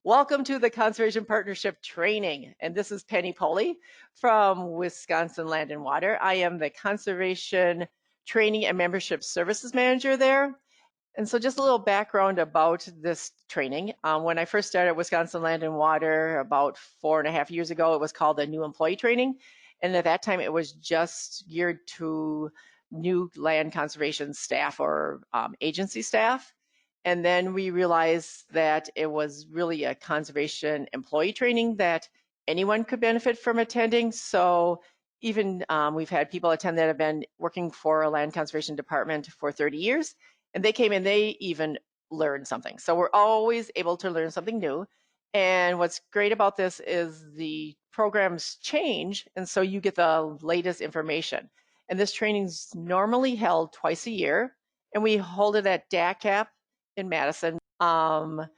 Welcome to the Conservation Partnership Training, and this is Penny Poley from Wisconsin Land and Water. I am the Conservation Training and Membership Services Manager there. And so just a little background about this training. When I first started at Wisconsin Land and Water about 4.5 years ago, it was called the New Employee Training. And at that time, it was just geared to new land conservation staff or agency staff. And then we realized that it was really a conservation employee training that anyone could benefit from attending. So even we've had people attend that have been working for a land conservation department for 30 years, and they came in, they even learned something. So we're always able to learn something new. And what's great about this is the programs change, and so you get the latest information. And this training's normally held twice a year, and we hold it at DACAP in Madison. And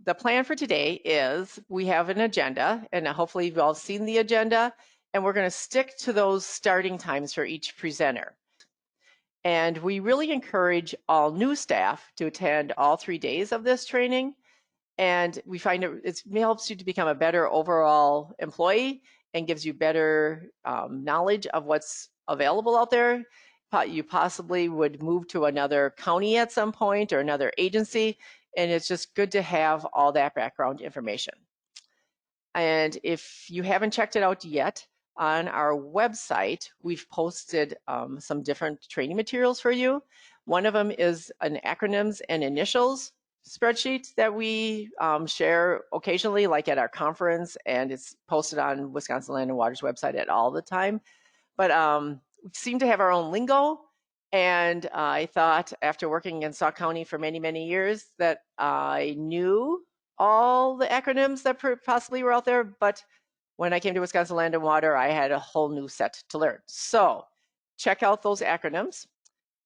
the plan for today is we have an agenda, and hopefully you've all seen the agenda, and we're going to stick to those starting times for each presenter. And we really encourage all new staff to attend all 3 days of this training. And we find it helps you to become a better overall employee and gives you better knowledge of what's available out there. You possibly would move to another county at some point or another agency, and it's just good to have all that background information. And if you haven't checked it out yet, on our website, we've posted some different training materials for you. One of them is an acronyms and initials spreadsheet that we share occasionally, like at our conference, and it's posted on Wisconsin Land and Water's website at all the time. But we seem to have our own lingo, and I thought after working in Sauk County for many, many years that I knew all the acronyms that possibly were out there, but when I came to Wisconsin Land and Water, I had a whole new set to learn. So check out those acronyms.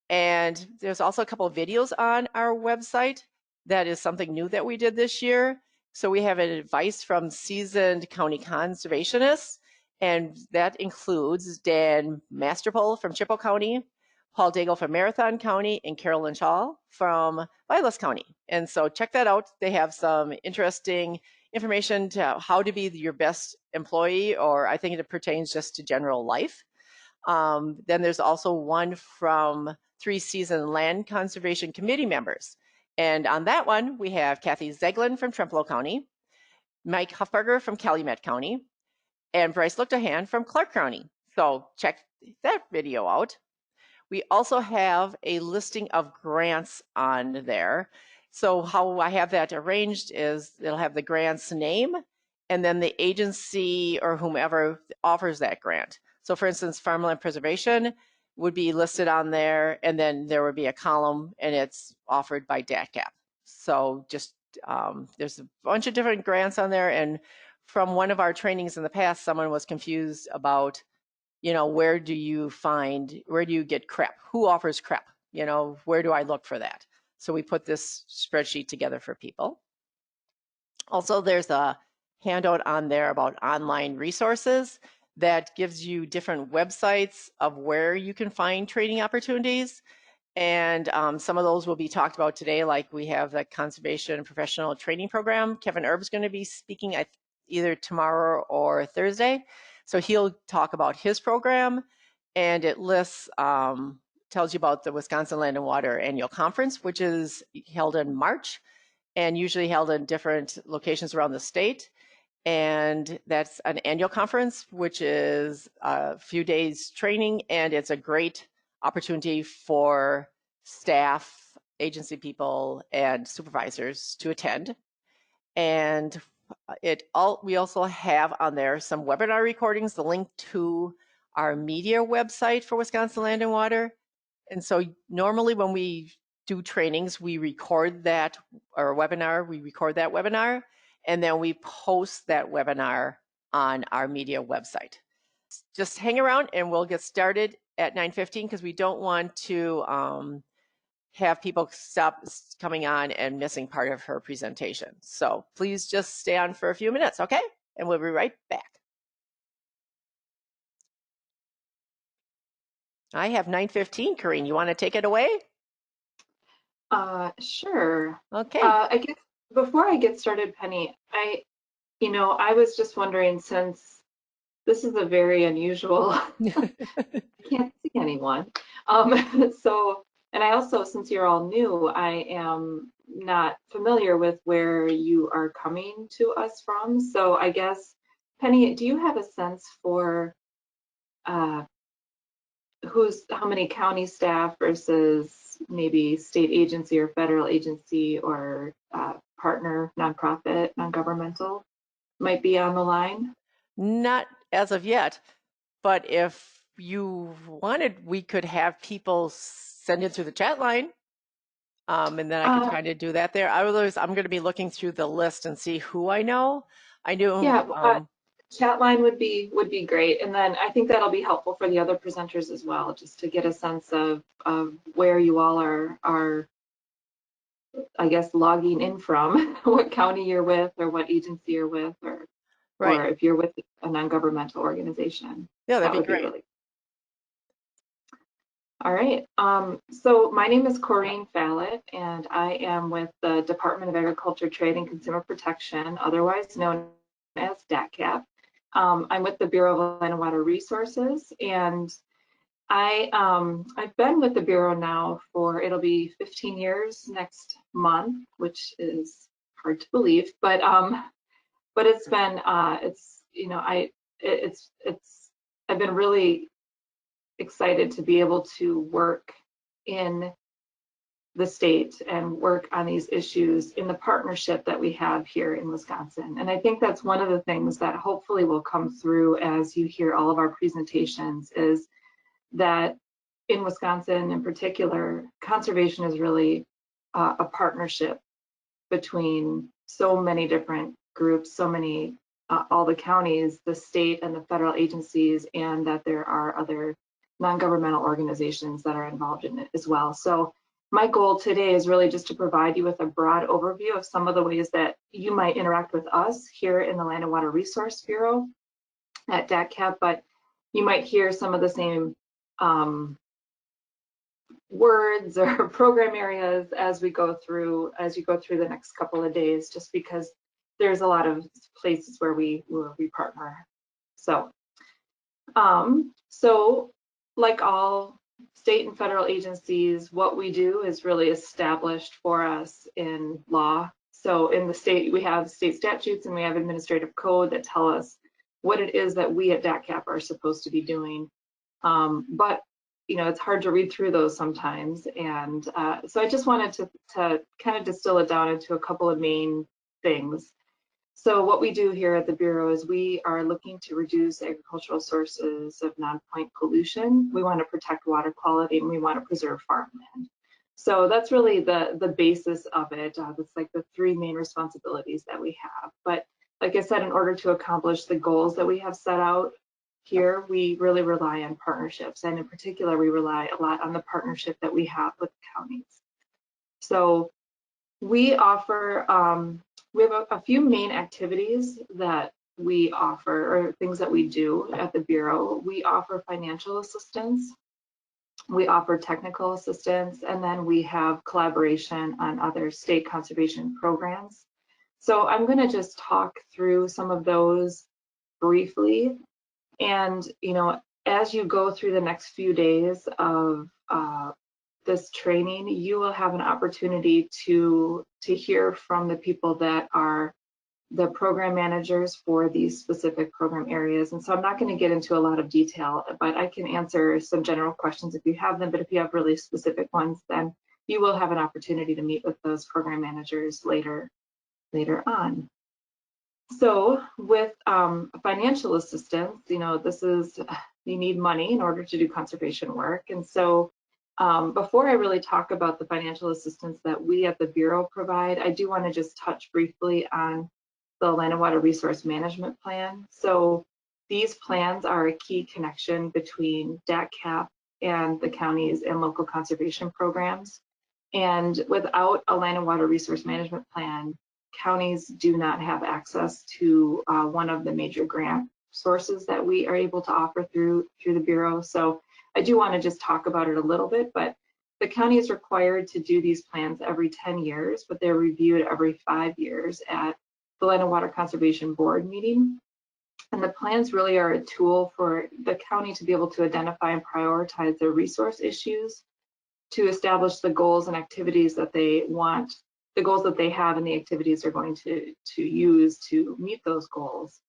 And there's also a couple of videos on our website. That is something new that we did this year. So we have advice from seasoned county conservationists, and that includes Dan Masterpole from Chippewa County, Paul Daigle from Marathon County, and Carolyn Shaw from Vilas County. And so check that out. They have some interesting information to how to be your best employee, or I think it pertains just to general life. Then there's also one from 3 seasoned land conservation committee members. And on that one, we have Kathy Zeglin from Trempealeau County, Mike Huffberger from Calumet County, and Bryce Luchtahan from Clark County. So check that video out. We also have a listing of grants on there. So how I have that arranged is it'll have the grant's name and then the agency or whomever offers that grant. So for instance, Farmland Preservation would be listed on there, and then there would be a column and it's offered by DACAP. So just there's a bunch of different grants on there, and from one of our trainings in the past, someone was confused about, you know, where do you get CREP? Who offers CREP? You know, where do I look for that? So we put this spreadsheet together for people. Also, there's a handout on there about online resources that gives you different websites of where you can find training opportunities. And some of those will be talked about today, like we have the Conservation Professional Training Program. Kevin Erb's going to be speaking either tomorrow or Thursday. So he'll talk about his program, and it lists, tells you about the Wisconsin Land and Water Annual Conference, which is held in March and usually held in different locations around the state. And that's an annual conference, which is a few days training, and it's a great opportunity for staff, agency people, and supervisors to attend. And we also have on there some webinar recordings, the link to our media website for Wisconsin Land and Water. And so normally when we do trainings, we record that, or webinar, we record that webinar, and then we post that webinar on our media website. Just hang around and we'll get started at 9:15 because we don't want to have people stop coming on and missing part of her presentation. So please just stay on for a few minutes, okay? And we'll be right back. I have 9:15, Corinne. You want to take it away? Sure. Okay. I guess before I get started, Penny, I was just wondering, since this is a very unusual, I can't see anyone. And I also, since you're all new, I am not familiar with where you are coming to us from. So I guess, Penny, do you have a sense for uh, how many county staff versus maybe state agency or federal agency or partner, nonprofit, non-governmental might be on the line? Not as of yet, but if you wanted, we could have people send it through the chat line. And then I could Uh, kind of do that there. Otherwise, I'm going to be looking through the list and see who I know. I knew, yeah, chat line would be great, and then I think that'll be helpful for the other presenters as well, just to get a sense of where you all are, I guess, logging in from, what county you're with, or what agency you're with, or right. if you're with a non-governmental organization. Yeah, that'd That be would be great. really all right. So my name is Corrine Fallett, and I am with the Department of Agriculture, Trade, and Consumer Protection, otherwise known as DATCAP. I'm with the Bureau of Land and Water Resources, and I've been with the Bureau now for, it'll be 15 years next month, which is hard to believe, but it's been it's you know I it's I've been really excited to be able to work in the state and work on these issues in the partnership that we have here in Wisconsin. And I think that's one of the things that hopefully will come through as you hear all of our presentations, is that in Wisconsin in particular, conservation is really a partnership between so many different groups, so many, all the counties, the state and the federal agencies, and that there are other non-governmental organizations that are involved in it as well. So my goal today is really just to provide you with a broad overview of some of the ways that you might interact with us here in the Land and Water Resource Bureau at DATCAP, but you might hear some of the same words or program areas as you go through the next couple of days, just because there's a lot of places where we partner. So like all state and federal agencies, what we do is really established for us in law. So in the state, we have state statutes and we have administrative code that tell us what it is that we at DATCAP are supposed to be doing. But it's hard to read through those sometimes. And so I just wanted to kind of distill it down into a couple of main things. So what we do here at the Bureau is we are looking to reduce agricultural sources of non-point pollution. We want to protect water quality and we want to preserve farmland. So that's really the basis of it. That's like the three main responsibilities that we have. But like I said, in order to accomplish the goals that we have set out here, we really rely on partnerships. And in particular, we rely a lot on the partnership that we have with the counties. So we offer, we have a few main activities that we offer, or things that we do at the Bureau. We offer financial assistance, we offer technical assistance, and then we have collaboration on other state conservation programs. So I'm going to just talk through some of those briefly. And, as you go through the next few days of this training, you will have an opportunity to hear from the people that are the program managers for these specific program areas. And so I'm not going to get into a lot of detail, but I can answer some general questions if you have them. But if you have really specific ones, then you will have an opportunity to meet with those program managers later on. So with financial assistance, this is, you need money in order to do conservation work. And so before I really talk about the financial assistance that we at the Bureau provide, I do want to just touch briefly on the Land and Water Resource Management Plan. So these plans are a key connection between DATCAP and the counties and local conservation programs. And without a Land and Water Resource Management Plan, counties do not have access to one of the major grant sources that we are able to offer through the Bureau. So I do want to just talk about it a little bit, but the county is required to do these plans every 10 years, but they're reviewed every 5 years at the Land and Water Conservation Board meeting. And the plans really are a tool for the county to be able to identify and prioritize their resource issues, to establish the goals and activities that they want, the goals that they have and the activities they're going to use to meet those goals.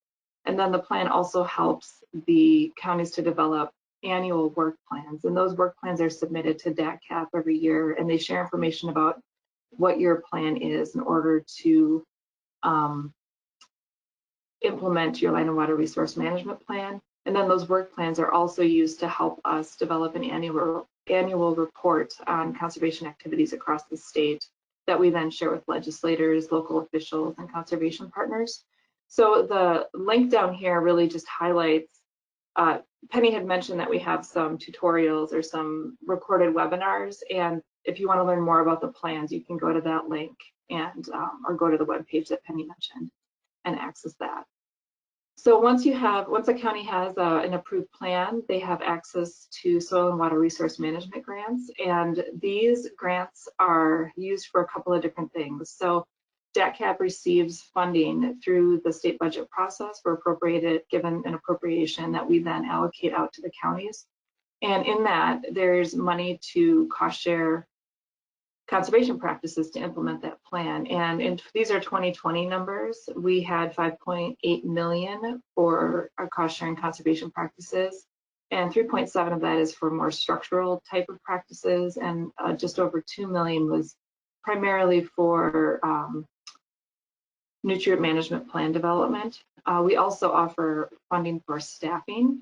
And then the plan also helps the counties to develop annual work plans. And those work plans are submitted to DATCAP every year, and they share information about what your plan is in order to implement your land and water resource management plan. And then those work plans are also used to help us develop an annual report on conservation activities across the state that we then share with legislators, local officials, and conservation partners. So the link down here really just highlights, Penny had mentioned that we have some tutorials or some recorded webinars, and if you want to learn more about the plans, you can go to that link and or go to the webpage that Penny mentioned and access that. So once a county has an approved plan, they have access to soil and water resource management grants, and these grants are used for a couple of different things. So DATCAP receives funding through the state budget process for given an appropriation that we then allocate out to the counties. And in that, there's money to cost share conservation practices to implement that plan. And these are 2020 numbers. We had 5.8 million for our cost sharing conservation practices, and 3.7 of that is for more structural type of practices, and just over 2 million was primarily for nutrient management plan development. We also offer funding for staffing.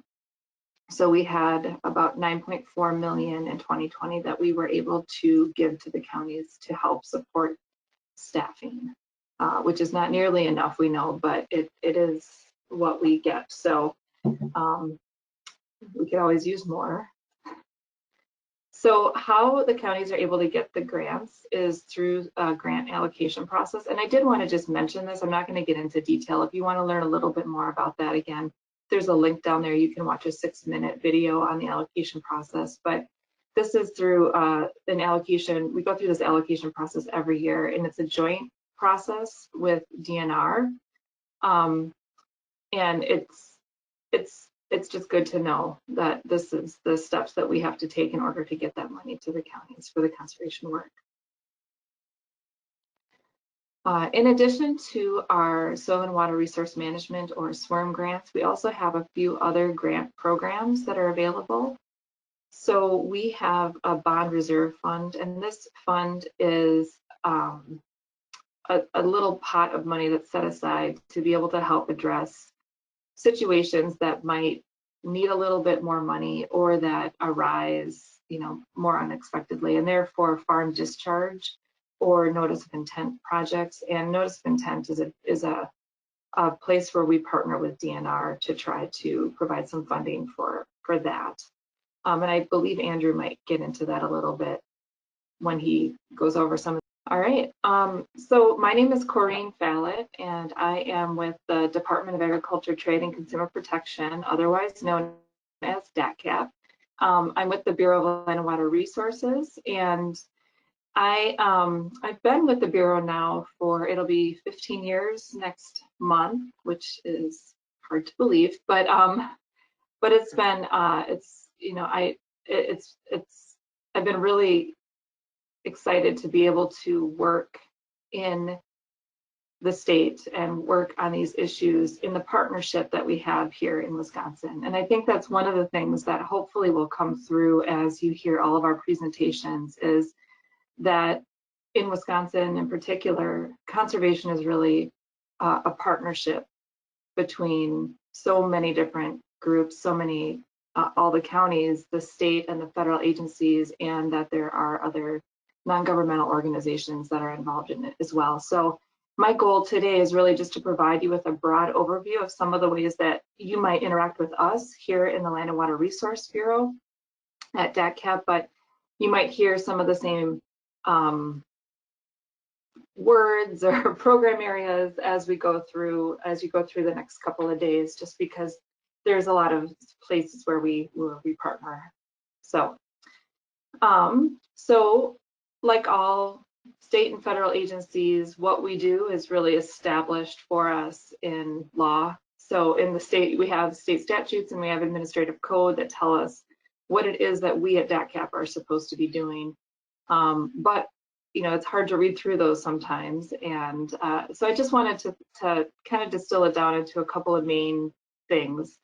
So we had about 9.4 million in 2020 that we were able to give to the counties to help support staffing, which is not nearly enough, we know, but it is what we get. So we could always use more. So how the counties are able to get the grants is through a grant allocation process. And I did want to just mention this. I'm not going to get into detail. If you want to learn a little bit more about that, again, there's a link down there. You can watch a 6-minute video on the allocation process. But this is through an allocation. We go through this allocation process every year, and it's a joint process with DNR. And it's just good to know that this is the steps that we have to take in order to get that money to the counties for the conservation work. In addition to our soil and water resource management or SWRM grants, we also have a few other grant programs that are available. So we have a bond reserve fund, and this fund is a little pot of money that's set aside to be able to help address situations that might need a little bit more money or that arise, more unexpectedly, and therefore farm discharge or notice of intent projects. And notice of intent is a place where we partner with DNR to try to provide some funding for that. And I believe Andrew might get into that a little bit when he goes over some of. All right, so my name is Corrine Fallett, and I am with the Department of Agriculture, Trade, and Consumer Protection, otherwise known as DATCAP. I'm with the Bureau of Land and Water Resources, and I've been with the Bureau now for, it'll be 15 years next month, which is hard to believe, but it's been, I've been really excited to be able to work in the state and work on these issues in the partnership that we have here in Wisconsin. And I think that's one of the things that hopefully will come through as you hear all of our presentations, is that in Wisconsin in particular, conservation is really a partnership between so many different groups, so many, all the counties, the state and the federal agencies, and that there are other non-governmental organizations that are involved in it as well. So my goal today is really just to provide you with a broad overview of some of the ways that you might interact with us here in the Land and Water Resource Bureau at DATCAP, but you might hear some of the same words or program areas as you go through the next couple of days, just because there's a lot of places where we partner. So So like all state and federal agencies, what we do is really established for us in law. So in the state, we have state statutes and we have administrative code that tell us what it is that we at DATCAP are supposed to be doing. But you know, it's hard to read through those sometimes. And so I just wanted to kind of distill it down into a couple of main things.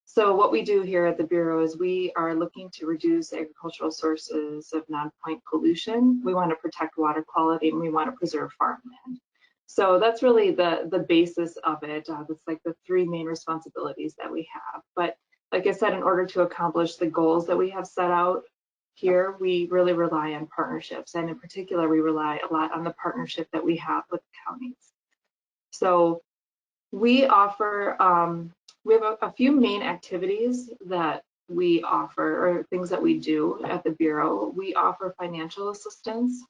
So what we do here at the Bureau is we are looking to reduce agricultural sources of non-point pollution. We want to protect water quality and we want to preserve farmland. So that's really the basis of it. That's like the three main responsibilities that we have. But like I said, in order to accomplish the goals that we have set out here, we really rely on partnerships. And in particular, we rely a lot on the partnership that we have with counties. So we offer, we have a few main activities that we offer, or things that we do at the Bureau. We offer financial assistance,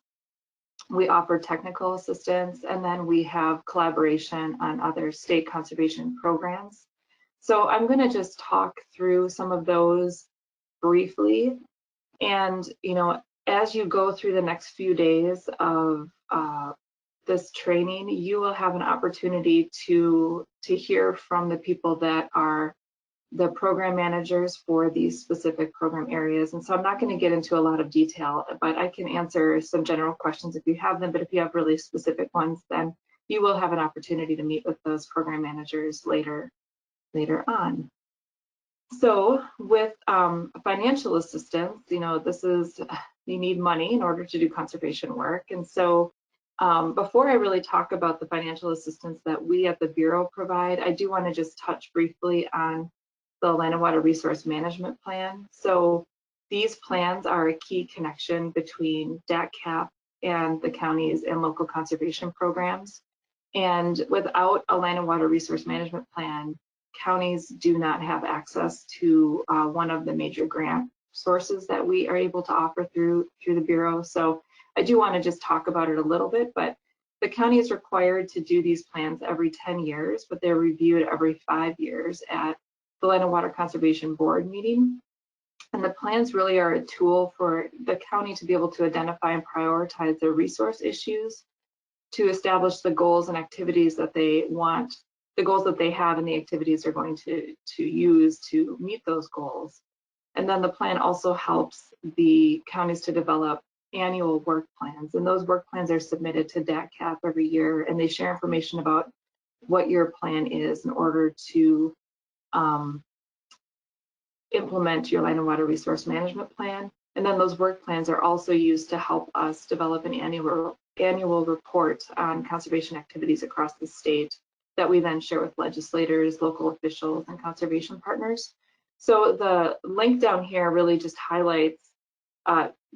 we offer technical assistance, and then we have collaboration on other state conservation programs. So I'm going to just talk through some of those briefly. And, you know, as you go through the next few days of this training, you will have an opportunity to hear from the people that are the program managers for these specific program areas. And so I'm not going to get into a lot of detail, but I can answer some general questions if you have them. But if you have really specific ones, then you will have an opportunity to meet with those program managers later on. So with financial assistance, you know, this is, you need money in order to do conservation work. And so before I really talk about the financial assistance that we at the Bureau provide, I do want to just touch briefly on the Land and Water Resource Management Plan. So these plans are a key connection between DATCAP and the counties and local conservation programs. And without a Land and Water Resource Management Plan, counties do not have access to one of the major grant sources that we are able to offer through the Bureau. So I do want to just talk about it a little bit, but the county is required to do these plans every 10 years, but they're reviewed every 5 years at the Land and Water Conservation Board meeting. And the plans really are a tool for the county to be able to identify and prioritize their resource issues, to establish the goals and activities that they want, the goals that they have and the activities they're going to use to meet those goals. And then the plan also helps the counties to develop annual work plans. And those work plans are submitted to DATCAP every year, and they share information about what your plan is in order to implement your Land and Water Resource Management Plan. And then those work plans are also used to help us develop an annual report on conservation activities across the state that we then share with legislators, local officials, and conservation partners. So the link down here really just highlights,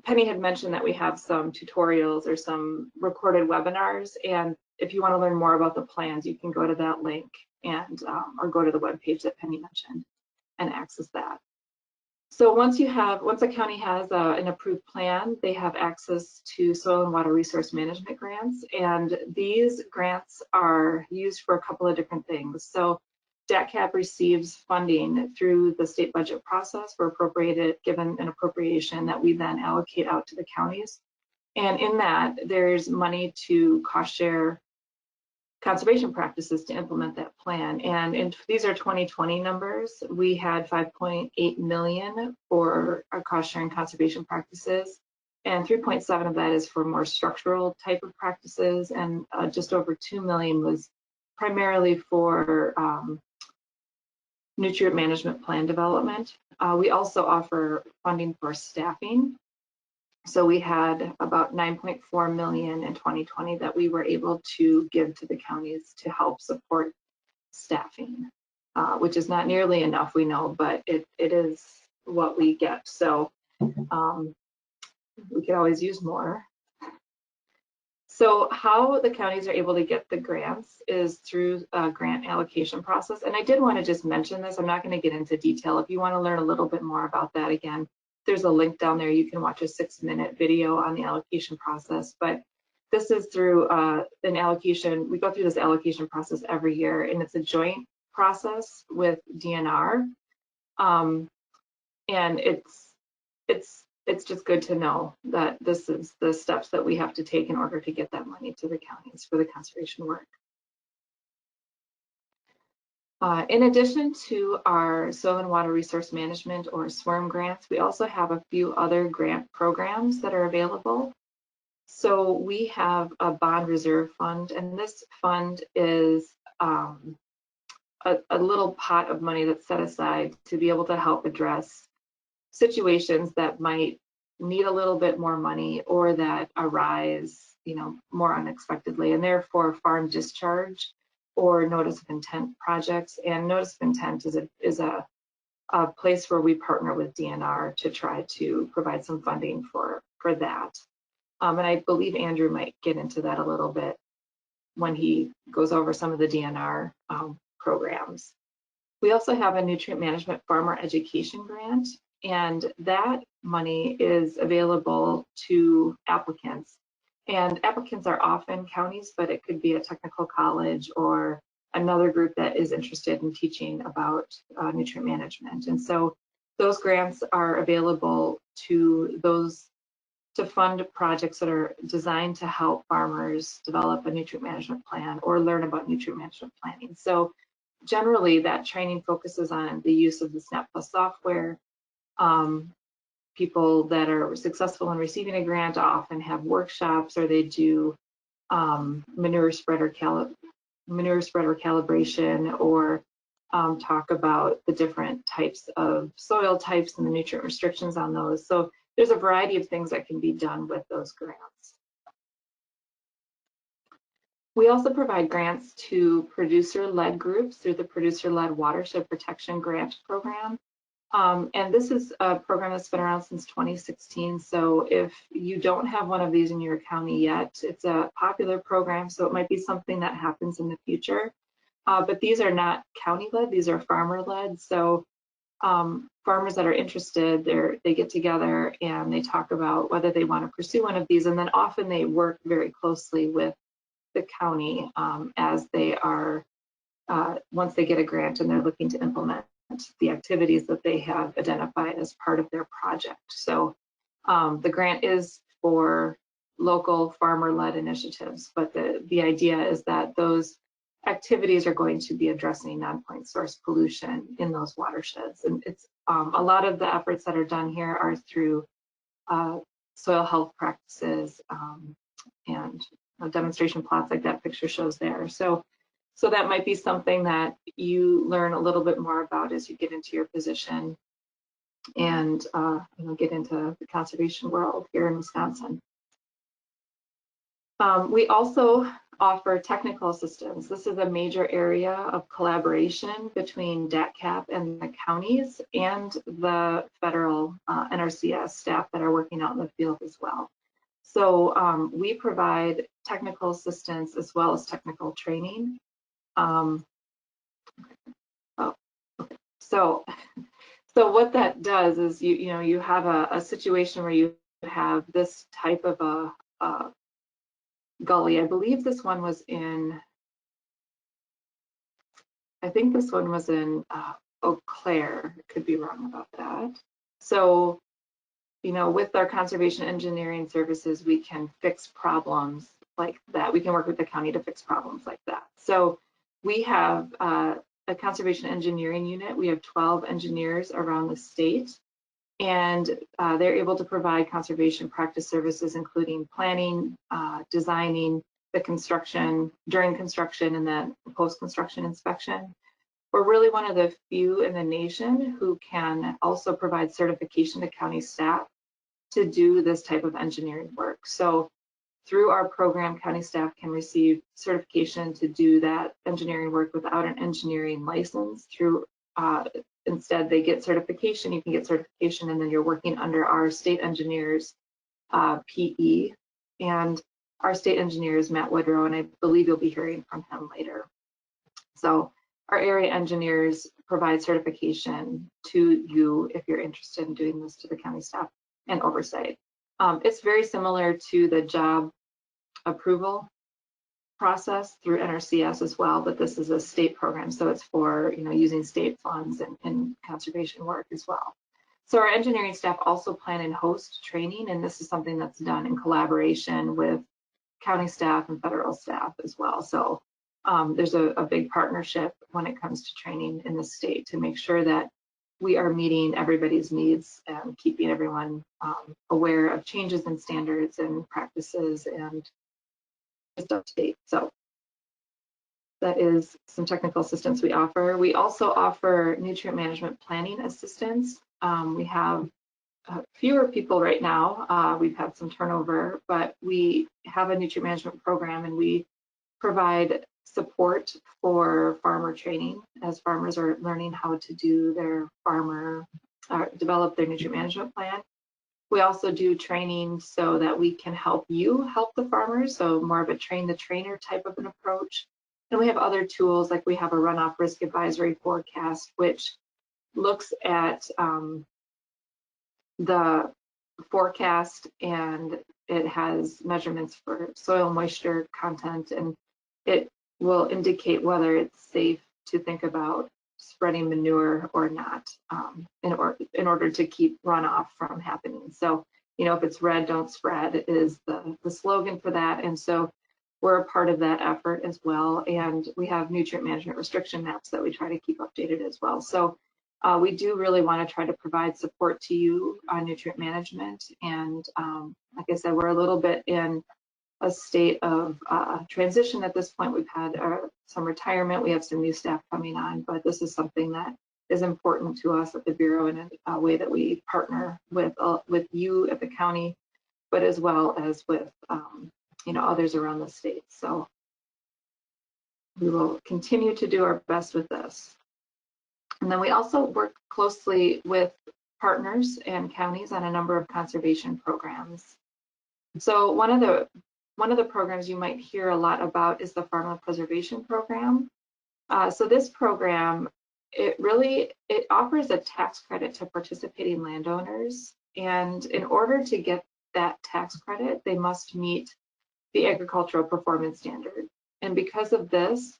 Penny had mentioned that we have some tutorials or some recorded webinars, and if you want to learn more about the plans, you can go to that link and or go to the webpage that Penny mentioned and access that. So once a county has an approved plan, they have access to soil and water resource management grants, and these grants are used for a couple of different things. So DATCAP receives funding through the state budget process. We're given an appropriation that we then allocate out to the counties. And in that, there's money to cost share conservation practices to implement that plan. And these are 2020 numbers. We had 5.8 million for our cost sharing conservation practices, and 3.7 of that is for more structural type of practices, and just over 2 million was primarily for nutrient management plan development. We also offer funding for staffing. So we had about 9.4 million in 2020 that we were able to give to the counties to help support staffing, which is not nearly enough, we know, but it is what we get. So we could always use more. So how the counties are able to get the grants is through a grant allocation process. And I did want to just mention this. I'm not going to get into detail. If you want to learn a little bit more about that, again, there's a link down there. You can watch a 6-minute video on the allocation process. But this is through an allocation. We go through this allocation process every year, and it's a joint process with DNR. And it's it's just good to know that this is the steps that we have to take in order to get that money to the counties for the conservation work. In addition to our soil and water resource management or SWRM grants, we also have a few other grant programs that are available. So we have a bond reserve fund, and this fund is a little pot of money that's set aside to be able to help address situations that might need a little bit more money or that arise, more unexpectedly, and therefore farm discharge or notice of intent projects. And notice of intent is a place where we partner with DNR to try to provide some funding for that. And I believe Andrew might get into that a little bit when he goes over some of the DNR programs. We also have a nutrient management farmer education grant, and that money is available to applicants. And applicants are often counties, but it could be a technical college or another group that is interested in teaching about nutrient management. And so those grants are available to those to fund projects that are designed to help farmers develop a nutrient management plan or learn about nutrient management planning. So generally that training focuses on the use of the SNAP Plus software. People that are successful in receiving a grant often have workshops, or they do manure spreader calibration, or talk about the different types of soil types and the nutrient restrictions on those. So there's a variety of things that can be done with those grants. We also provide grants to producer-led groups through the Producer-Led Watershed Protection Grant Program. And this is a program that's been around since 2016. So if you don't have one of these in your county yet, it's a popular program, so it might be something that happens in the future. But these are not county-led, these are farmer-led. So farmers that are interested, they get together and they talk about whether they want to pursue one of these, and then often they work very closely with the county as they are, once they get a grant and they're looking to implement the activities that they have identified as part of their project. So the grant is for local farmer-led initiatives, but the idea is that those activities are going to be addressing non-point source pollution in those watersheds. And it's a lot of the efforts that are done here are through soil health practices and demonstration plots like that picture shows there. So that might be something that you learn a little bit more about as you get into your position and get into the conservation world here in Wisconsin. We also offer technical assistance. This is a major area of collaboration between DATCAP and the counties and the federal NRCS staff that are working out in the field as well. So we provide technical assistance as well as technical training. So what that does is you have a situation where you have this type of a gully. I believe this one was in, I think this one was in Eau Claire. Could be wrong about that. So, with our conservation engineering services, we can fix problems like that. We can work with the county to fix problems like that. So we have a conservation engineering unit. We have 12 engineers around the state, and they're able to provide conservation practice services, including planning, designing, the construction, during construction, and then post-construction inspection. We're really one of the few in the nation who can also provide certification to county staff to do this type of engineering work. So through our program, county staff can receive certification to do that engineering work without an engineering license. Instead, they get certification, you can get certification, and then you're working under our state engineers, PE, and our state engineer is Matt Woodrow, and I believe you'll be hearing from him later. So our area engineers provide certification to you if you're interested in doing this to the county staff and oversight. It's very similar to the job approval process through NRCS as well, but this is a state program, so it's for using state funds and conservation work as well. So our engineering staff also plan and host training, and this is something that's done in collaboration with county staff and federal staff as well. So there's a big partnership when it comes to training in the state to make sure that we are meeting everybody's needs and keeping everyone aware of changes in standards and practices and just up to date. So that is some technical assistance we offer. We also offer nutrient management planning assistance. We have fewer people right now. We've had some turnover, but we have a nutrient management program, and we provide support for farmer training as farmers are learning how to do their develop their nutrient management plan. We also do training so that we can help you help the farmers, so more of a train the trainer type of an approach. And we have other tools, like we have a runoff risk advisory forecast, which looks at the forecast, and it has measurements for soil moisture content, and it will indicate whether it's safe to think about spreading manure or not, in order to keep runoff from happening. So, you know, if it's red, don't spread is the slogan for that. And so we're a part of that effort as well. And we have nutrient management restriction maps that we try to keep updated as well. So we do really want to try to provide support to you on nutrient management. And like I said, we're a little bit in a state of transition at this point. We've had some retirement. We have some new staff coming on, but this is something that is important to us at the Bureau in a way that we partner with you at the county, but as well as with you know, others around the state. So we will continue to do our best with this. And then we also work closely with partners and counties on a number of conservation programs. So one of the programs you might hear a lot about is the Farmland Preservation Program. So this program, it offers a tax credit to participating landowners. And in order to get that tax credit, they must meet the agricultural performance standard. And because of this,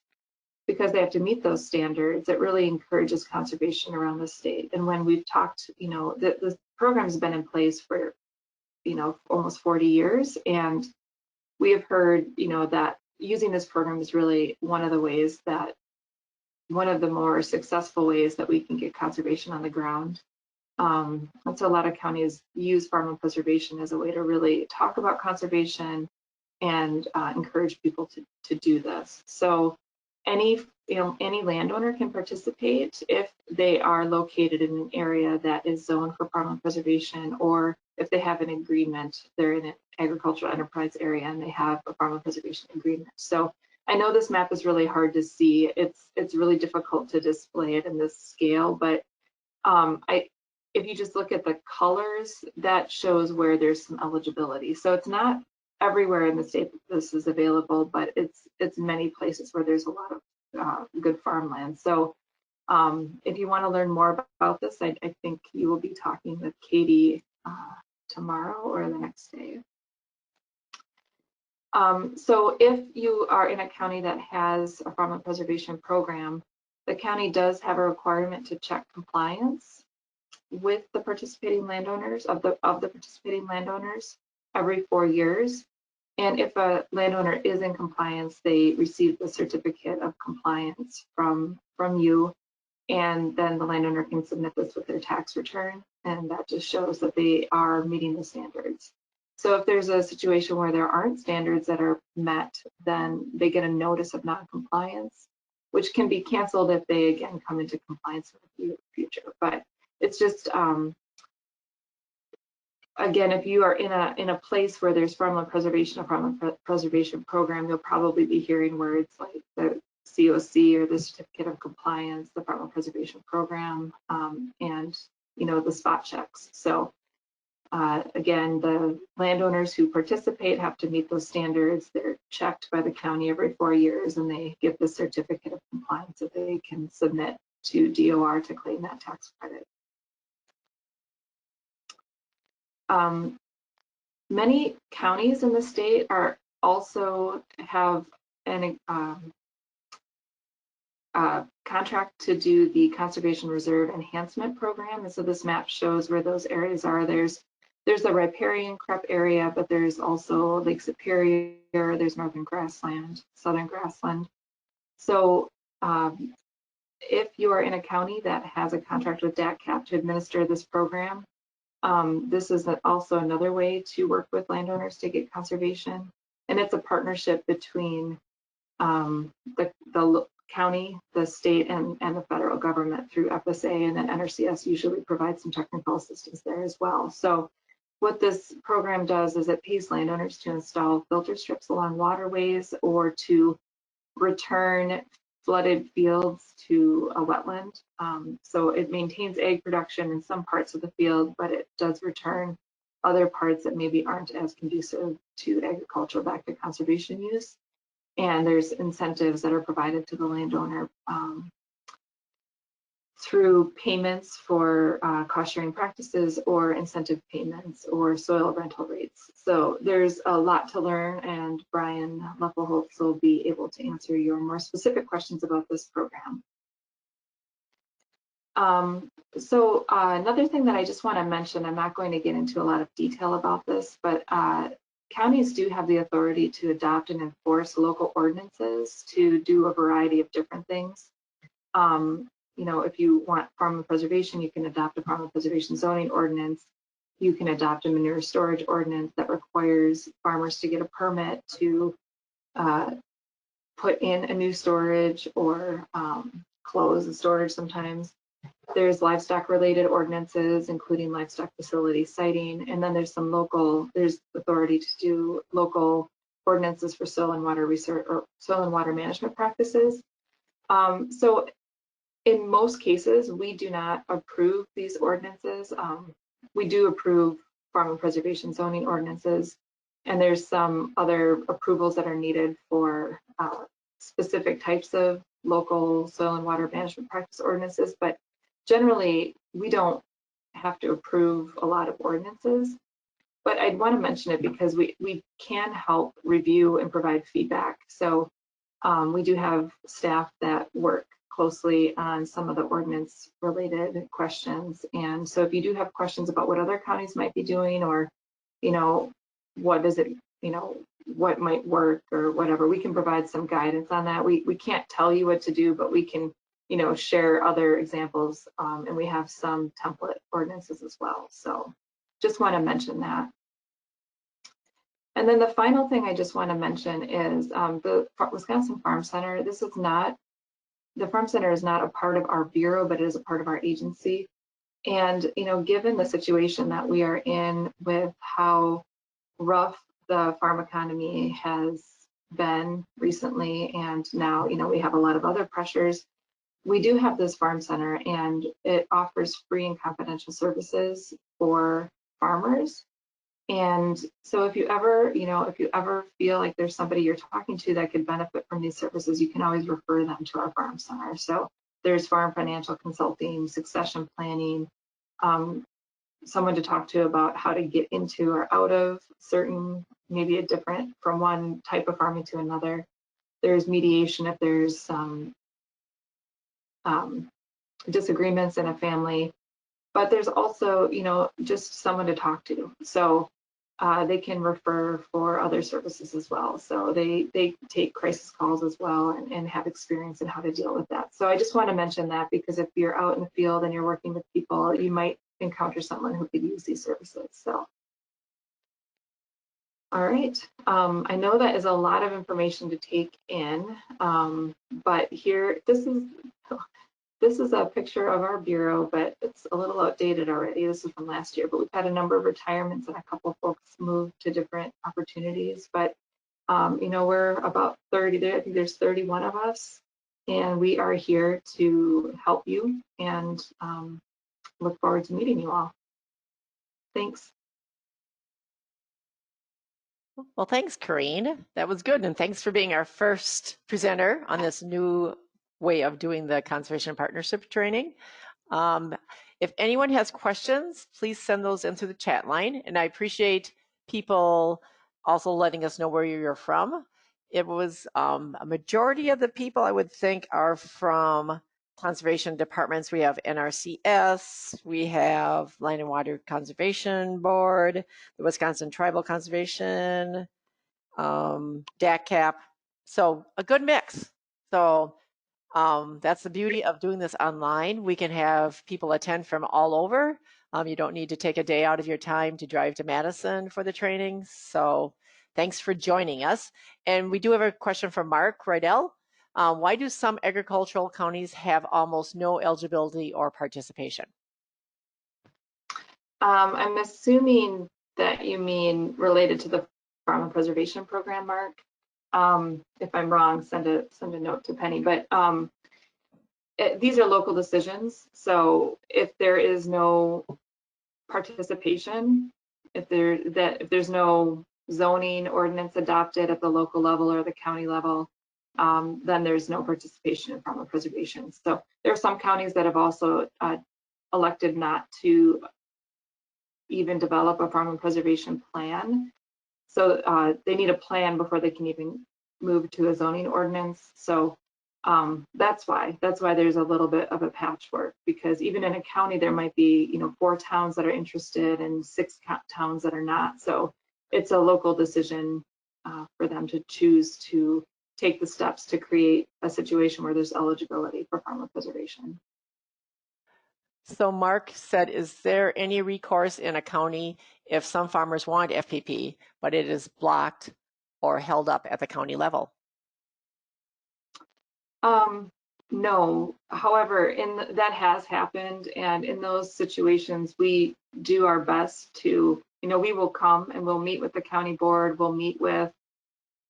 because they have to meet those standards, it really encourages conservation around the state. And when we've talked, you know, the program's been in place for, you know, almost 40 years. And we have heard, you know, that using this program is really one of the more successful ways that we can get conservation on the ground. And so a lot of counties use farmland preservation as a way to really talk about conservation and encourage people to do this. So any landowner can participate if they are located in an area that is zoned for farmland preservation, or if they have an agreement, they're in an agricultural enterprise area and they have a farmland preservation agreement. So I know this map is really hard to see. It's really difficult to display it in this scale, but if you just look at the colors, that shows where there's some eligibility. So it's not everywhere in the state that this is available, but it's many places where there's a lot of good farmland. So if you want to learn more about this, I think you will be talking with Katie tomorrow or the next day. So if you are in a county that has a farmland preservation program, the county does have a requirement to check compliance with the participating landowners, of the participating landowners, every 4 years. And if a landowner is in compliance, they receive the certificate of compliance from you, and then the landowner can submit this with their tax return, and that just shows that they are meeting the standards. So if there's a situation where there aren't standards that are met, then they get a notice of non-compliance, which can be canceled if they again come into compliance in the future. But it's just, again, if you are in a place where there's farmland preservation, a farmland preservation program, you'll probably be hearing words like the COC or the certificate of compliance, the farmland preservation program, and you know, the spot checks. So again, the landowners who participate have to meet those standards. They're checked by the county every 4 years, and they get the certificate of compliance that they can submit to DOR to claim that tax credit. Many counties in the state are also have an contract to do the Conservation Reserve Enhancement Program. And so this map shows where those areas are. There's the riparian CREP area, but there's also Lake Superior, there's northern grassland, southern grassland. So if you are in a county that has a contract with DATCAP to administer this program, this is also another way to work with landowners to get conservation. And it's a partnership between the county, the state, and the federal government through FSA, and then NRCS usually provides some technical assistance there as well. So what this program does is it pays landowners to install filter strips along waterways or to return flooded fields to a wetland. So it maintains egg production in some parts of the field, but it does return other parts that maybe aren't as conducive to agriculture back to conservation use. And there's incentives that are provided to the landowner through payments for cost sharing practices or incentive payments or soil rental rates. So there's a lot to learn, and Brian Leffelholtz will be able to answer your more specific questions about this program. So another thing that I just want to mention, I'm not going to get into a lot of detail about this, but counties do have the authority to adopt and enforce local ordinances to do a variety of different things. You know, if you want farmland preservation, you can adopt a farmland preservation zoning ordinance. You can adopt a manure storage ordinance that requires farmers to get a permit to put in a new storage or close the storage sometimes. There's livestock related ordinances, including livestock facility siting, and then there's authority to do local ordinances for soil and water research or soil and water management practices. So in most cases, we do not approve these ordinances. We do approve farmland preservation zoning ordinances, and there's some other approvals that are needed for specific types of local soil and water management practice ordinances, but generally, we don't have to approve a lot of ordinances. But I'd want to mention it because we can help review and provide feedback. So we do have staff that work closely on some of the ordinance related questions. And so if you do have questions about what other counties might be doing, or, you know, what does it, you know, what might work or whatever, we can provide some guidance on that. We can't tell you what to do, but we can, you know, share other examples, and we have some template ordinances as well. So just want to mention that. And then the final thing I just want to mention is the Wisconsin Farm Center. This is not, the Farm Center is not a part of our bureau, but it is a part of our agency. And, you know, given the situation that we are in with how rough the farm economy has been recently, and now, you know, we have a lot of other pressures, we do have this Farm Center, and it offers free and confidential services for farmers. And so if you ever, you know, if you ever feel like there's somebody you're talking to that could benefit from these services, you can always refer them to our Farm Center. So there's farm financial consulting, succession planning, someone to talk to about how to get into or out of certain, maybe a different, from one type of farming to another. There's mediation if there's some disagreements in a family, but there's also, you know, just someone to talk to. So they can refer for other services as well. So they take crisis calls as well, and have experience in how to deal with that. So I just want to mention that, because if you're out in the field and you're working with people, you might encounter someone who could use these services. So, all right. I know that is a lot of information to take in, but here, this is a picture of our bureau, but it's a little outdated already. This is from last year, but we've had a number of retirements and a couple of folks moved to different opportunities. But, you know, we're about 30 there. I think there's 31 of us, and we are here to help you, and look forward to meeting you all. Thanks. Well, thanks, Corrine. That was good. And thanks for being our first presenter on this new way of doing the conservation partnership training. If anyone has questions, please send those into the chat line. And I appreciate people also letting us know where you're from. It was a majority of the people, I would think, are from conservation departments. We have NRCS, we have Land and Water Conservation Board, the Wisconsin Tribal Conservation, DACCAP. So a good mix. So that's the beauty of doing this online. We can have people attend from all over. You don't need to take a day out of your time to drive to Madison for the training. So thanks for joining us. And we do have a question from Mark Rydell. Why do some agricultural counties have almost no eligibility or participation? I'm assuming that you mean related to the Farm and Preservation Program, Mark. If I'm wrong, send a note to Penny. But these are local decisions. So if there is no participation, if there's no zoning ordinance adopted at the local level or the county level, then there's no participation in farm and preservation. So there are some counties that have also elected not to even develop a farm and preservation plan. So they need a plan before they can even move to a zoning ordinance. So that's why there's a little bit of a patchwork, because even in a county there might be 4 towns that are interested and 6 towns that are not. So it's a local decision for them to choose to take the steps to create a situation where there's eligibility for farm and preservation. So Mark said, is there any recourse in a county if some farmers want FPP, but it is blocked or held up at the county level? No. However, that has happened, and in those situations, we do our best to, we will come and we'll meet with the county board, we'll meet with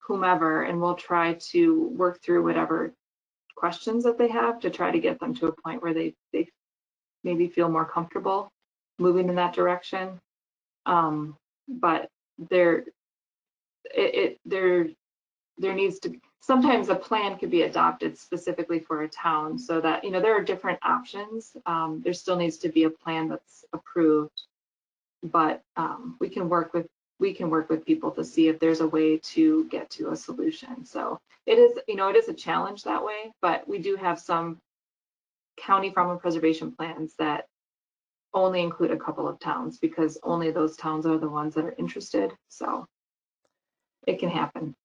whomever, and we'll try to work through whatever questions that they have to try to get them to a point where they maybe feel more comfortable moving in that direction. But there needs to, sometimes a plan could be adopted specifically for a town, so that there are different options. There still needs to be a plan that's approved, but we can work with people to see if there's a way to get to a solution. So it is a challenge that way, but we do have some county farm and preservation plans that only include a couple of towns, because only those towns are the ones that are interested. So it can happen.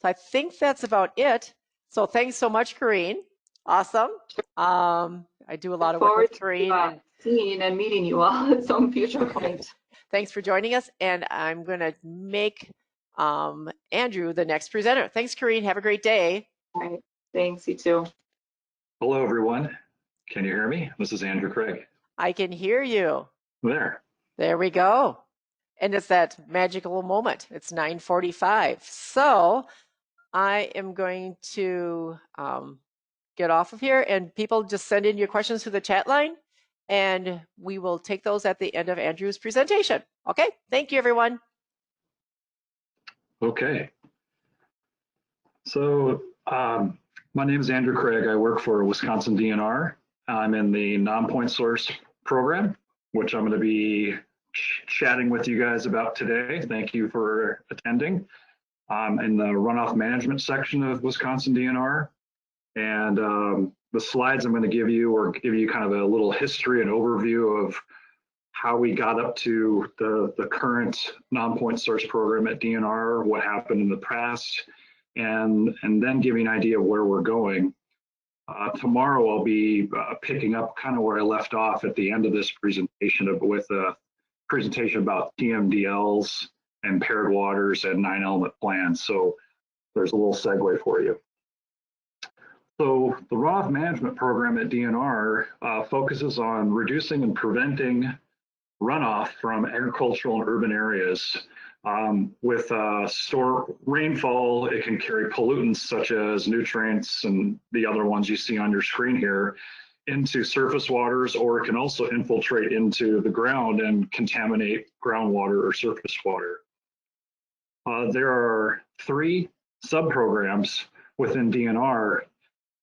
So I think that's about it. So thanks so much, Corrine. Awesome. I do a lot of work with Corrine. And seeing and meeting you all at some future point. Thanks for joining us. And I'm going to make Andrew the next presenter. Thanks, Corrine. Have a great day. All right. Thanks. You too. Hello, everyone. Can you hear me? This is Andrew Craig. I can hear you. There we go. And it's that magical moment. It's 9:45. So I am going to get off of here, and people just send in your questions to the chat line, and we will take those at the end of Andrew's presentation. Okay, thank you, everyone. Okay. So my name is Andrew Craig. I work for Wisconsin DNR. I'm in the non-point source program, which I'm going to be chatting with you guys about today. Thank you for attending. I'm in the runoff management section of Wisconsin DNR. And the slides I'm going to give you kind of a little history and overview of how we got up to the current non-point source program at DNR, what happened in the past, and then give you an idea of where we're going. Tomorrow I'll be picking up kind of where I left off at the end of this presentation with a presentation about TMDLs and paired waters and 9-element plans. So there's a little segue for you. So the runoff management program at DNR focuses on reducing and preventing runoff from agricultural and urban areas. With rainfall, it can carry pollutants such as nutrients and the other ones you see on your screen here into surface waters, or it can also infiltrate into the ground and contaminate groundwater or surface water. There are 3 sub-programs within DNR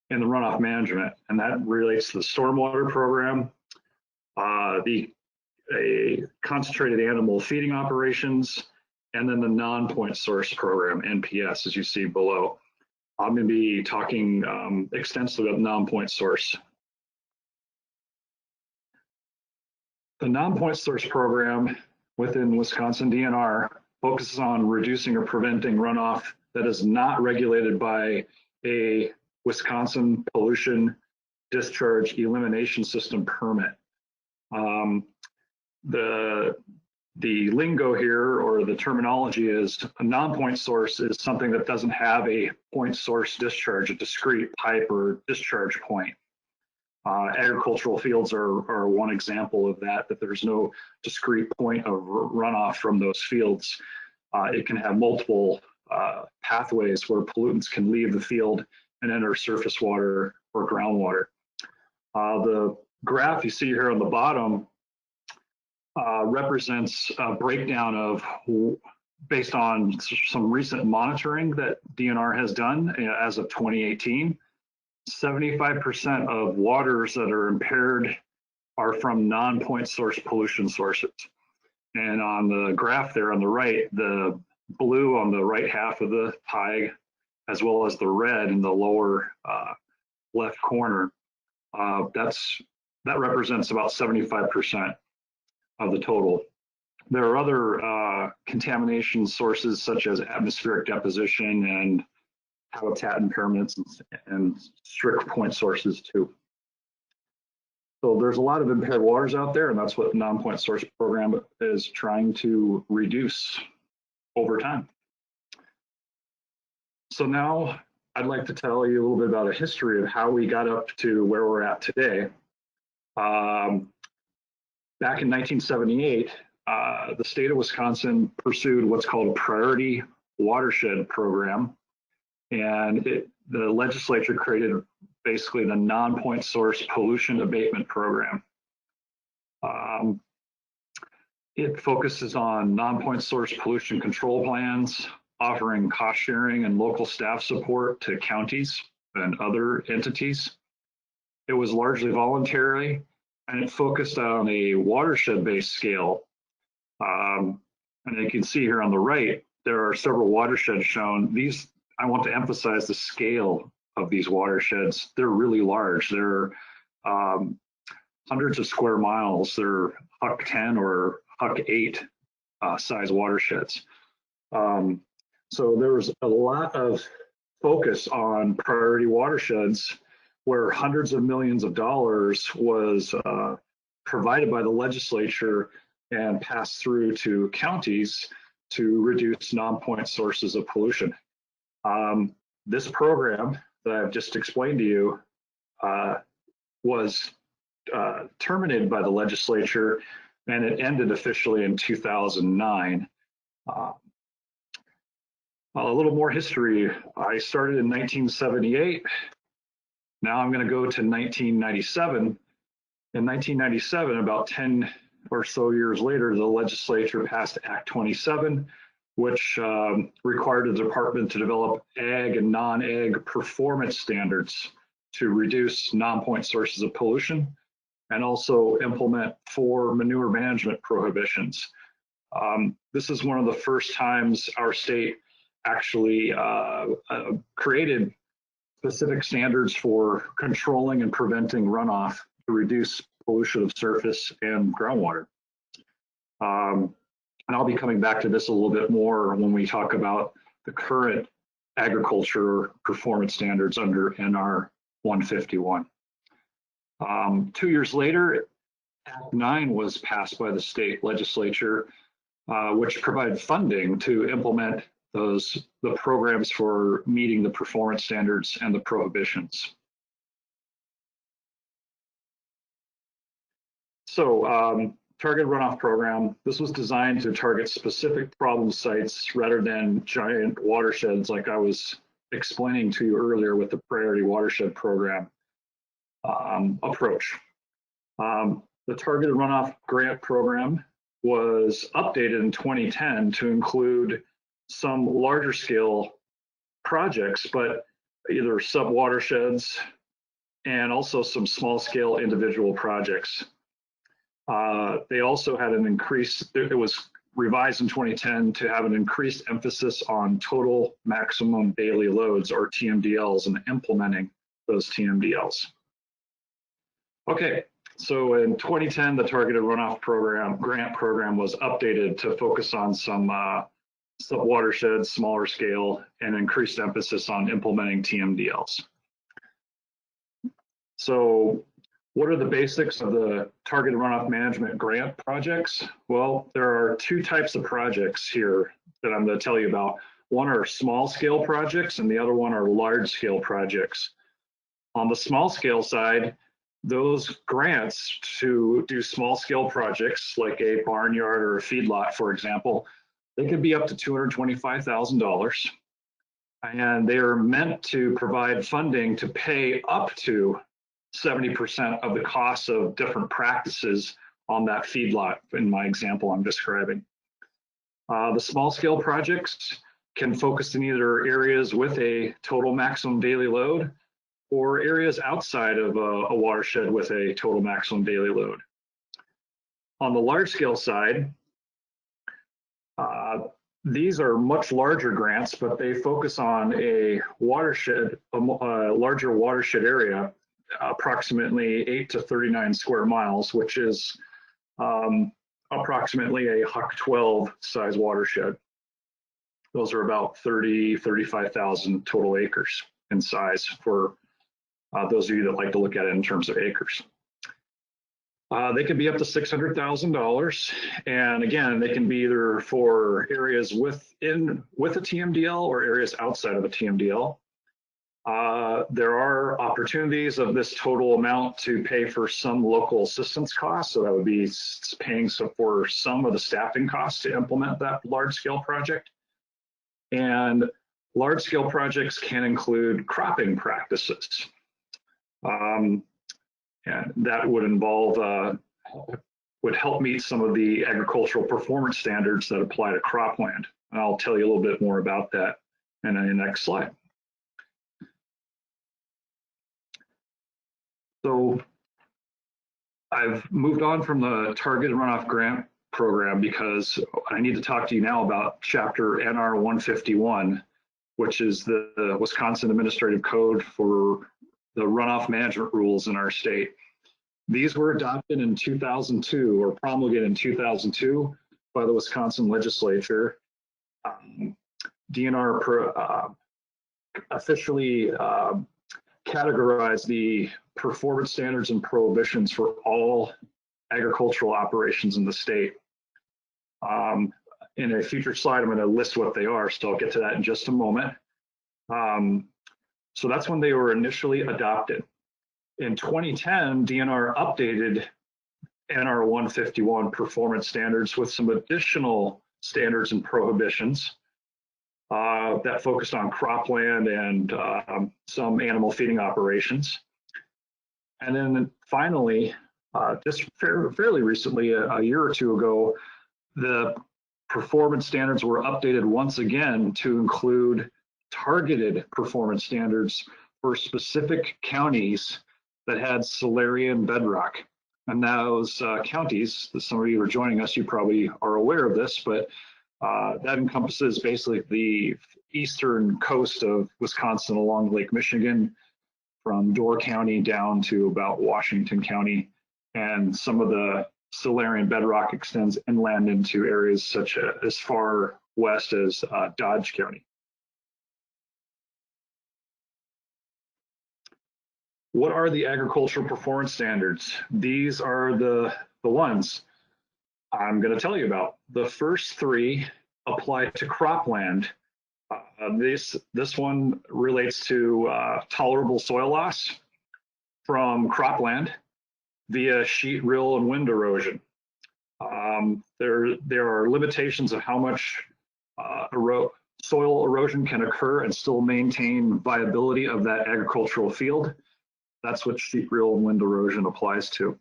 in the runoff management, and that relates to the stormwater program, a concentrated animal feeding operations, and then the non-point source program, NPS, as you see below. I'm going to be talking extensively about non-point source. The non-point source program within Wisconsin DNR focuses on reducing or preventing runoff that is not regulated by a Wisconsin pollution discharge elimination system permit. The lingo here, or the terminology, is a non-point source is something that doesn't have a point source discharge, a discrete pipe or discharge point. Agricultural fields are one example of that, that there's no discrete point of runoff from those fields. It can have multiple pathways where pollutants can leave the field and enter surface water or groundwater. The graph you see here on the bottom represents a breakdown of, based on some recent monitoring that DNR has done as of 2018, 75% of waters that are impaired are from non-point source pollution sources. And on the graph there on the right, the blue on the right half of the pie, as well as the red in the lower left corner, that represents about 75% of the total. There are other contamination sources such as atmospheric deposition and habitat impairments and strict point sources too. So there's a lot of impaired waters out there, and that's what the non-point source program is trying to reduce over time. So now I'd like to tell you a little bit about a history of how we got up to where we're at today. Back in 1978, the state of Wisconsin pursued what's called a priority watershed program, and the legislature created basically the non-point source pollution abatement program. It focuses on non-point source pollution control plans, offering cost sharing and local staff support to counties and other entities. It was largely voluntary, and it focused on a watershed-based scale. And you can see here on the right, there are several watersheds shown. These, I want to emphasize the scale of these watersheds. They're really large. They're hundreds of square miles. They're Huck 10 or Huck 8 size watersheds. So there was a lot of focus on priority watersheds, where hundreds of millions of dollars was provided by the legislature and passed through to counties to reduce non-point sources of pollution. This program that I've just explained to you was terminated by the legislature, and it ended officially in 2009. A little more history. I started in 1978. Now I'm going to go to 1997. In 1997, about 10 or so years later, the legislature passed Act 27, which required the department to develop ag and non-ag performance standards to reduce non-point sources of pollution, and also implement 4 manure management prohibitions. This is one of the first times our state actually created specific standards for controlling and preventing runoff to reduce pollution of surface and groundwater. And I'll be coming back to this a little bit more when we talk about the current agriculture performance standards under NR 151. 2 years later, Act 9 was passed by the state legislature, which provided funding to implement the programs for meeting the performance standards and the prohibitions. So target runoff program, this was designed to target specific problem sites rather than giant watersheds like I was explaining to you earlier with the priority watershed program approach. The targeted runoff grant program was updated in 2010 to include some larger scale projects, but either sub-watersheds and also some small scale individual projects. They also had an increase, it was revised in 2010 to have an increased emphasis on total maximum daily loads, or TMDLs, and implementing those TMDLs. Okay, so in 2010, the Targeted Runoff Program grant program was updated to focus on some sub-watersheds, smaller scale, and increased emphasis on implementing TMDLs. So what are the basics of the Targeted Runoff Management Grant projects? Well, there are two types of projects here that I'm going to tell you about. One are small scale projects and the other one are large scale projects. On the small scale side, those grants to do small scale projects like a barnyard or a feedlot, for example, they could be up to $225,000. And they are meant to provide funding to pay up to 70% of the costs of different practices on that feedlot in my example I'm describing. The small scale projects can focus in either areas with a total maximum daily load or areas outside of a watershed with a total maximum daily load. On the large scale side, these are much larger grants, but they focus on a watershed, a larger watershed area, approximately 8 to 39 square miles, which is approximately a Huck 12 size watershed. Those are about 35,000 total acres in size for those of you that like to look at it in terms of acres. They can be up to $600,000, and again, they can be either for areas with a TMDL or areas outside of a TMDL. There are opportunities of this total amount to pay for some local assistance costs, so that would be paying for some of the staffing costs to implement that large-scale project. And large-scale projects can include cropping practices. And that would involve, would help meet some of the agricultural performance standards that apply to cropland. And I'll tell you a little bit more about that in the next slide. So I've moved on from the Targeted Runoff Grant Program because I need to talk to you now about Chapter NR 151, which is the Wisconsin Administrative Code for the runoff management rules in our state. These were adopted in 2002 or promulgated in 2002 by the Wisconsin legislature. DNR officially categorized the performance standards and prohibitions for all agricultural operations in the state. In a future slide, I'm going to list what they are, so I'll get to that in just a moment. So that's when they were initially adopted. In 2010, DNR updated NR 151 performance standards with some additional standards and prohibitions that focused on cropland and some animal feeding operations. And then finally, just fairly recently, a year or two ago, the performance standards were updated once again to include targeted performance standards for specific counties that had Silurian bedrock. And those counties, some of you are joining us, you probably are aware of this, but that encompasses basically the eastern coast of Wisconsin along Lake Michigan, from Door County down to about Washington County. And some of the Silurian bedrock extends inland into areas such as far west as Dodge County. What are the agricultural performance standards? These are the ones I'm going to tell you about. The first three apply to cropland. This one relates to tolerable soil loss from cropland via sheet, rill, and wind erosion. There are limitations of how much soil erosion can occur and still maintain viability of that agricultural field. That's what sheet, rill, and wind erosion applies to.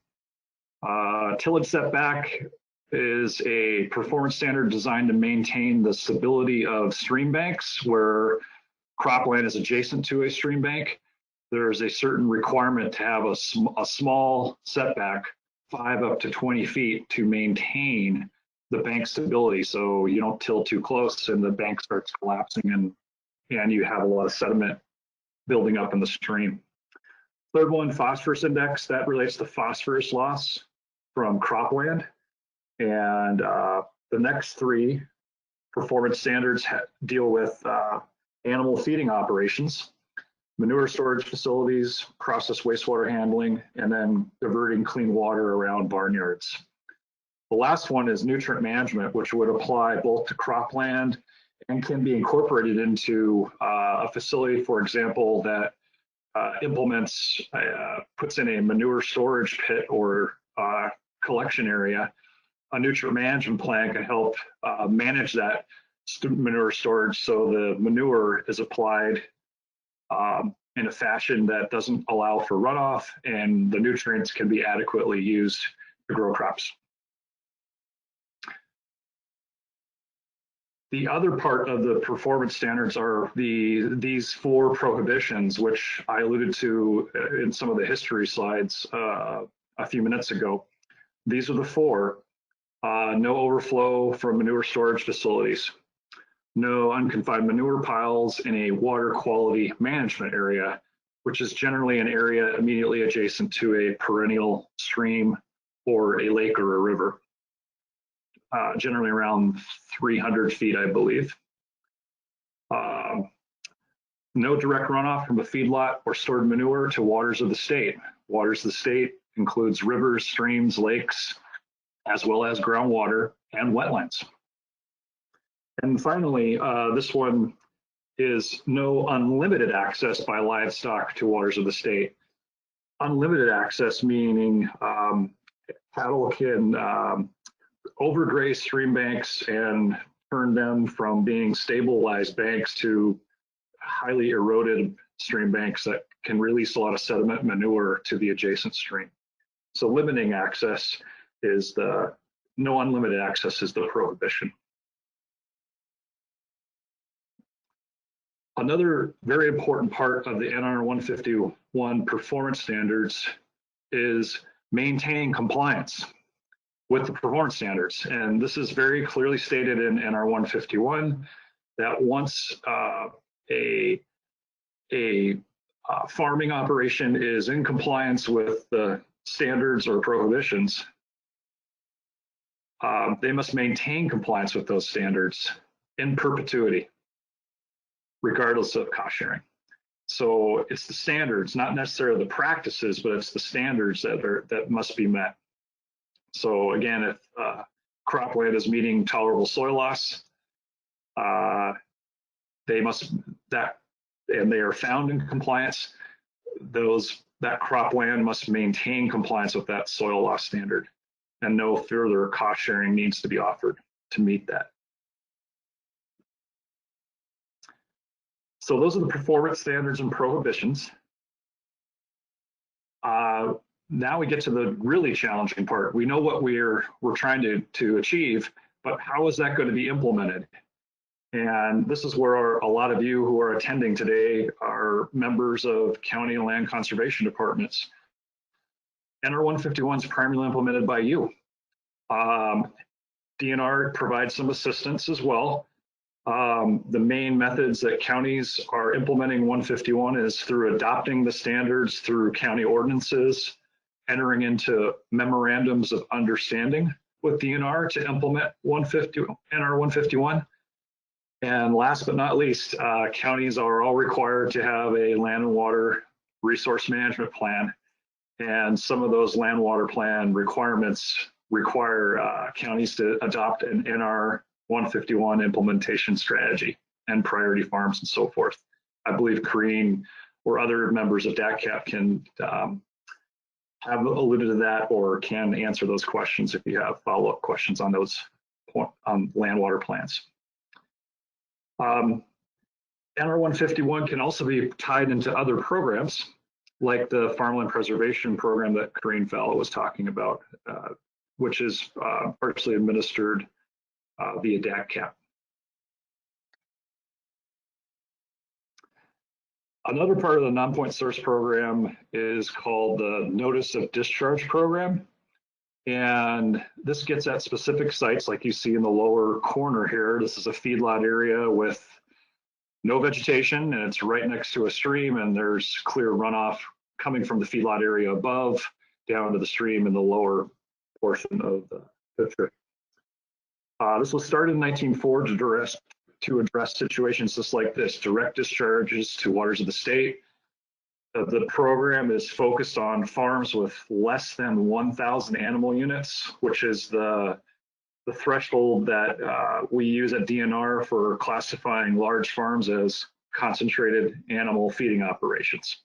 Tillage setback is a performance standard designed to maintain the stability of stream banks where cropland is adjacent to a stream bank. There's a certain requirement to have a small setback, 5 up to 20 feet, to maintain the bank stability, so you don't till too close and the bank starts collapsing and you have a lot of sediment building up in the stream. Third one, phosphorus index, that relates to phosphorus loss from cropland. And the next three performance standards deal with animal feeding operations, manure storage facilities, process wastewater handling, and then diverting clean water around barnyards. The last one is nutrient management, which would apply both to cropland and can be incorporated into a facility, for example, that puts in a manure storage pit or collection area. A nutrient management plan can help manage that manure storage so the manure is applied in a fashion that doesn't allow for runoff and the nutrients can be adequately used to grow crops. The other part of the performance standards are these four prohibitions, which I alluded to in some of the history slides a few minutes ago. These are the four. No overflow from manure storage facilities. No unconfined manure piles in a water quality management area, which is generally an area immediately adjacent to a perennial stream or a lake or a river. Generally around 300 feet, I believe. No direct runoff from a feedlot or stored manure to waters of the state. Waters of the state includes rivers, streams, lakes, as well as groundwater and wetlands. And finally, this one is no unlimited access by livestock to waters of the state. Unlimited access meaning cattle can overgraze stream banks and turn them from being stabilized banks to highly eroded stream banks that can release a lot of sediment manure to the adjacent stream. So limiting access is no unlimited access is the prohibition. Another very important part of the NR 151 performance standards is maintaining compliance with the performance standards. And this is very clearly stated in NR 151 that once a farming operation is in compliance with the standards or prohibitions, they must maintain compliance with those standards in perpetuity, regardless of cost sharing. So it's the standards, not necessarily the practices, but it's the standards that must be met. So again, if cropland is meeting tolerable soil loss, they are found in compliance, that cropland must maintain compliance with that soil loss standard, and no further cost sharing needs to be offered to meet that. So those are the performance standards and prohibitions. Now we get to the really challenging part. We know what we're trying to achieve, but how is that going to be implemented? And this is where a lot of you who are attending today are members of county and land conservation departments. NR 151 is primarily implemented by you. DNR provides some assistance as well. The main methods that counties are implementing 151 is through adopting the standards through county ordinances, entering into memorandums of understanding with DNR to implement NR 151. And last but not least, counties are all required to have a land and water resource management plan. And some of those land water plan requirements require counties to adopt an NR 151 implementation strategy and priority farms and so forth. I believe Corrine or other members of DACCAP can have alluded to that or can answer those questions if you have follow-up questions on those on land water plans. NR 151 can also be tied into other programs like the Farmland Preservation Program that Corrine Fallow was talking about, which is partially administered via DACCAP. Another part of the non-point source program is called the Notice of Discharge Program. And this gets at specific sites like you see in the lower corner here. This is a feedlot area with no vegetation, and it's right next to a stream, and there's clear runoff coming from the feedlot area above down into the stream in the lower portion of the picture. This was started in 1904 to address situations just like this, direct discharges to waters of the state. The program is focused on farms with less than 1,000 animal units, which is the threshold that we use at DNR for classifying large farms as concentrated animal feeding operations.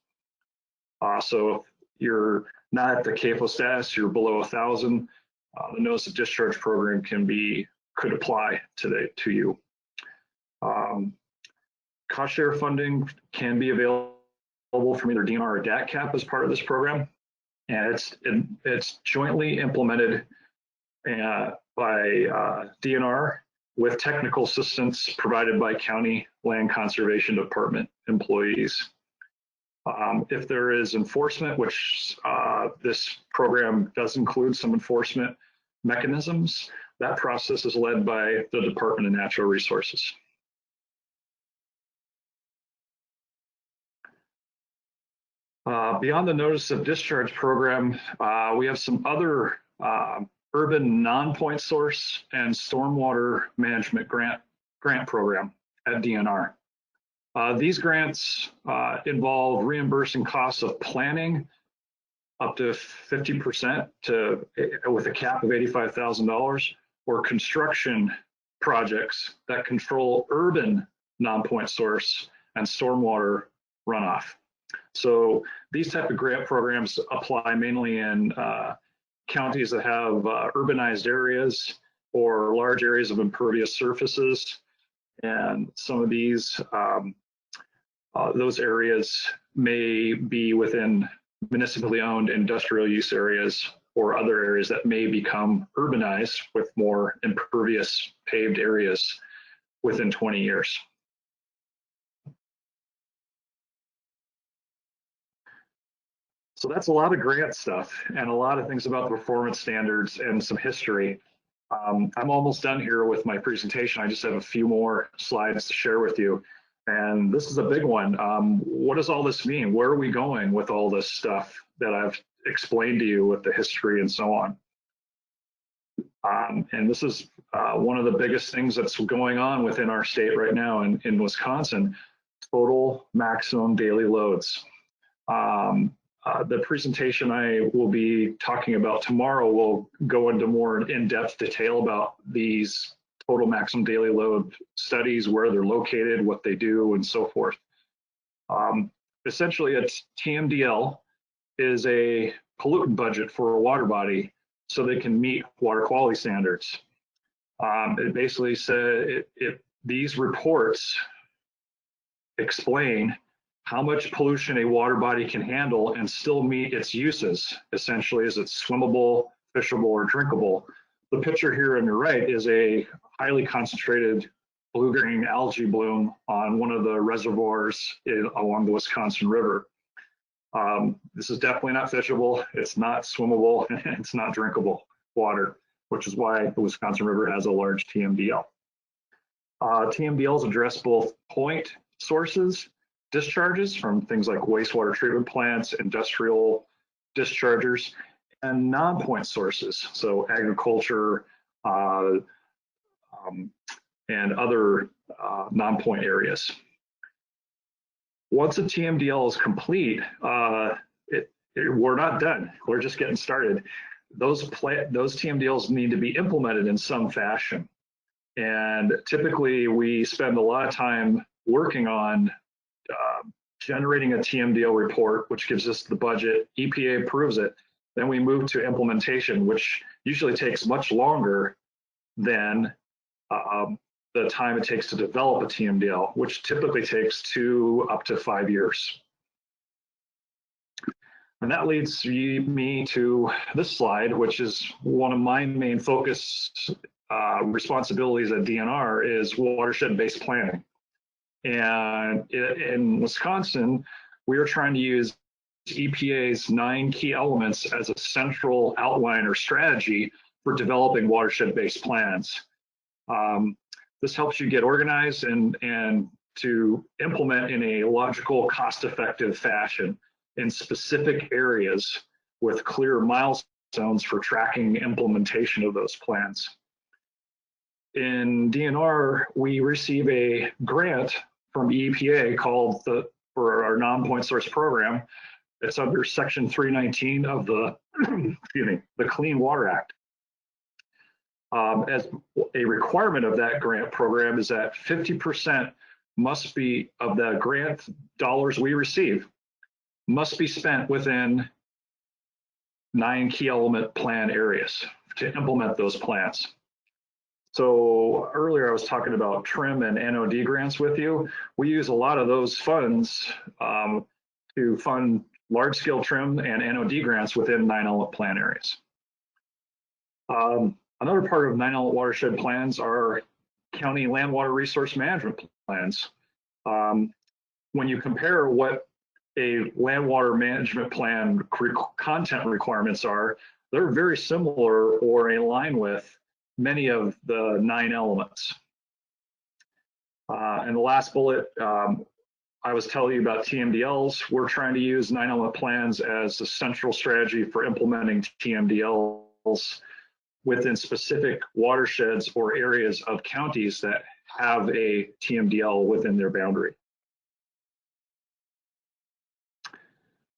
So if you're not at the CAFO status, you're below 1,000, the notice of discharge program could apply to you. Cost share funding can be available from either DNR or DATCAP as part of this program, and it's jointly implemented by DNR with technical assistance provided by County Land Conservation Department employees. If there is enforcement, which this program does include some enforcement mechanisms, that process is led by the Department of Natural Resources. Beyond the notice of discharge program, we have some other urban non-point source and stormwater management grant program at DNR. These grants involve reimbursing costs of planning up to 50% with a cap of $85,000, or construction projects that control urban non-point source and stormwater runoff. So these type of grant programs apply mainly in counties that have urbanized areas or large areas of impervious surfaces. And some of these, those areas may be within municipally owned industrial use areas or other areas that may become urbanized with more impervious paved areas within 20 years. So that's a lot of grant stuff and a lot of things about the performance standards and some history. I'm almost done here with my presentation. I just have a few more slides to share with you. And this is a big one. What does all this mean? Where are we going with all this stuff that I've explained to you with the history and so on? And this is one of the biggest things that's going on within our state right now in Wisconsin, total maximum daily loads. The presentation I will be talking about tomorrow will go into more in-depth detail about these total maximum daily load studies, where they're located, what they do, and so forth. Essentially, it's TMDL is a pollutant budget for a water body so they can meet water quality standards. It basically says these reports explain how much pollution a water body can handle and still meet its uses. Essentially, is it swimmable, fishable, or drinkable? The picture here on your right is a highly concentrated blue-green algae bloom on one of the reservoirs along the Wisconsin River. This is definitely not fishable, it's not swimmable, and it's not drinkable water, which is why the Wisconsin River has a large TMDL. TMDLs address both point sources, discharges from things like wastewater treatment plants, industrial dischargers, and non-point sources, so agriculture and other non-point areas. Once a TMDL is complete, we're not done. We're just getting started. Those TMDLs need to be implemented in some fashion. And typically we spend a lot of time working on generating a TMDL report, which gives us the budget, EPA approves it, then we move to implementation, which usually takes much longer than the time it takes to develop a TMDL, which typically takes 2 up to 5 years. And that leads me to this slide, which is one of my main focus responsibilities at DNR is watershed-based planning. And in Wisconsin, we are trying to use EPA's 9 key elements as a central outline or strategy for developing watershed-based plans. This helps you get organized and to implement in a logical, cost-effective fashion in specific areas with clear milestones for tracking implementation of those plans. In DNR, we receive a grant from EPA called for our non-point source program. It's under Section 319 of the the Clean Water Act. As a requirement of that grant program is that 50% must be of the grant dollars we receive must be spent within 9 key element plan areas to implement those plans. So earlier I was talking about TRIM and NOD grants with you. We use a lot of those funds to fund large-scale TRIM and NOD grants within 9 element plan areas. Another part of 9 element watershed plans are county land water resource management plans. When you compare what a land water management plan content requirements are, they're very similar or in line with many of the 9 elements. And the last bullet, I was telling you about TMDLs. We're trying to use 9 element plans as a central strategy for implementing TMDLs within specific watersheds or areas of counties that have a TMDL within their boundary.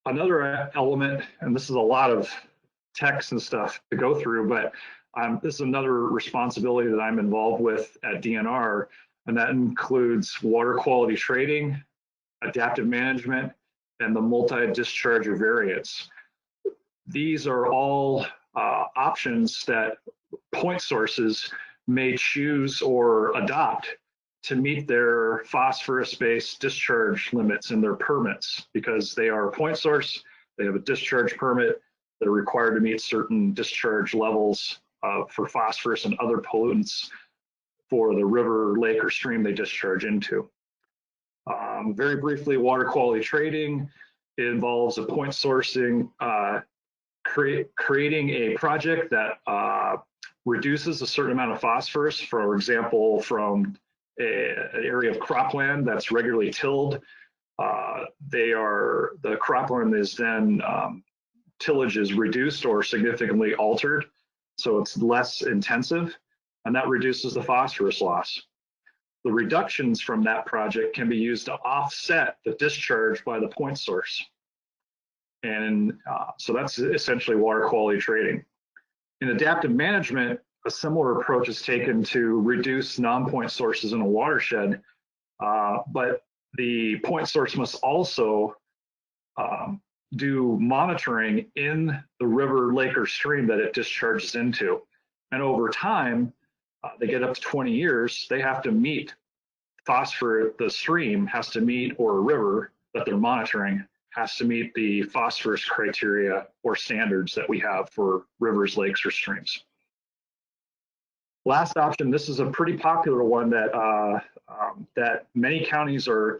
Another element, and this is a lot of text and stuff to go through, but this is another responsibility that I'm involved with at DNR, and that includes water quality trading, adaptive management, and the multi-discharge variance. These are all options that point sources may choose or adopt to meet their phosphorus-based discharge limits in their permits, because they are a point source, they have a discharge permit, they're required to meet certain discharge levels for phosphorus and other pollutants for the river, lake, or stream they discharge into. Very briefly, water quality trading involves a point sourcing, creating a project that reduces a certain amount of phosphorus, for example, from an area of cropland that's regularly tilled. The cropland is then, tillage is reduced or significantly altered, so it's less intensive, and that reduces the phosphorus loss. The reductions from that project can be used to offset the discharge by the point source. And so that's essentially water quality trading. In adaptive management, a similar approach is taken to reduce non-point sources in a watershed, but the point source must also do monitoring in the river, lake, or stream that it discharges into. And over time, they get up to 20 years, they have to meet phosphorus, the stream has to meet, or a river that they're monitoring has to meet the phosphorus criteria or standards that we have for rivers, lakes, or streams. Last option, this is a pretty popular one that, that many counties are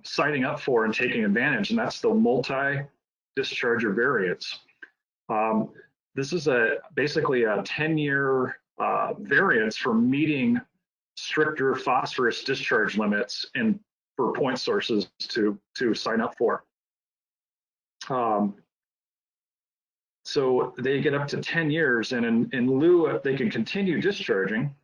signing up for and taking advantage, and that's the multi-discharge variance. This is basically a 10-year variance for meeting stricter phosphorus discharge limits and for point sources to sign up for. So they get up to 10 years, and in lieu of, they can continue discharging,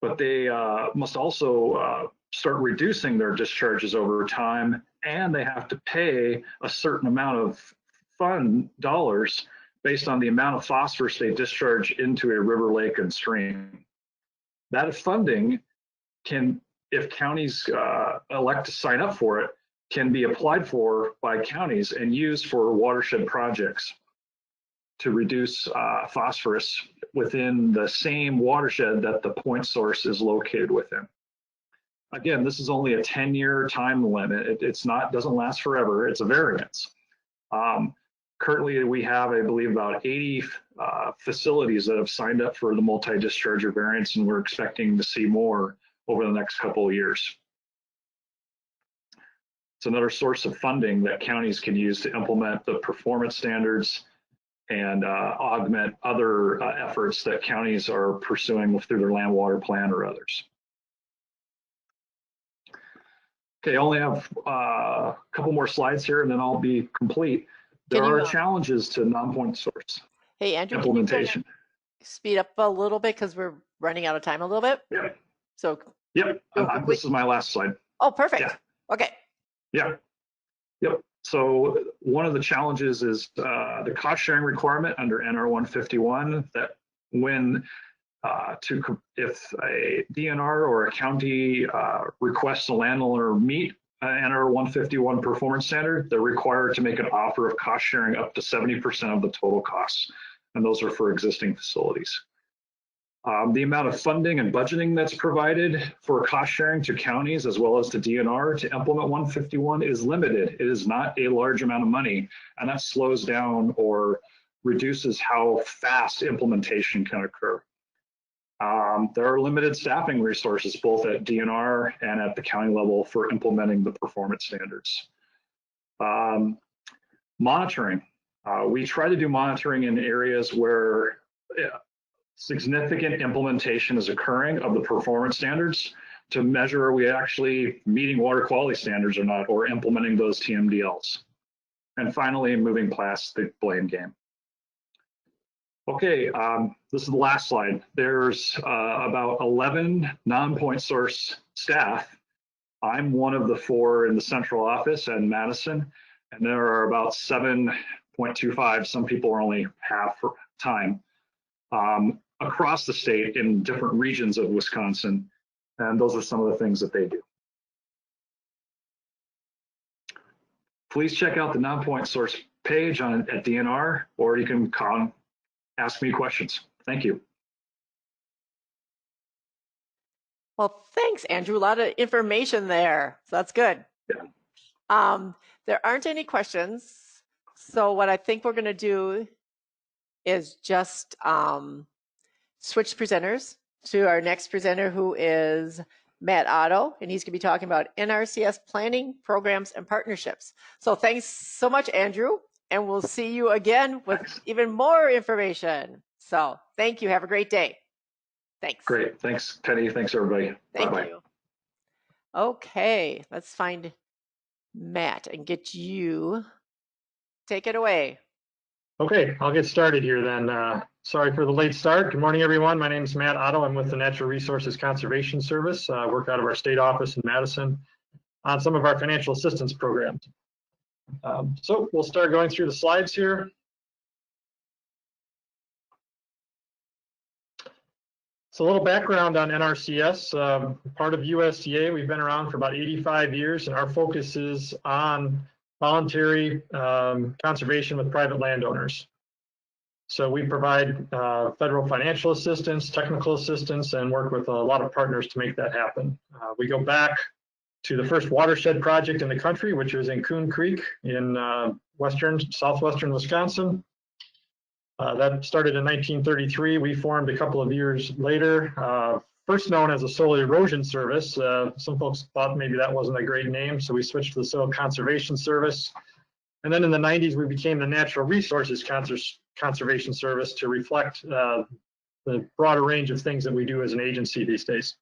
but they must also start reducing their discharges over time, and they have to pay a certain amount of fund dollars based on the amount of phosphorus they discharge into a river, lake, and stream. That funding can, if counties elect to sign up for it, can be applied for by counties and used for watershed projects to reduce phosphorus within the same watershed that the point source is located within. Again, this is only a 10-year time limit. It's not, doesn't last forever. It's a variance. Currently, we have, I believe, about 80 facilities that have signed up for the multi-discharger variance, and we're expecting to see more over the next couple of years. It's another source of funding that counties can use to implement the performance standards and augment other efforts that counties are pursuing through their land water plan or others. Okay, I only have a couple more slides here and then I'll be complete. There are challenges to non-point source implementation. Can you speed up a little bit because we're running out of time a little bit? Yeah. So. Yep, this is my last slide. Oh, perfect. Yeah. Okay. Yeah. Yep. So one of the challenges is the cost sharing requirement under NR 151 that when if a DNR or a county requests a landowner meet NR 151 performance standard, they're required to make an offer of cost sharing up to 70% of the total costs, and those are for existing facilities. The amount of funding and budgeting that's provided for cost sharing to counties as well as to DNR to implement 151 is limited. It is not a large amount of money, and that slows down or reduces how fast implementation can occur. There are limited staffing resources both at DNR and at the county level for implementing the performance standards. Monitoring. We try to do monitoring in areas where significant implementation is occurring of the performance standards to measure are we actually meeting water quality standards or not, or implementing those TMDLs. And finally, moving past the blame game. Okay, this is the last slide. There's about 11 non-point source staff. I'm one of the 4 in the central office in Madison, and there are about 7.25. Some people are only half time. Across the state in different regions of Wisconsin, and those are some of the things that they do. Please check out the non-point source page at DNR, or you can ask me questions. Thank you. Well, thanks, Andrew. A lot of information there, so that's good. Yeah. There aren't any questions, so what I think we're going to do is just switch presenters to our next presenter, who is Matt Otto, and he's going to be talking about NRCS planning, programs, and partnerships. So thanks so much, Andrew, and we'll see you again with even more information. So thank you. Have a great day. Thanks. Great. Thanks, Penny. Thanks, everybody. Thank you. Okay, let's find Matt and get you. Take it away. Okay, I'll get started here then. Sorry for the late start. Good morning, everyone. My name is Matt Otto. I'm with the Natural Resources Conservation Service. I work out of our state office in Madison on some of our financial assistance programs. So we'll start going through the slides here. So a little background on NRCS. Part of USDA, we've been around for about 85 years, and our focus is on voluntary conservation with private landowners. So we provide federal financial assistance, technical assistance, and work with a lot of partners to make that happen. We go back to the first watershed project in the country, which was in Coon Creek in southwestern Wisconsin. That started in 1933. We formed a couple of years later, first known as a soil erosion service. Some folks thought maybe that wasn't a great name, so we switched to the Soil Conservation Service. And then in the 90s, we became the Natural Resources Conservation Service to reflect the broader range of things that we do as an agency these days.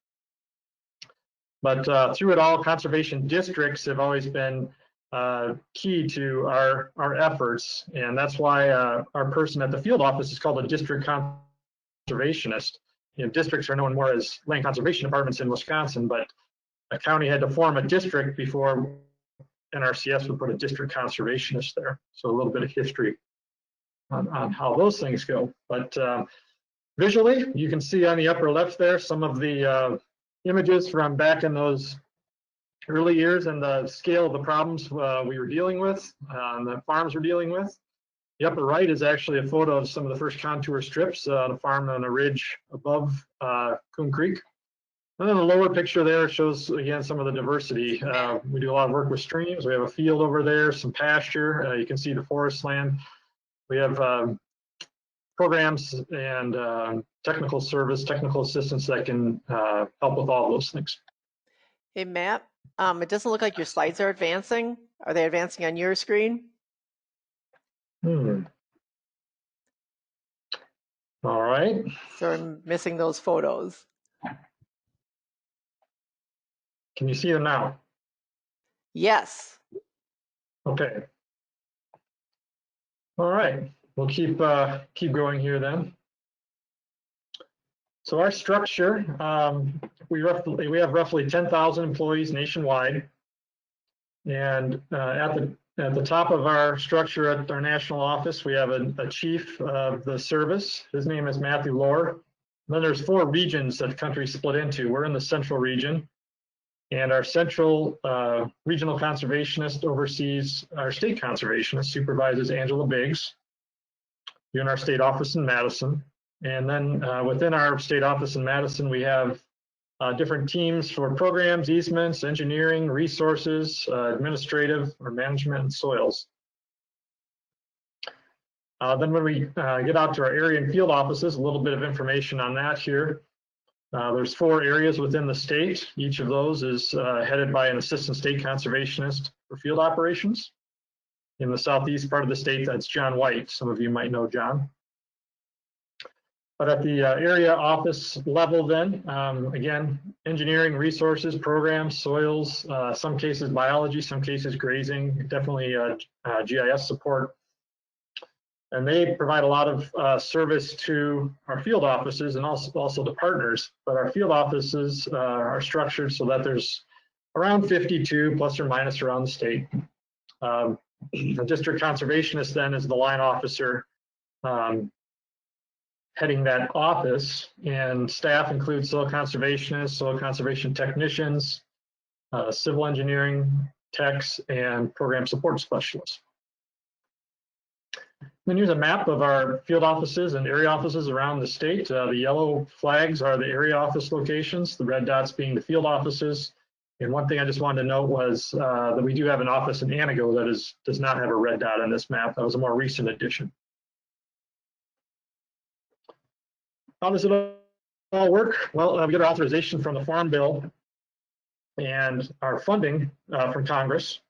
But through it all, conservation districts have always been key to our efforts, and that's why our person at the field office is called a district conservationist. You know, districts are known more as land conservation departments in Wisconsin, but a county had to form a district before NRCS would put a district conservationist there. So a little bit of history on how those things go. But visually, you can see on the upper left there some of the images from back in those early years and the scale of the problems we were dealing with, the farms were dealing with. The upper right is actually a photo of some of the first contour strips on a farm on a ridge above Coon Creek. And then the lower picture there shows, again, some of the diversity. We do a lot of work with streams. We have a field over there, some pasture. You can see the forest land. We have programs and technical service, technical assistance that can help with all those things. Hey, Matt, It doesn't look like your slides are advancing. Are they advancing on your screen? All right. So I'm missing those photos. Can you see them now? Yes. Okay. All right. We'll keep going here then. So our structure, we have roughly 10,000 employees nationwide, and at the top of our structure at our national office, we have a chief of the service. His name is Matthew Lohr. Then there's 4 regions that the country split into. We're in the central region, and our central regional conservationist oversees our state conservationist, supervises Angela Biggs. You're in our state office in Madison. And then within our state office in Madison, we have different teams for programs, easements, engineering, resources, administrative or management, and soils. Then when we get out to our area and field offices, a little bit of information on that here. There's 4 areas within the state. Each of those is headed by an assistant state conservationist for field operations. In the southeast part of the state, that's John White. Some of you might know John. But at the area office level then, again, engineering, resources, programs, soils, some cases biology, some cases grazing, definitely GIS support. And they provide a lot of service to our field offices and also to partners. But our field offices are structured so that there's around 52 plus or minus around the state. The district conservationist then is the line officer heading that office, and staff includes soil conservationists, soil conservation technicians, civil engineering techs, and program support specialists. Then here's a map of our field offices and area offices around the state. The yellow flags are the area office locations, the red dots being the field offices. And one thing I just wanted to note was that we do have an office in Antigo that does not have a red dot on this map. That was a more recent addition. How does it all work? Well, we get our authorization from the Farm Bill and our funding from Congress.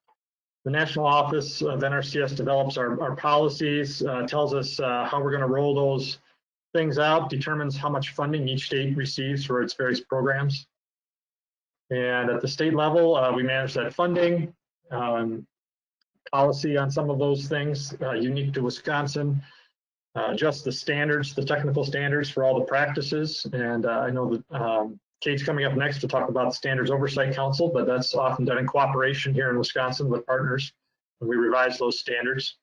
The national office of NRCS develops our policies, tells us how we're going to roll those things out, determines how much funding each state receives for its various programs. And at the state level, we manage that funding, policy on some of those things unique to Wisconsin, adjust the standards, the technical standards for all the practices. And I know that Kate's coming up next to talk about the Standards Oversight Council, but that's often done in cooperation here in Wisconsin with partners when we revise those standards.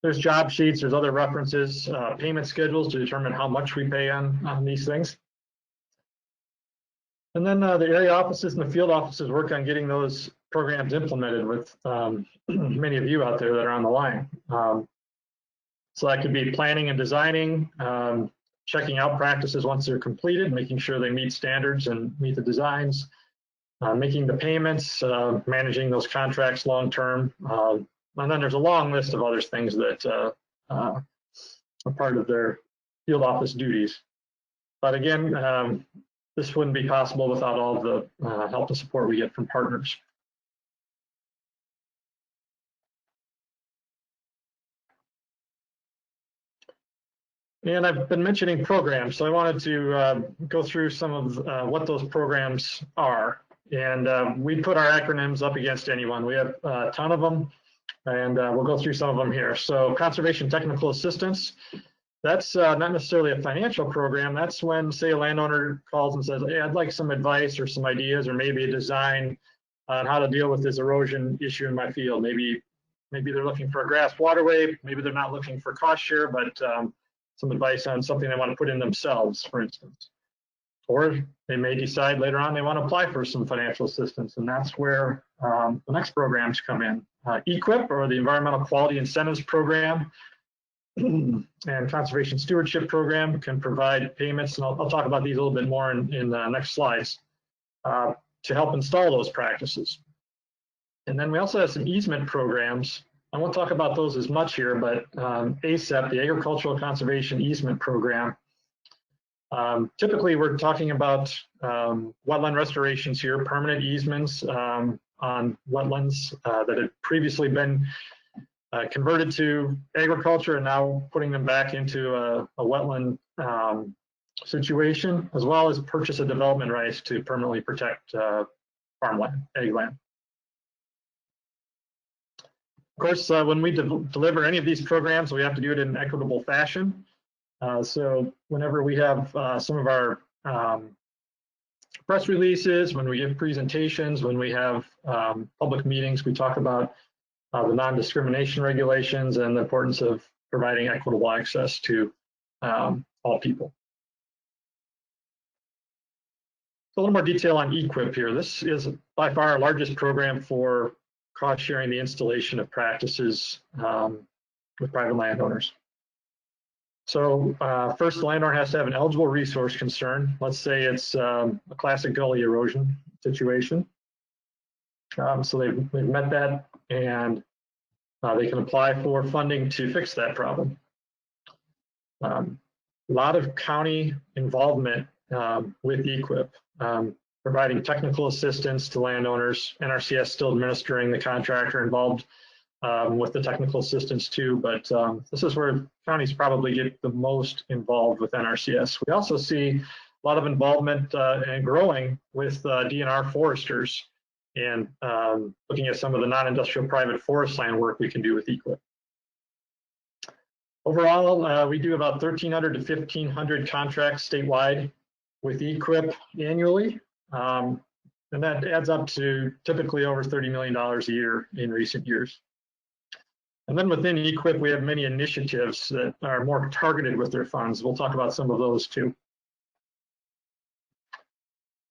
There's job sheets, there's other references, payment schedules to determine how much we pay on these things. And then the area offices and the field offices work on getting those programs implemented with many of you out there that are on the line. So that could be planning and designing, checking out practices once they're completed, making sure they meet standards and meet the designs, making the payments, managing those contracts long term. And then there's a long list of other things that are part of their field office duties. But again, this wouldn't be possible without all the help and support we get from partners. And I've been mentioning programs, so I wanted to go through some of what those programs are. And we put our acronyms up against anyone. We have a ton of them, and we'll go through some of them here. So Conservation Technical Assistance, that's not necessarily a financial program. That's when, say, a landowner calls and says, hey, I'd like some advice or some ideas or maybe a design on how to deal with this erosion issue in my field. Maybe they're looking for a grass waterway. Maybe they're not looking for cost share, but some advice on something they want to put in themselves, for instance. Or they may decide later on they want to apply for some financial assistance, and that's where the next programs come in. EQIP, or the Environmental Quality Incentives Program, and Conservation Stewardship Program can provide payments, and I'll talk about these a little bit more in the next slides, to help install those practices. And then we also have some easement programs. I won't talk about those as much here, but ACEP, the Agricultural Conservation Easement Program, Typically, we're talking about wetland restorations here, permanent easements on wetlands that had previously been converted to agriculture and now putting them back into a wetland situation, as well as purchase of development rights to permanently protect farmland, ag land. Of course, when we deliver any of these programs, we have to do it in an equitable fashion. So whenever we have some of our press releases, when we give presentations, when we have public meetings, we talk about the non-discrimination regulations and the importance of providing equitable access to all people. So a little more detail on EQIP here. This is by far our largest program for cost sharing the installation of practices with private landowners. So first, the landowner has to have an eligible resource concern. Let's say it's a classic gully erosion situation. So they've met that, and they can apply for funding to fix that problem. A lot of county involvement with EQIP, providing technical assistance to landowners. NRCS still administering, the contractor involved with the technical assistance too, but this is where counties probably get the most involved with NRCS. We also see a lot of involvement and growing with DNR foresters and looking at some of the non-industrial private forest land work we can do with EQIP. Overall, we do about 1,300 to 1,500 contracts statewide with EQIP annually, and that adds up to typically over $30 million a year in recent years. And then within EQIP, we have many initiatives that are more targeted with their funds. We'll talk about some of those too.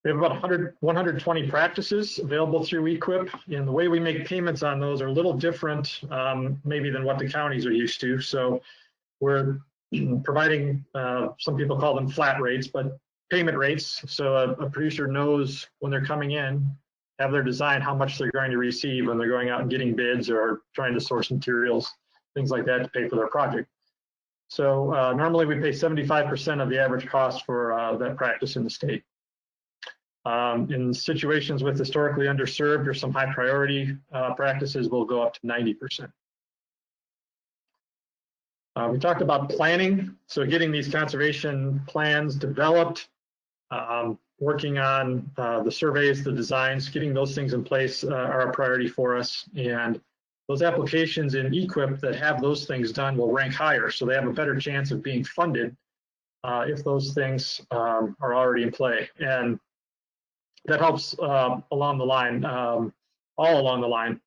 We have about 120 practices available through EQIP, and the way we make payments on those are a little different maybe than what the counties are used to. So we're providing, some people call them flat rates, but payment rates. So a producer knows when they're coming in, have their design, how much they're going to receive when they're going out and getting bids or trying to source materials, things like that to pay for their project. So normally we pay 75% of the average cost for that practice in the state. In situations with historically underserved or some high priority practices, we'll go up to 90%. We talked about planning, so getting these conservation plans developed, working on the surveys, the designs, getting those things in place are a priority for us. And those applications in EQIP that have those things done will rank higher, so they have a better chance of being funded if those things are already in play. And that helps along the line, all along the line,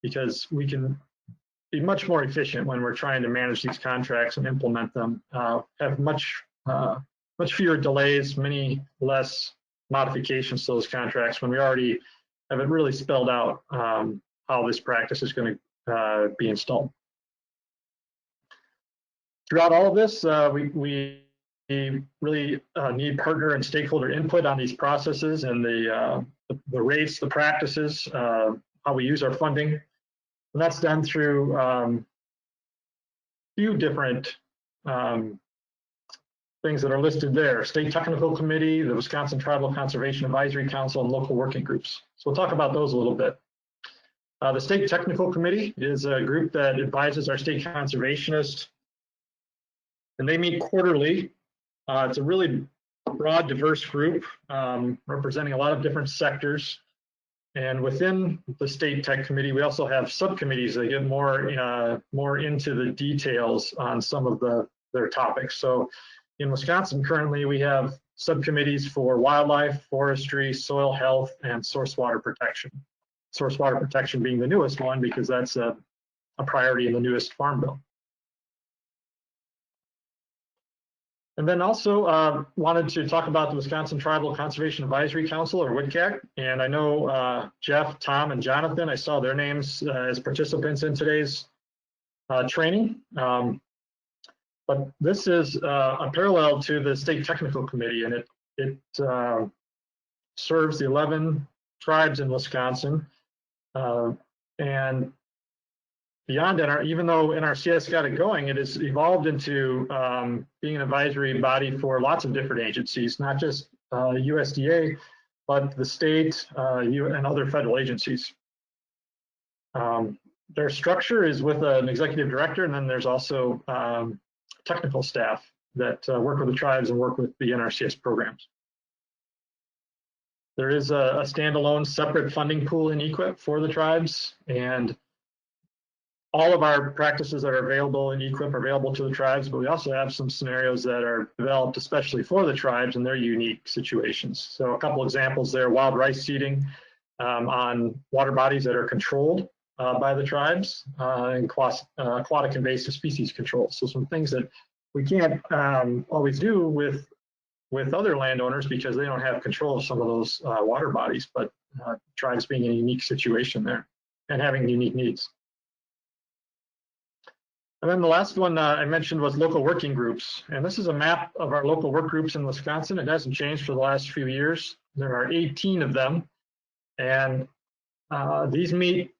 because we can be much more efficient when we're trying to manage these contracts and implement them, have much fewer delays, many less modifications to those contracts when we already have it really spelled out how this practice is going to be installed. Throughout all of this, we really need partner and stakeholder input on these processes and the rates, the practices, how we use our funding. And that's done through a few different things that are listed there. State Technical Committee, the Wisconsin Tribal Conservation Advisory Council, and local working groups. So we'll talk about those a little bit. The State Technical Committee is a group that advises our state conservationists, and they meet quarterly. It's a really broad, diverse group representing a lot of different sectors. And within the State Tech Committee, we also have subcommittees that get more into the details on some of their topics. So in Wisconsin, currently, we have subcommittees for wildlife, forestry, soil health, and source water protection. Source water protection being the newest one because that's a priority in the newest Farm Bill. And then also wanted to talk about the Wisconsin Tribal Conservation Advisory Council, or WCAC. And I know Jeff, Tom, and Jonathan, I saw their names as participants in today's training. But this is a parallel to the State Technical Committee, and it serves the 11 tribes in Wisconsin. And beyond NR, even though NRCS got it going, it has evolved into being an advisory body for lots of different agencies, not just USDA, but the state and other federal agencies. Their structure is with an executive director, and then there's also technical staff that work with the tribes and work with the NRCS programs. There is a standalone separate funding pool in EQIP for the tribes, and all of our practices that are available in EQIP are available to the tribes, but we also have some scenarios that are developed especially for the tribes and their unique situations. So a couple examples there: wild rice seeding on water bodies that are controlled by the tribes, and aquatic invasive species control. So some things that we can't always do with other landowners because they don't have control of some of those water bodies, but tribes being in a unique situation there and having unique needs. And then the last one I mentioned was local working groups. And this is a map of our local work groups in Wisconsin. It hasn't changed for the last few years. There are 18 of them, and these meet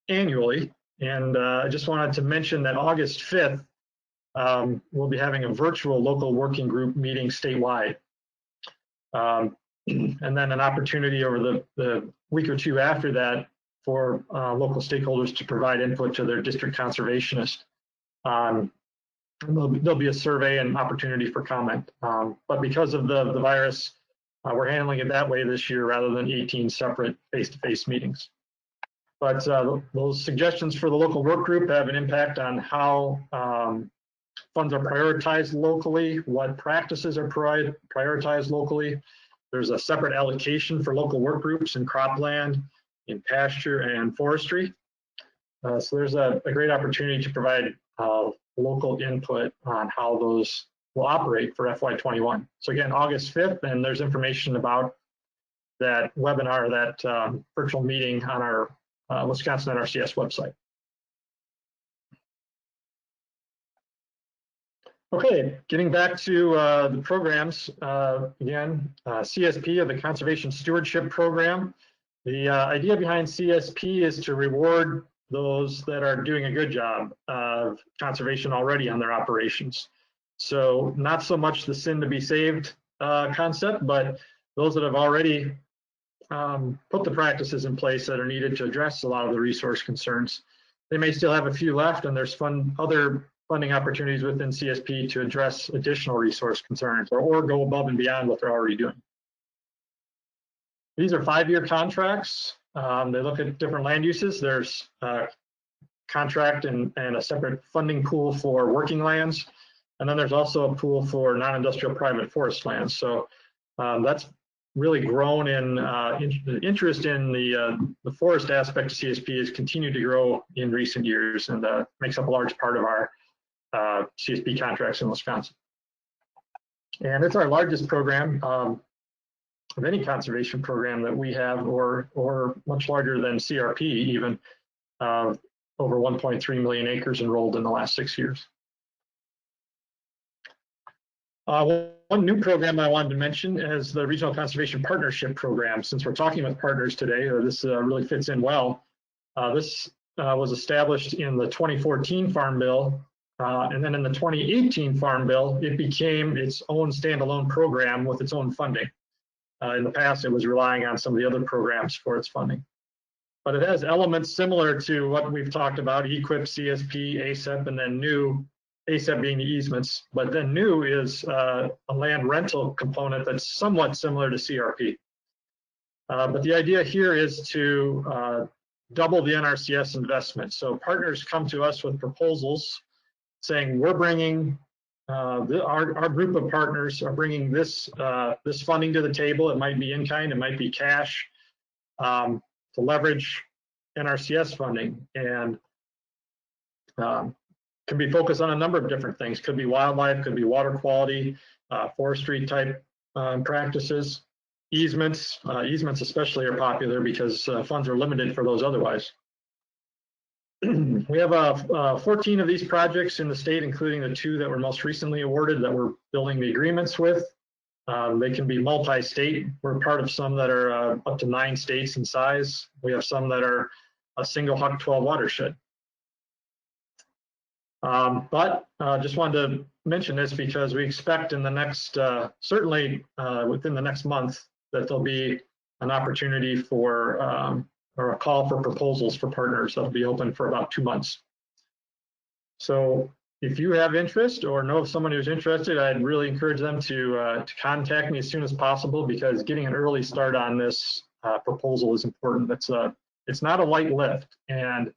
annually. And I just wanted to mention that August 5th, we'll be having a virtual local working group meeting statewide. And then an opportunity over the week or two after that for local stakeholders to provide input to their district conservationist. There'll be a survey and opportunity for comment. But because of the virus, we're handling it that way this year rather than 18 separate face-to-face meetings. But those suggestions for the local work group have an impact on how funds are prioritized locally, what practices are prioritized locally. There's a separate allocation for local work groups in cropland, in pasture, and forestry. So there's a great opportunity to provide local input on how those will operate for FY21. So again, August 5th, and there's information about that webinar, that virtual meeting on our Wisconsin NRCS website. Okay, getting back to the programs, again, CSP, or the Conservation Stewardship Program. The idea behind CSP is to reward those that are doing a good job of conservation already on their operations. So not so much the sin to be saved concept, but those that have already put the practices in place that are needed to address a lot of the resource concerns. They may still have a few left, and there's other funding opportunities within CSP to address additional resource concerns or go above and beyond what they're already doing. These are 5-year contracts. They look at different land uses. There's a contract and a separate funding pool for working lands. And then there's also a pool for non-industrial private forest lands. So that's really grown in interest in the forest aspect of CSP has continued to grow in recent years, and makes up a large part of our CSP contracts in Wisconsin. And it's our largest program of any conservation program that we have, or much larger than CRP even, over 1.3 million acres enrolled in the last 6 years. One new program I wanted to mention is the Regional Conservation Partnership Program. Since we're talking with partners today, this really fits in well. This was established in the 2014 Farm Bill, and then in the 2018 Farm Bill, it became its own standalone program with its own funding. In the past, it was relying on some of the other programs for its funding. But it has elements similar to what we've talked about: EQIP, CSP, ACEP, and then new, ACEP being the easements. But then new is a land rental component that's somewhat similar to CRP. But the idea here is to double the NRCS investment. So partners come to us with proposals saying, we're bringing, our group of partners are bringing this funding to the table. It might be in kind, it might be cash, to leverage NRCS funding, and can be focused on a number of different things. Could be wildlife, could be water quality, forestry type practices, easements. Easements especially are popular because funds are limited for those otherwise. We have 14 of these projects in the state, including the 2 that were most recently awarded that we're building the agreements with. They can be multi-state. We're part of some that are up to 9 states in size. We have some that are a single HUC 12 watershed. But just wanted to mention this because we expect in the next, certainly within the next month, that there'll be an opportunity for, or a call for proposals for partners that'll be open for about 2 months. So if you have interest or know of someone who's interested, I'd really encourage them to contact me as soon as possible, because getting an early start on this proposal is important. It's not a light lift, and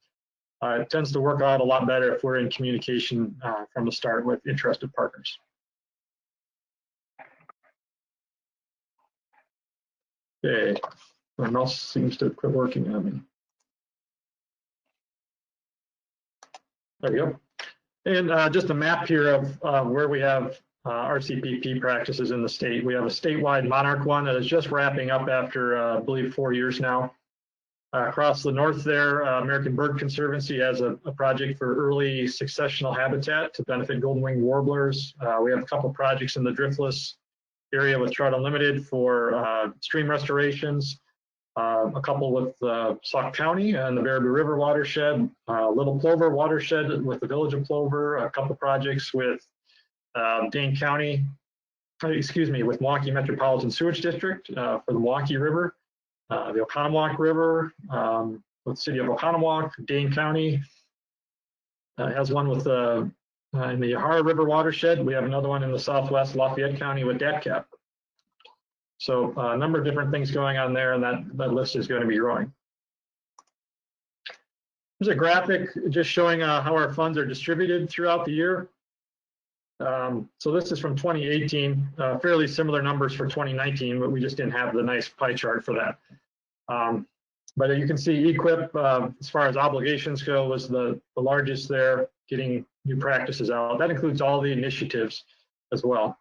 it tends to work out a lot better if we're in communication from the start with interested partners. Okay, my mouse seems to quit working on me. There we go. And just a map here of where we have RCPP practices in the state. We have a statewide monarch one that is just wrapping up after, I believe, 4 years now. Across the north there, American Bird Conservancy has a project for early successional habitat to benefit golden-winged warblers. We have a couple projects in the driftless area with Trout Unlimited for stream restorations. A couple with Sauk County and the Baraboo River watershed, Little Plover watershed with the Village of Plover, a couple projects with Dane County, with Milwaukee Metropolitan Sewage District for the Milwaukee River, the Oconomowoc River with the City of Oconomowoc. Dane County has one with in the Yahara River watershed. We have another one in the Southwest Lafayette County with DATCAP. So a number of different things going on there, and that list is going to be growing. There's a graphic just showing how our funds are distributed throughout the year. So this is from 2018, fairly similar numbers for 2019, but we just didn't have the nice pie chart for that. But you can see EQIP, as far as obligations go, was the largest there, getting new practices out. That includes all the initiatives as well.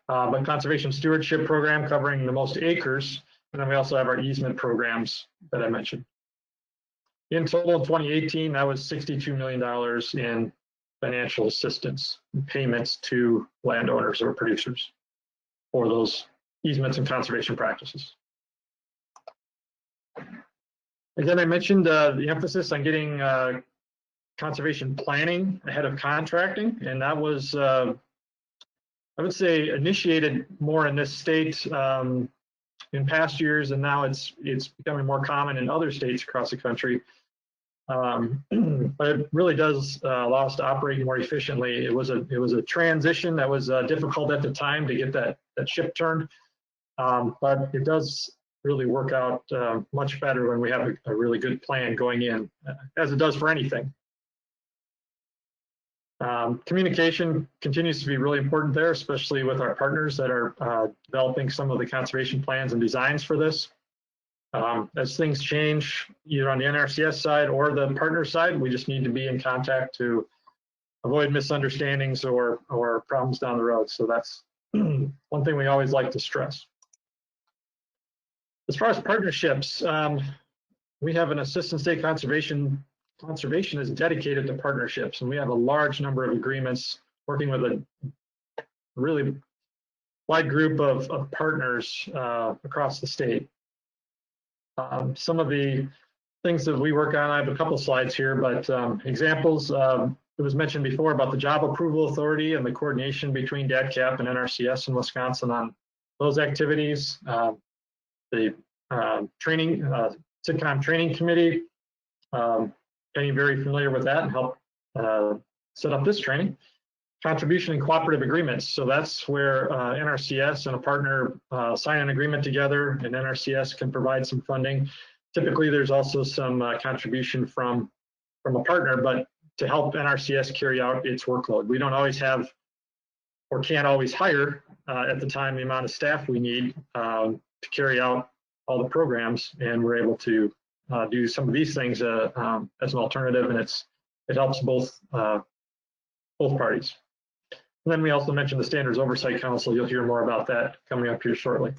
But conservation stewardship program covering the most acres, and then we also have our easement programs that I mentioned. In total, in 2018, that was $62 million in financial assistance and payments to landowners or producers for those easements and conservation practices. Again, I mentioned the emphasis on getting conservation planning ahead of contracting, and that was I would say initiated more in this state in past years, and now it's becoming more common in other states across the country. But it really does allow us to operate more efficiently. It was a transition that was difficult at the time to get that ship turned, but it does really work out much better when we have a really good plan going in, as it does for anything. Communication continues to be really important there, especially with our partners that are developing some of the conservation plans and designs for this. As things change, either on the NRCS side or the partner side, we just need to be in contact to avoid misunderstandings or problems down the road. So that's one thing we always like to stress. As far as partnerships, we have an assistant state conservation is dedicated to partnerships, and we have a large number of agreements working with a really wide group of partners across the state. Some of the things that we work on, I have a couple slides here, but examples, it was mentioned before about the Job Approval Authority and the coordination between DATCAP and NRCS in Wisconsin on those activities. The training, SITCOM Training Committee, Penny very familiar with that and helped set up this training. Contribution and cooperative agreements. So that's where NRCS and a partner sign an agreement together, and NRCS can provide some funding. Typically, there's also some contribution from a partner, but to help NRCS carry out its workload. We don't always have or can't always hire at the time the amount of staff we need to carry out all the programs, and we're able to do some of these things as an alternative, and it helps both parties. And then we also mentioned the Standards Oversight Council. You'll hear more about that coming up here shortly.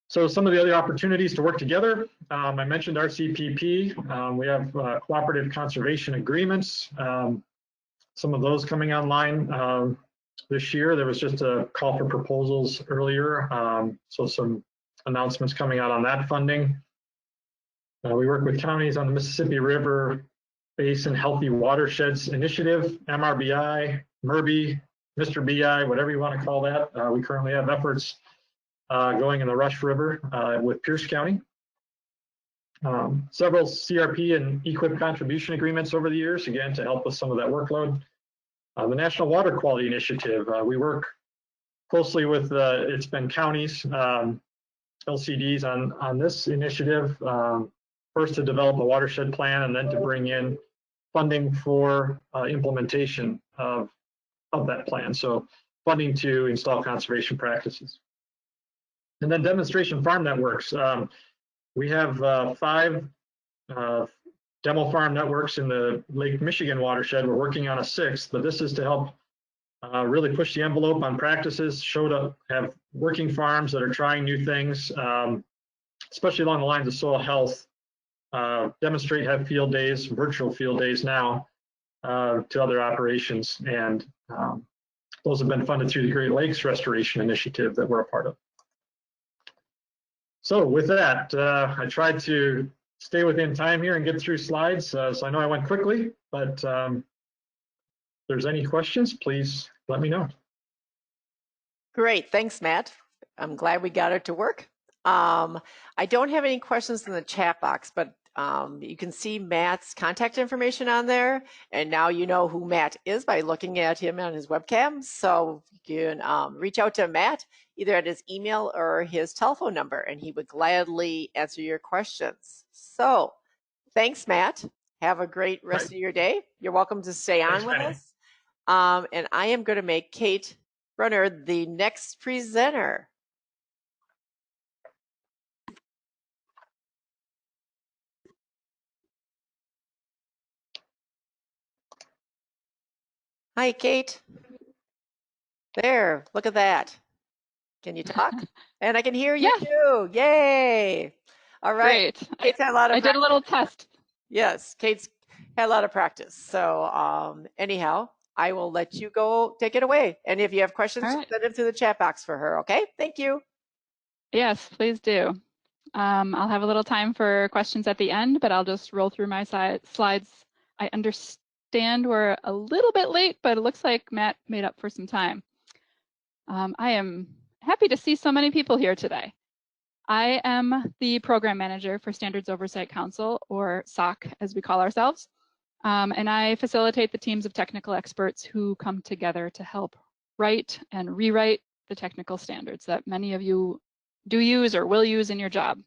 So some of the other opportunities to work together, I mentioned RCPP. We have cooperative conservation agreements. Some of those coming online this year. There was just a call for proposals earlier, so some announcements coming out on that funding. We work with counties on the Mississippi River Basin Healthy Watersheds Initiative, MRBI, MERBI, Mr. BI, whatever you want to call that. We currently have efforts going in the Rush River with Pierce County. Several CRP and EQIP contribution agreements over the years, again, to help with some of that workload. The National Water Quality Initiative, we work closely with, it's been counties, LCDs on this initiative, first to develop a watershed plan and then to bring in funding for implementation of that plan. So funding to install conservation practices. And then demonstration farm networks. We have 5 demo farm networks in the Lake Michigan watershed. We're working on a 6th, but this is to help really push the envelope on practices, have working farms that are trying new things, especially along the lines of soil health, demonstrate, have field days, virtual field days now to other operations. And those have been funded through the Great Lakes Restoration Initiative that we're a part of. So with that, I tried to stay within time here and get through slides. So I know I went quickly, but if there's any questions, please let me know. Great, thanks, Matt. I'm glad we got it to work. I don't have any questions in the chat box, but you can see Matt's contact information on there. And now you know who Matt is by looking at him on his webcam. So you can reach out to Matt either at his email or his telephone number, and he would gladly answer your questions. So thanks, Matt. Have a great rest of your day. You're welcome to stay on with us. And I am going to make Kate Brunner the next presenter. Hi, Kate. There, look at that. Can you talk? And I can hear you too. Yay. All right. Great. Kate's had a lot of I did a little test. Yes, Kate's had a lot of practice. So anyhow, I will let you go take it away. And if you have questions, send them to the chat box for her. Okay, thank you. Yes, please do. I'll have a little time for questions at the end, but I'll just roll through my slides. I understand we're a little bit late, but it looks like Matt made up for some time. I am happy to see so many people here today. I am the program manager for Standards Oversight Council, or SOC as we call ourselves, and I facilitate the teams of technical experts who come together to help write and rewrite the technical standards that many of you do use or will use in your job.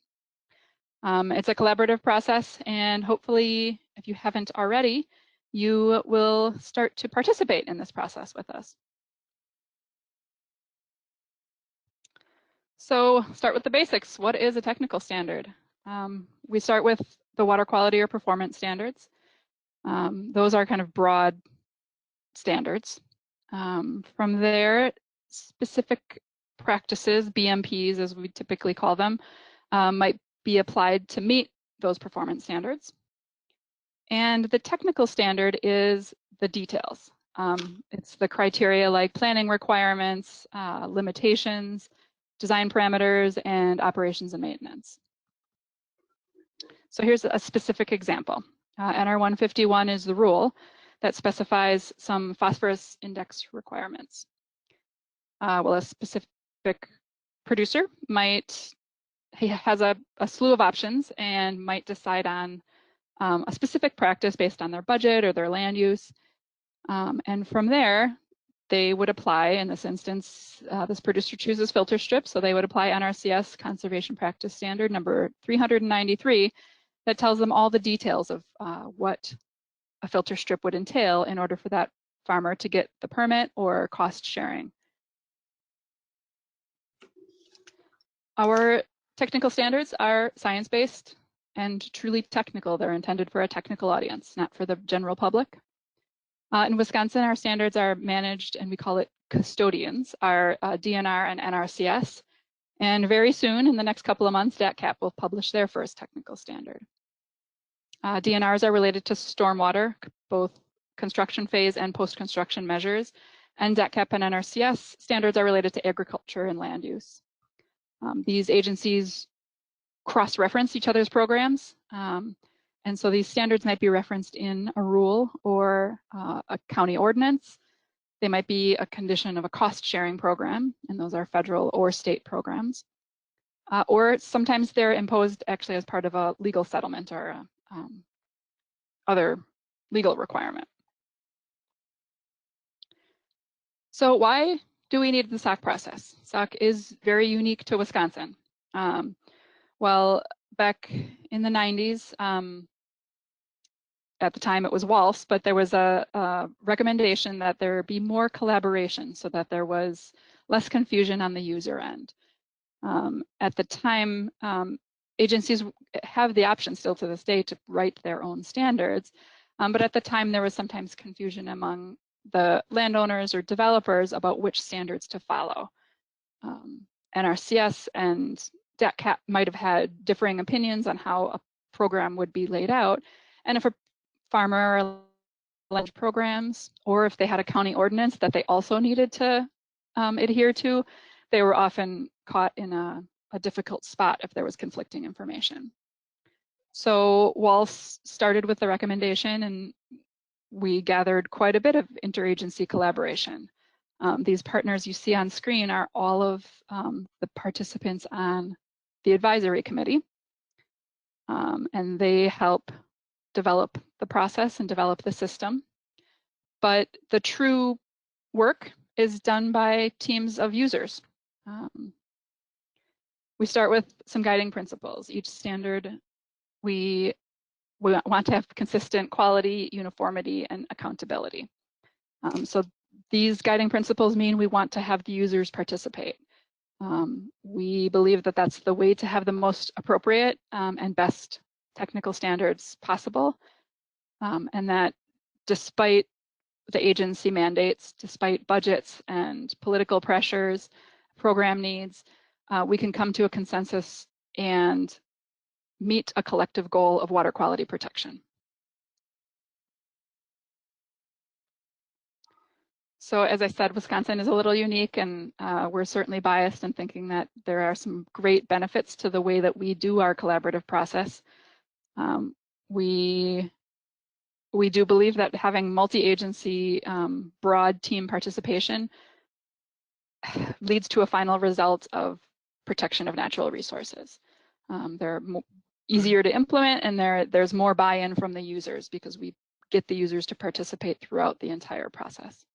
It's a collaborative process, and hopefully, if you haven't already, you will start to participate in this process with us. So start with the basics. What is a technical standard? We start with the water quality or performance standards. Those are kind of broad standards. From there, specific practices, BMPs as we typically call them, might be applied to meet those performance standards. And the technical standard is the details. It's the criteria like planning requirements, limitations, design parameters, and operations and maintenance. So here's a specific example. NR 151 is the rule that specifies some phosphorus index requirements. Well, a specific producer has a slew of options and might decide on a specific practice based on their budget or their land use. And from there, they would apply, in this instance, this producer chooses filter strips, so they would apply NRCS Conservation Practice Standard number 393 that tells them all the details of what a filter strip would entail in order for that farmer to get the permit or cost sharing. Our technical standards are science-based and truly technical. They're intended for a technical audience, not for the general public. In Wisconsin, our standards are managed, and we call it custodians, our DNR and NRCS. And very soon, in the next couple of months, DATCAP will publish their first technical standard. DNRs are related to stormwater, both construction phase and post-construction measures. And DATCAP and NRCS standards are related to agriculture and land use. These agencies cross-reference each other's programs. And so these standards might be referenced in a rule or a county ordinance. They might be a condition of a cost sharing program, and those are federal or state programs. Or sometimes they're imposed actually as part of a legal settlement or other legal requirement. So why do we need the SOC process? SOC is very unique to Wisconsin. Well, back in the 90s, at the time it was WALS, but there was a recommendation that there be more collaboration so that there was less confusion on the user end. At the time, agencies have the option still to this day to write their own standards, but at the time there was sometimes confusion among the landowners or developers about which standards to follow. NRCS and DATCAP might have had differing opinions on how a program would be laid out, and if a farmer or land programs, or if they had a county ordinance that they also needed to adhere to, they were often caught in a difficult spot if there was conflicting information. So WALS started with the recommendation, and we gathered quite a bit of interagency collaboration. These partners you see on screen are all of the participants on the advisory committee, and they help develop the process and develop the system. But the true work is done by teams of users. We start with some guiding principles. Each standard, we want to have consistent quality, uniformity, and accountability. So these guiding principles mean we want to have the users participate. We believe that that's the way to have the most appropriate and best technical standards possible, and that despite the agency mandates, despite budgets and political pressures, program needs, we can come to a consensus and meet a collective goal of water quality protection. So as I said, Wisconsin is a little unique, and we're certainly biased in thinking that there are some great benefits to the way that we do our collaborative process. We do believe that having multi-agency broad team participation leads to a final result of protection of natural resources. They're easier to implement, and there's more buy-in from the users because we get the users to participate throughout the entire process.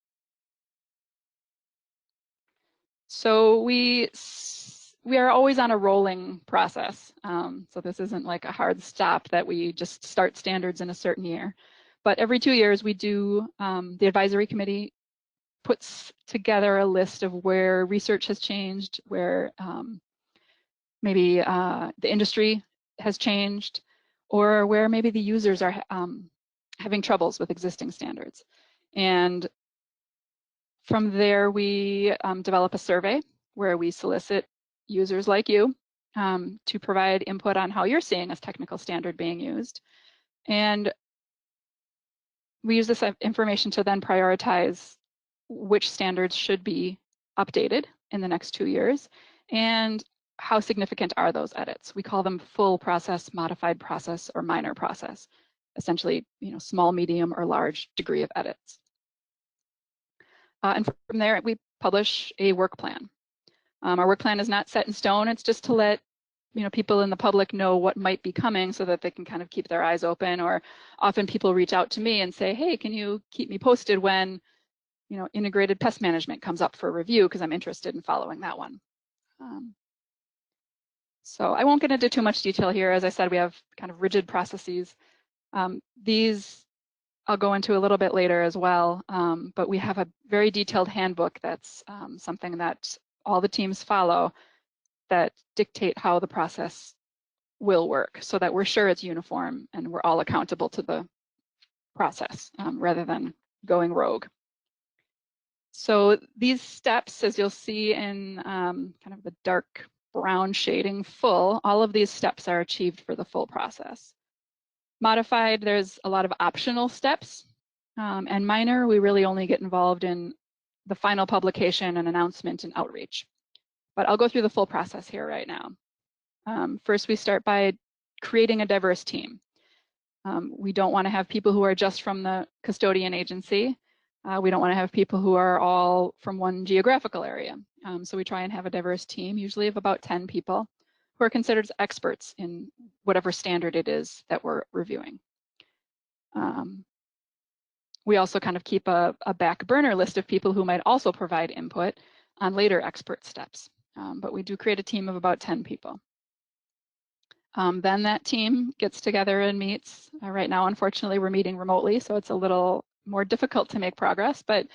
So we are always on a rolling process. So this isn't like a hard stop that we just start standards in a certain year. But every 2 years we do, the advisory committee puts together a list of where research has changed, where maybe the industry has changed, or where maybe the users are having troubles with existing standards. And from there, we develop a survey where we solicit users like you to provide input on how you're seeing a technical standard being used. And we use this information to then prioritize which standards should be updated in the next 2 years and how significant are those edits. We call them full process, modified process, or minor process, essentially, small, medium, or large degree of edits. And from there, we publish a work plan. Our work plan is not set in stone. It's just to let people in the public know what might be coming so that they can kind of keep their eyes open. Or often people reach out to me and say, hey, can you keep me posted when integrated pest management comes up for review, because I'm interested in following that one. So I won't get into too much detail here. As I said, we have kind of rigid processes. These I'll go into a little bit later as well, but we have a very detailed handbook that's something that all the teams follow that dictate how the process will work so that we're sure it's uniform and we're all accountable to the process rather than going rogue. So these steps, as you'll see in kind of the dark brown shading full, all of these steps are achieved for the full process. Modified, there's a lot of optional steps, and minor, we really only get involved in the final publication and announcement and outreach. But I'll go through the full process here right now. First, we start by creating a diverse team. We don't want to have people who are just from the custodian agency. We don't want to have people who are all from one geographical area. So we try and have a diverse team, usually of about 10 people, who are considered experts in whatever standard it is that we're reviewing. We also kind of keep a back burner list of people who might also provide input on later expert steps. But we do create a team of about 10 people. Then that team gets together and meets. Right now, unfortunately, we're meeting remotely, so it's a little more difficult to make progress, but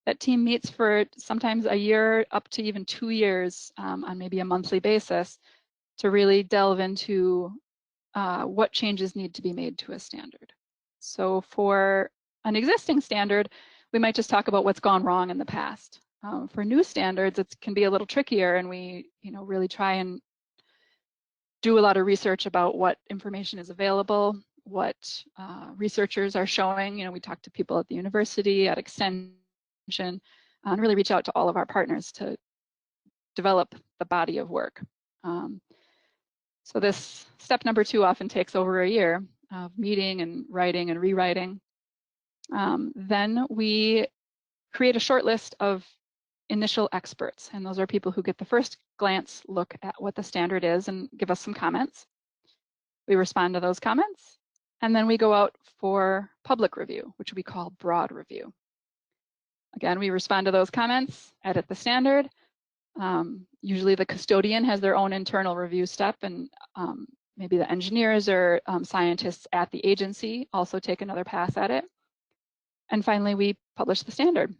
that team meets for sometimes a year up to even 2 years on maybe a monthly basis to really delve into what changes need to be made to a standard. So for an existing standard, we might just talk about what's gone wrong in the past. For new standards, it can be a little trickier, and we really try and do a lot of research about what information is available, what researchers are showing. We talk to people at the university, at Extension, and really reach out to all of our partners to develop the body of work. So this step number 2 often takes over a year of meeting and writing and rewriting. Then we create a short list of initial experts, and those are people who get the first glance look at what the standard is and give us some comments. We respond to those comments, and then we go out for public review, which we call broad review. Again, we respond to those comments, edit the standard. Usually the custodian has their own internal review step, and maybe the engineers or scientists at the agency also take another pass at it. And finally, we publish the standard.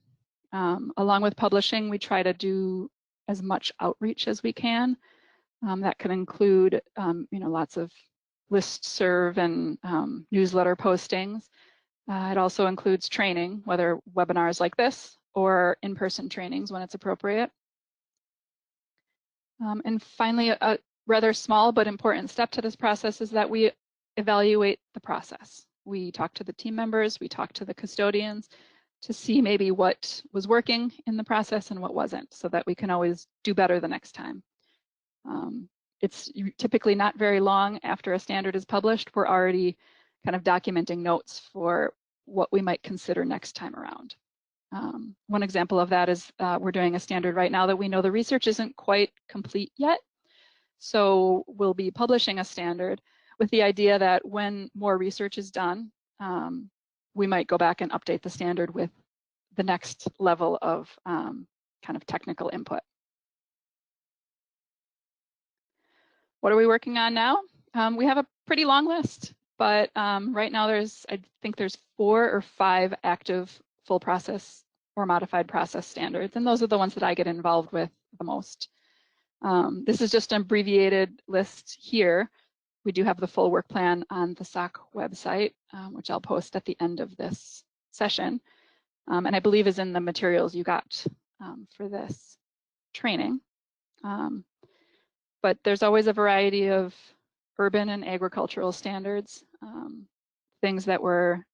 Along with publishing, we try to do as much outreach as we can. That can include lots of listserv and newsletter postings. It also includes training, whether webinars like this or in-person trainings when it's appropriate. And finally, a rather small but important step to this process is that we evaluate the process. We talk to the team members, we talk to the custodians to see maybe what was working in the process and what wasn't, so that we can always do better the next time. It's typically not very long after a standard is published. We're already kind of documenting notes for what we might consider next time around. One example of that is we're doing a standard right now that we know the research isn't quite complete yet. So we'll be publishing a standard with the idea that when more research is done, we might go back and update the standard with the next level of kind of technical input. What are we working on now? We have a pretty long list, but right now I think there's 4 or 5 active full process or modified process standards, and those are the ones that I get involved with the most. This is just an abbreviated list here. We do have the full work plan on the SOC website, which I'll post at the end of this session, and I believe is in the materials you got for this training. But there's always a variety of urban and agricultural standards, things that were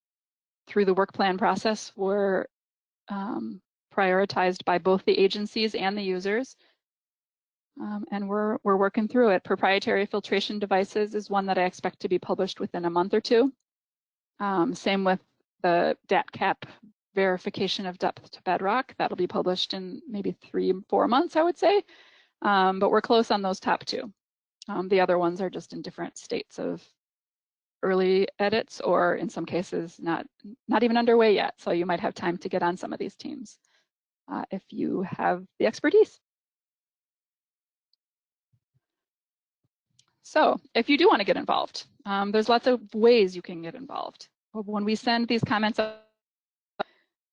through the work plan process were prioritized by both the agencies and the users. And we're working through it. Proprietary filtration devices is one that I expect to be published within a month or 2. Same with the DATCAP verification of depth to bedrock. That'll be published in maybe 3-4 months, I would say. But we're close on those top 2. The other ones are just in different states of early edits, or in some cases not even underway yet. So you might have time to get on some of these teams if you have the expertise. So if you do want to get involved, there's lots of ways you can get involved. When we send these comments up,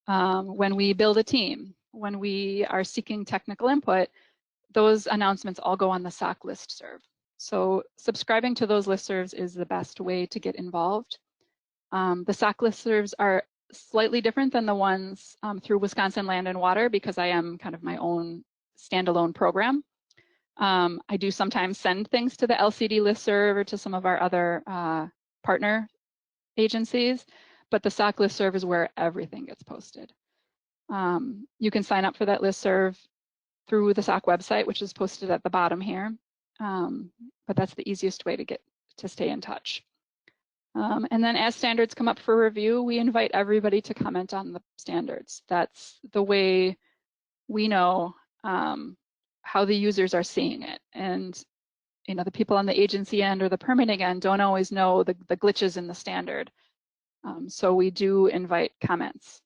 when we build a team, when we are seeking technical input, those announcements all go on the SOC listserv. So subscribing to those listservs is the best way to get involved. The SOC listservs are slightly different than the ones through Wisconsin Land and Water, because I am kind of my own standalone program. I do sometimes send things to the LCD listserv or to some of our other partner agencies, but the SOC listserv is where everything gets posted. You can sign up for that listserv through the SOC website, which is posted at the bottom here. But that's the easiest way to stay in touch. And then as standards come up for review, we invite everybody to comment on the standards. That's the way we know how the users are seeing it. And the people on the agency end or the permitting end don't always know the glitches in the standard. So we do invite comments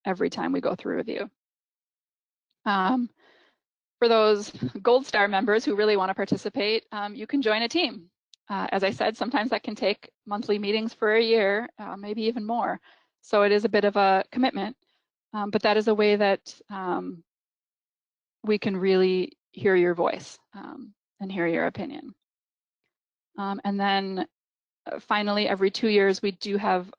every time we go through review. For those Gold Star members who really want to participate, you can join a team. As I said, sometimes that can take monthly meetings for a year, maybe even more. So it is a bit of a commitment, but that is a way that we can really hear your voice and hear your opinion. And then finally, every 2 years, we do have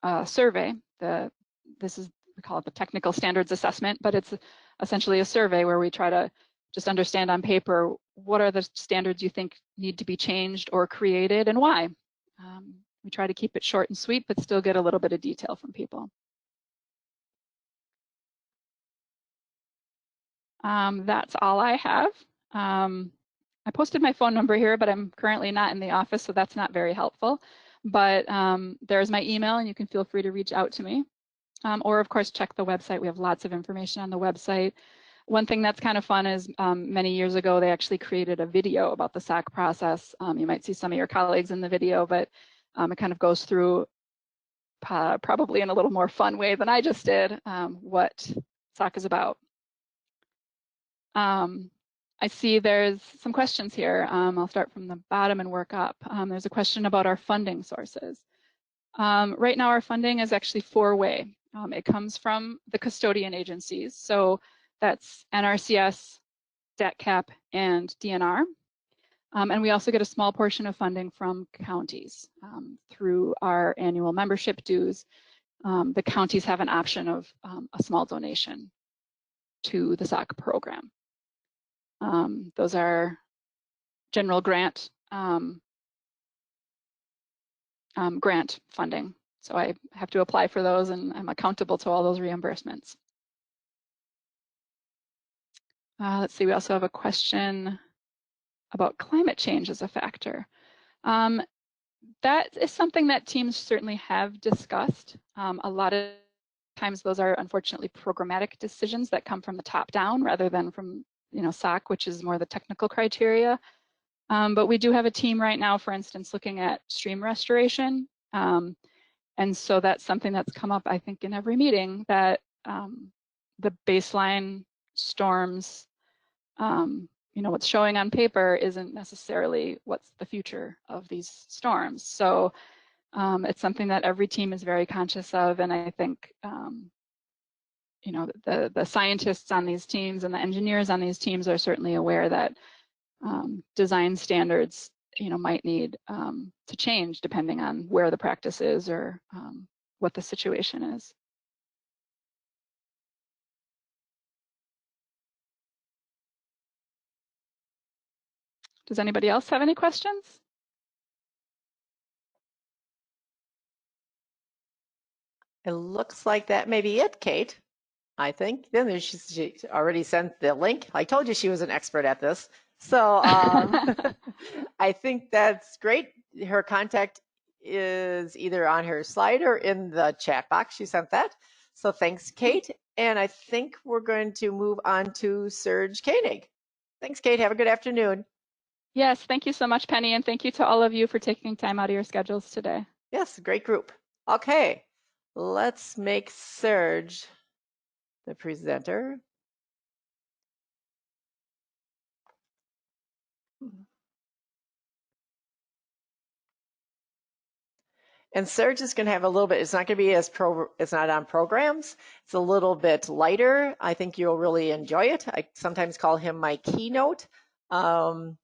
a survey. We call it the technical standards assessment, but it's essentially a survey where we try to just understand on paper, what are the standards you think need to be changed or created and why? We try to keep it short and sweet, but still get a little bit of detail from people. That's all I have. I posted my phone number here, but I'm currently not in the office, so that's not very helpful. But there's my email, and you can feel free to reach out to me. Or of course, check the website. We have lots of information on the website. One thing that's kind of fun is many years ago, they actually created a video about the SOC process. You might see some of your colleagues in the video, but it kind of goes through probably in a little more fun way than I just did, what SOC is about. I see there's some questions here. I'll start from the bottom and work up. There's a question about our funding sources. Right now, our funding is actually four-way. It comes from the custodian agencies. So that's NRCS, DATCAP, and DNR. And we also get a small portion of funding from counties through our annual membership dues. The counties have an option of a small donation to the SOC program. Those are general grant grant funding. So I have to apply for those, and I'm accountable to all those reimbursements. Let's see, we also have a question about climate change as a factor. That is something that teams certainly have discussed. A lot of times those are unfortunately programmatic decisions that come from the top down rather than from SOC, which is more the technical criteria. But we do have a team right now, for instance, looking at stream restoration. And so that's something that's come up, I think, in every meeting, that the baseline storms, what's showing on paper isn't necessarily what's the future of these storms. So it's something that every team is very conscious of. And I think, the scientists on these teams and the engineers on these teams are certainly aware that design standards might need to change depending on where the practice is or what the situation is. Does anybody else have any questions? It looks like that may be it, Kate. I think. Then she already sent the link. I told you she was an expert at this. So I think that's great. Her contact is either on her slide or in the chat box. She sent that. So thanks, Kate. And I think we're going to move on to Serge Koenig. Thanks, Kate. Have a good afternoon. Yes, thank you so much, Penny. And thank you to all of you for taking time out of your schedules today. Yes, great group. Okay, let's make Serge the presenter. And Serge is going to have a little bit, it's not going to be it's not on programs. It's a little bit lighter. I think you'll really enjoy it. I sometimes call him my keynote. And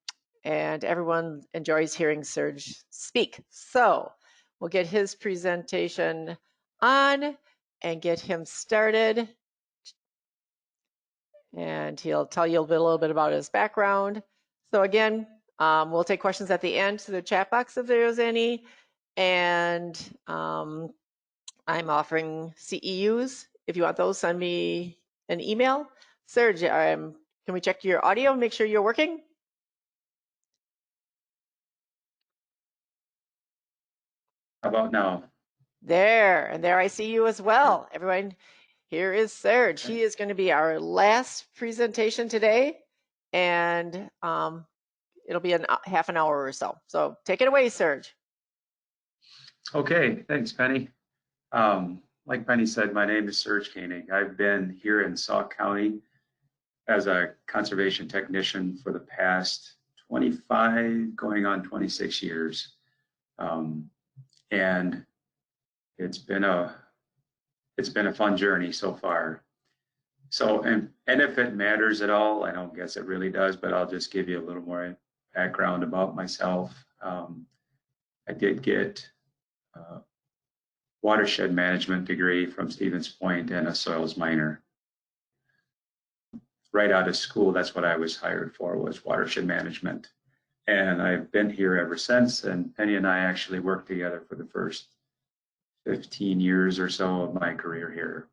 everyone enjoys hearing Serge speak. So we'll get his presentation on and get him started. And he'll tell you a little bit about his background. So again, we'll take questions at the end to the chat box if there's any. And I'm offering CEUs. If you want those, send me an email. Serge, can we check your audio and make sure you're working? How about now? There, and there I see you as well. Everyone, here is Serge. He is going to be our last presentation today, and it'll be half an hour or so. So take it away, Serge. Okay, thanks, Penny. Like Penny said, my name is Serge Koenig. I've been here in Sauk County as a conservation technician for the past 25, going on 26 years. And it's been a fun journey so far. So, and if it matters at all, I don't guess it really does, but I'll just give you a little more background about myself. I did get a watershed management degree from Stevens Point and a soils minor. Right out of school, that's what I was hired for, was watershed management. And I've been here ever since, and Penny and I actually worked together for the first 15 years or so of my career here.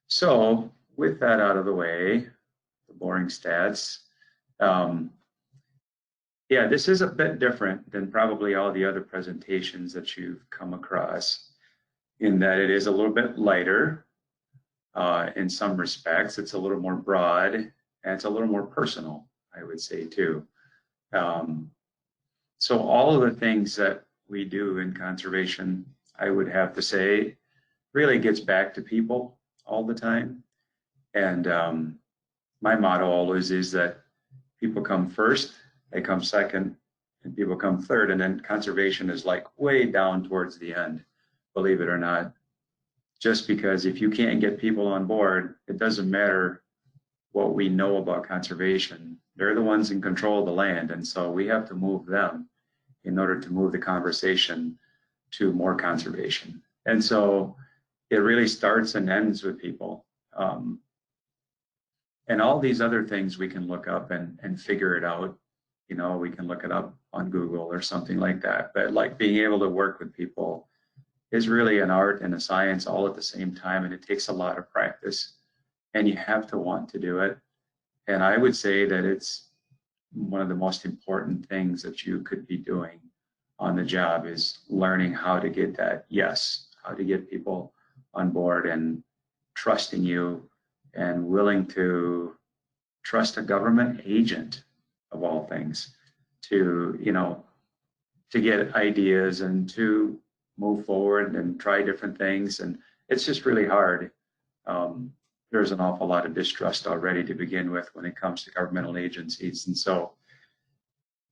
So with that out of the way, the boring stats, yeah, this is a bit different than probably all the other presentations that you've come across, in that it is a little bit lighter in some respects. It's a little more broad, and it's a little more personal, I would say, too. So all of the things that we do in conservation, I would have to say, really gets back to people all the time. And my motto always is that people come first, they come second, and people come third, and then conservation is like way down towards the end, believe it or not. Just because if you can't get people on board, it doesn't matter what we know about conservation. They're the ones in control of the land, and so we have to move them in order to move the conversation to more conservation. And so it really starts and ends with people. And all these other things we can look up and figure it out. You know, we can look it up on Google or something like that. But like being able to work with people is really an art and a science all at the same time, and it takes a lot of practice, and you have to want to do it. And I would say that it's one of the most important things that you could be doing on the job, is learning how to get that yes, how to get people on board and trusting you and willing to trust a government agent, of all things, to, you know, to get ideas and to move forward and try different things. And it's just really hard. There's an awful lot of distrust already to begin with when it comes to governmental agencies. And so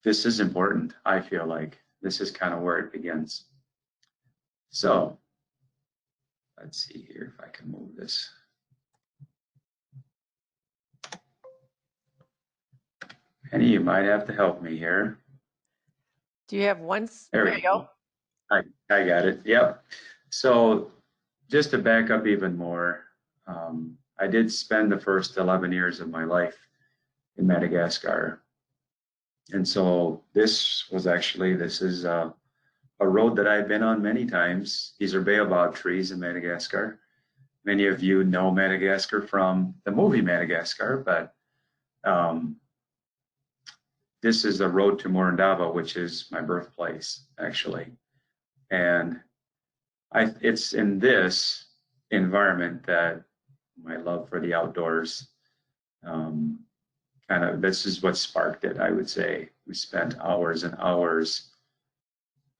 this is important. I feel like this is kind of where it begins. So let's see here if I can move this. Penny, you might have to help me here. Do you have one? There we go. I got it. Yep. So just to back up even more, I did spend the first 11 years of my life in Madagascar. And so this is a road that I've been on many times. These are baobab trees in Madagascar. Many of you know Madagascar from the movie Madagascar, but this is the road to Morondava, which is my birthplace, actually. And it's in this environment that my love for the outdoors, this is what sparked it, I would say. We spent hours and hours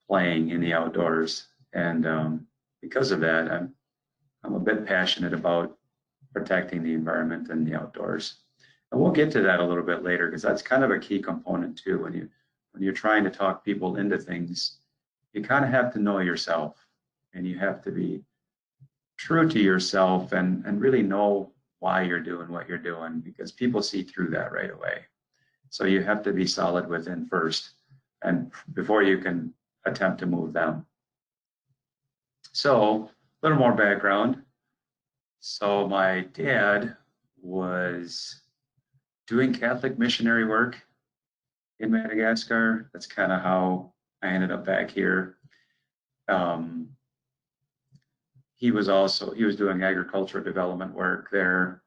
playing in the outdoors. And because of that, I'm a bit passionate about protecting the environment and the outdoors. And we'll get to that a little bit later, because that's kind of a key component too. When you're trying to talk people into things, you kind of have to know yourself, and you have to be true to yourself and really know why you're doing what you're doing, because people see through that right away. So you have to be solid within first, and before you can attempt to move them. So a little more background. So my dad was doing Catholic missionary work in Madagascar. That's kind of how I ended up back here. He was doing agricultural development work there,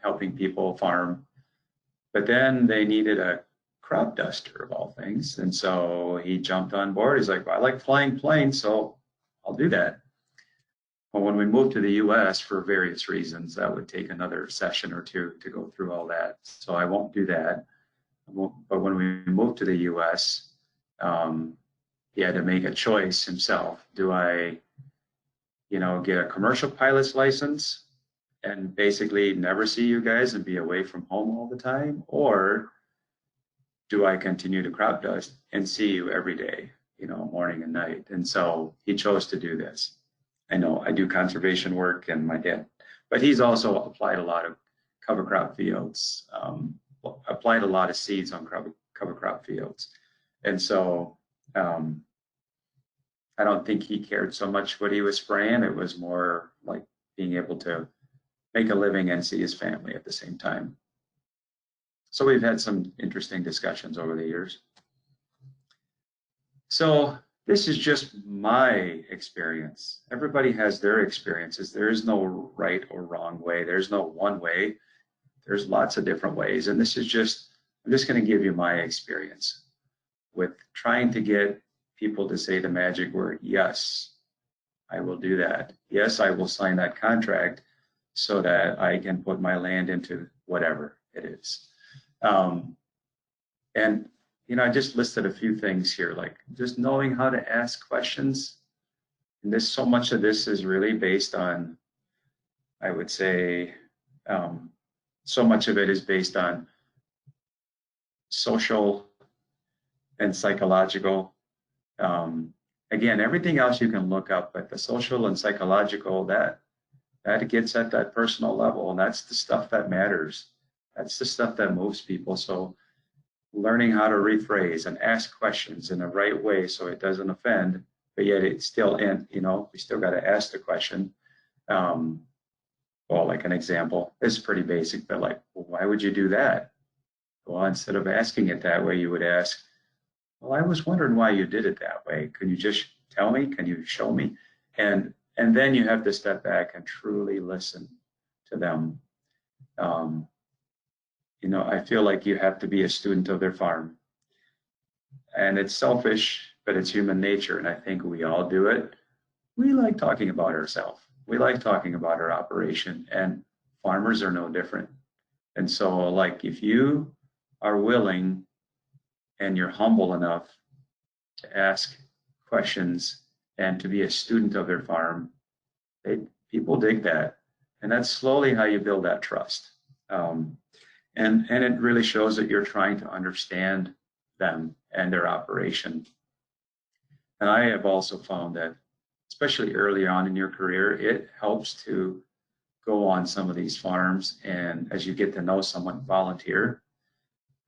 helping people farm. But then they needed a crop duster of all things. And so he jumped on board. He's like, well, I like flying planes, so I'll do that. Well, when we moved to the US for various reasons, that would take another session or two to go through all that. So I won't do that. But when we moved to the US, he had to make a choice himself. Do I, get a commercial pilot's license and basically never see you guys and be away from home all the time? Or do I continue to crop dust and see you every day, morning and night? And so he chose to do this. I know I do conservation work and my dad, but he's also applied a lot of cover crop fields, applied a lot of seeds on cover crop fields. And so I don't think he cared so much what he was spraying. It was more like being able to make a living and see his family at the same time. So we've had some interesting discussions over the years. So this is just my experience. Everybody has their experiences. There is no right or wrong way. There's no one way. There's lots of different ways. And this is just, I'm just going to give you my experience with trying to get people to say the magic word, yes, I will do that. Yes, I will sign that contract so that I can put my land into whatever it is. And I just listed a few things here, like just knowing how to ask questions. And so much of this is really based on, I would say, so much of it is based on social and psychological. Again, everything else you can look up, but the social and psychological, that gets at that personal level, and that's the stuff that matters. That's the stuff that moves people. So learning how to rephrase and ask questions in the right way so it doesn't offend, but yet it's still we still got to ask the question. Well, like an example, it's pretty basic, but like, well, why would you do that? Well, instead of asking it that way, you would ask, well, I was wondering why you did it that way. Can you just tell me? Can you show me? And then you have to step back and truly listen to them. I feel like you have to be a student of their farm. And it's selfish, but it's human nature. And I think we all do it. We like talking about ourselves. We like talking about our operation, and farmers are no different. And so like if you are willing and you're humble enough to ask questions and to be a student of their farm, people dig that. And that's slowly how you build that trust. And it really shows that you're trying to understand them and their operation. And I have also found that, especially early on in your career, it helps to go on some of these farms, and as you get to know someone, volunteer.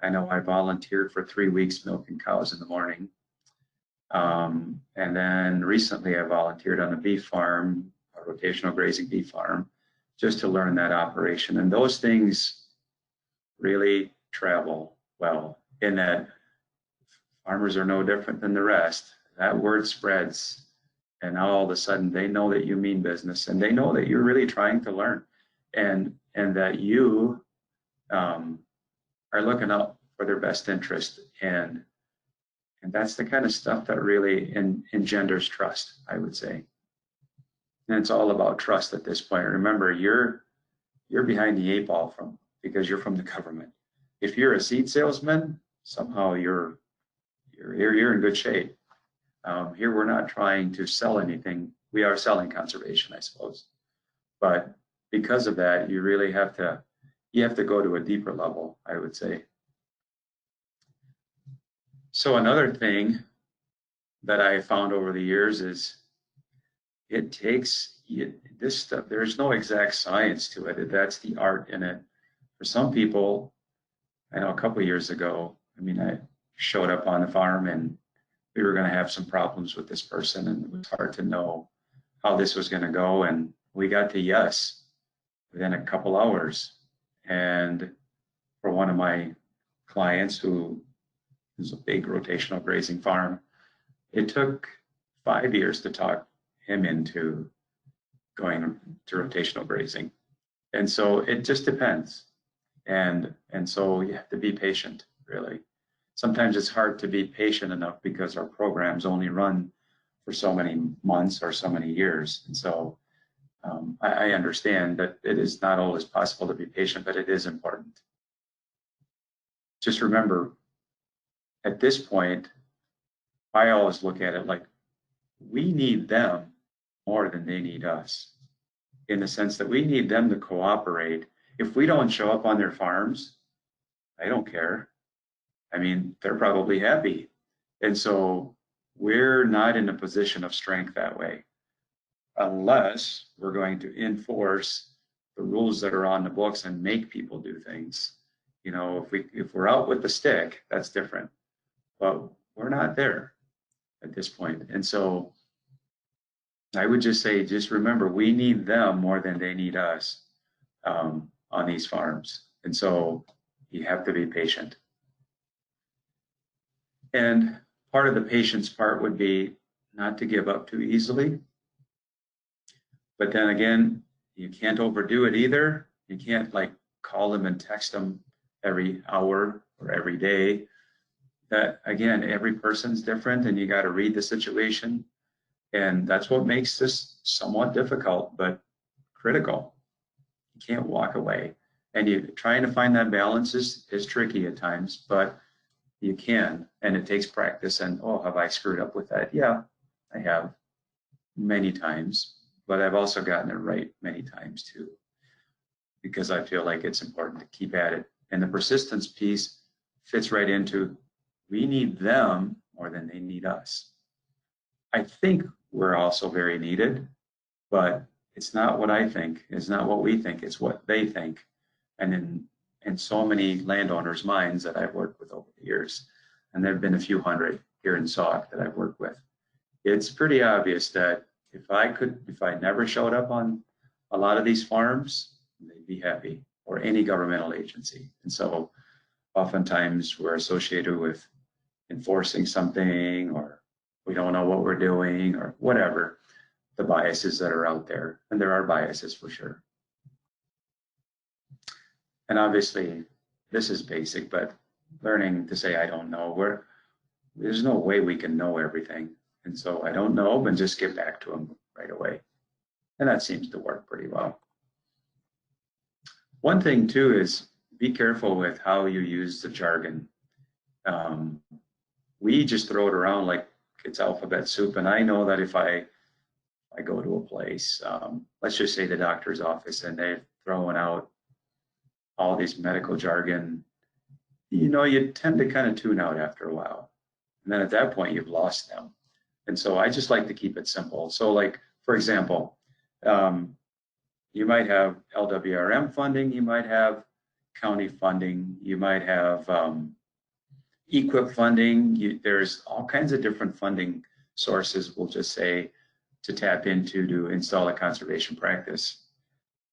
I know I volunteered for 3 weeks milking cows in the morning. And then recently I volunteered on a beef farm, a rotational grazing beef farm, just to learn that operation. And those things really travel well, in that farmers are no different than the rest. That word spreads, and now all of a sudden they know that you mean business, and they know that you're really trying to learn, and that you are looking out for their best interest. And that's the kind of stuff that really engenders trust, I would say. And it's all about trust at this point. Remember, you're behind the 8 ball because you're from the government. If you're a seed salesman, somehow you're in good shape. Here we're not trying to sell anything. We are selling conservation, I suppose. But because of that, you really have to go to a deeper level, I would say. So another thing that I found over the years is it takes this stuff. There's no exact science to it. That's the art in it. For some people, I know a couple of years ago, I showed up on the farm and we were going to have some problems with this person, and it was hard to know how this was going to go. And we got to yes within a couple hours. And for one of my clients who is a big rotational grazing farm, it took 5 years to talk him into going to rotational grazing. And so it just depends. And so you have to be patient, really. sometimes it's hard to be patient enough because our programs only run for so many months or so many years. And so I understand that it is not always possible to be patient, but it is important. Just remember, at this point, I always look at it like we need them more than they need us, in the sense that we need them to cooperate. If we don't show up on their farms, I don't care. I mean, they're probably happy. And so we're not in a position of strength that way, unless we're going to enforce the rules that are on the books and make people do things. You know, if we're out with the stick, that's different. But we're not there at this point. And so I would just say, just remember, we need them more than they need us on these farms. And so you have to be patient. And part of the patience part would be not to give up too easily. But then again, you can't overdo it either. You can't like call them and text them every hour or every day. That again, every person's different and you got to read the situation. And that's what makes this somewhat difficult, but critical. You can't walk away. And you trying to find that balance is tricky at times, but you can, and it takes practice. And oh, have I screwed up with that? Yeah, I have many times, but I've also gotten it right many times too, because I feel like it's important to keep at it. And the persistence piece fits right into, we need them more than they need us. I think we're also very needed, but it's not what I think. It's not what we think. It's what they think. And in so many landowners' minds that I've worked with over the years, and there have been a few hundred here in Sauk that I've worked with, it's pretty obvious that if I never showed up on a lot of these farms, they'd be happy, or any governmental agency. And so oftentimes we're associated with enforcing something, or we don't know what we're doing, or whatever the biases that are out there. And there are biases for sure. And obviously, this is basic, but learning to say, I don't know, there's no way we can know everything. And so I don't know, but just get back to them right away. And that seems to work pretty well. One thing too is be careful with how you use the jargon. We just throw it around like it's alphabet soup. And I know that if I go to a place, let's just say the doctor's office, and they're throwing out all these medical jargon, you know, you tend to kind of tune out after a while. And then at that point, you've lost them. And so I just like to keep it simple. So like, for example, you might have LWRM funding, you might have county funding, you might have EQIP funding. There's all kinds of different funding sources, we'll just say, to tap into to install a conservation practice.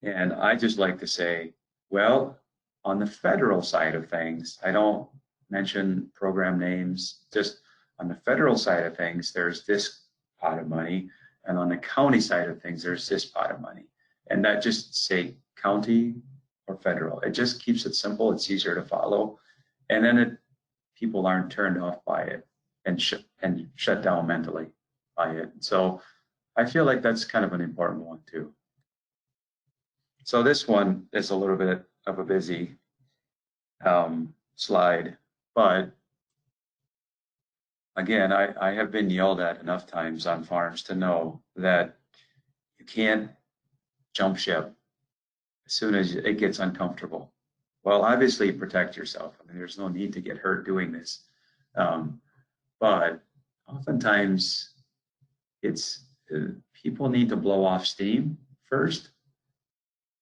And I just like to say, well, on the federal side of things, I don't mention program names, just on the federal side of things, there's this pot of money. And on the county side of things, there's this pot of money. And that just say county or federal. It just keeps it simple. It's easier to follow. And then people aren't turned off by it and shut down mentally by it. So I feel like that's kind of an important one too. So this one is a little bit of a busy slide, but again, I have been yelled at enough times on farms to know that you can't jump ship as soon as it gets uncomfortable. Well, obviously protect yourself. I mean, there's no need to get hurt doing this. But oftentimes it's people need to blow off steam first,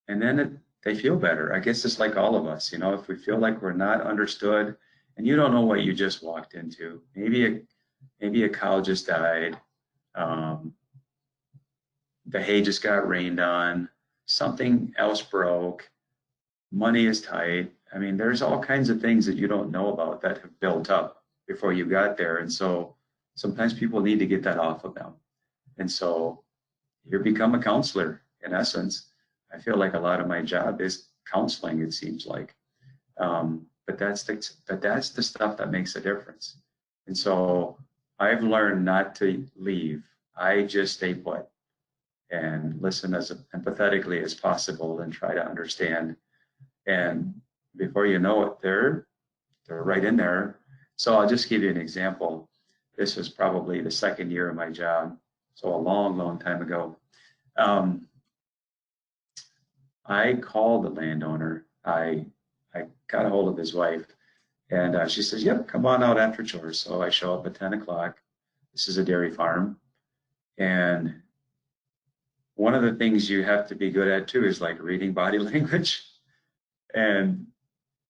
and then they feel better. I guess it's like all of us, you know, if we feel like we're not understood and you don't know what you just walked into, maybe a cow just died, the hay just got rained on, something else broke, money is tight. I mean, there's all kinds of things that you don't know about that have built up before you got there. And so sometimes people need to get that off of them. And so you become a counselor in essence. I feel like a lot of my job is counseling, it seems like. but that's the stuff that makes a difference. And so I've learned not to leave. I just stay put and listen as empathetically as possible and try to understand. And before you know it, they're right in there. So I'll just give you an example. This was probably the second year of my job, so a long, long time ago. I called the landowner. I got a hold of his wife, and she says, "Yep, come on out after chores." So I show up at 10 o'clock. This is a dairy farm, and one of the things you have to be good at too is like reading body language. And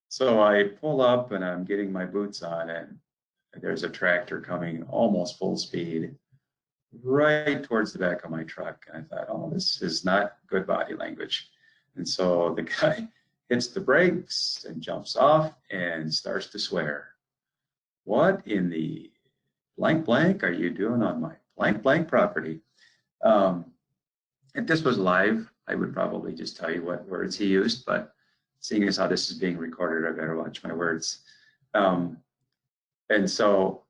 so I pull up and I'm getting my boots on, and there's a tractor coming almost full speed right towards the back of my truck. And I thought, oh, this is not good body language. And so the guy hits the brakes and jumps off and starts to swear. "What in the blank blank are you doing on my blank blank property?" If this was live, I would probably just tell you what words he used, but seeing as how this is being recorded, I better watch my words. And so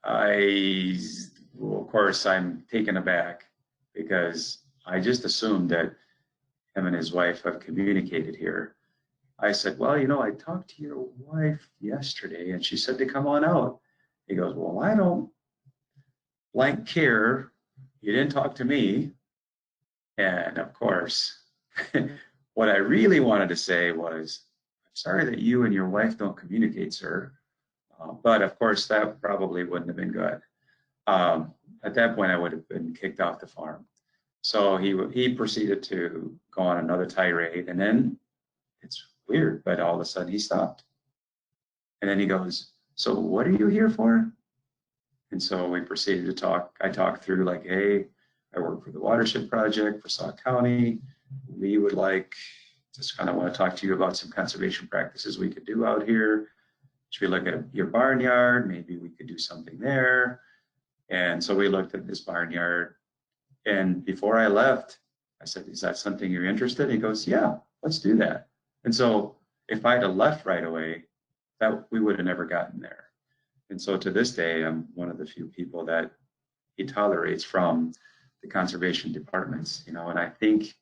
of course, I'm taken aback because I just assumed that him and his wife have communicated here. I said, "Well, you know, I talked to your wife yesterday and she said to come on out." He goes, "Well, I don't blank care. You didn't talk to me." And of course, what I really wanted to say was, "I'm sorry that you and your wife don't communicate, sir." But of course, that probably wouldn't have been good. At that point, I would have been kicked off the farm. So he proceeded to go on another tirade, and then it's weird, but all of a sudden he stopped. And then he goes, "So what are you here for?" And so we proceeded to talk. I talked through like, "Hey, I work for the Watershed Project for Sauk County. We would just kind of want to talk to you about some conservation practices we could do out here. Should we look at your barnyard? Maybe we could do something there." And so we looked at this barnyard. And before I left, I said, "Is that something you're interested in?" He goes, "Yeah, let's do that." And so if I'd have left right away, that we would have never gotten there. And so to this day, I'm one of the few people that he tolerates from the conservation departments, and I think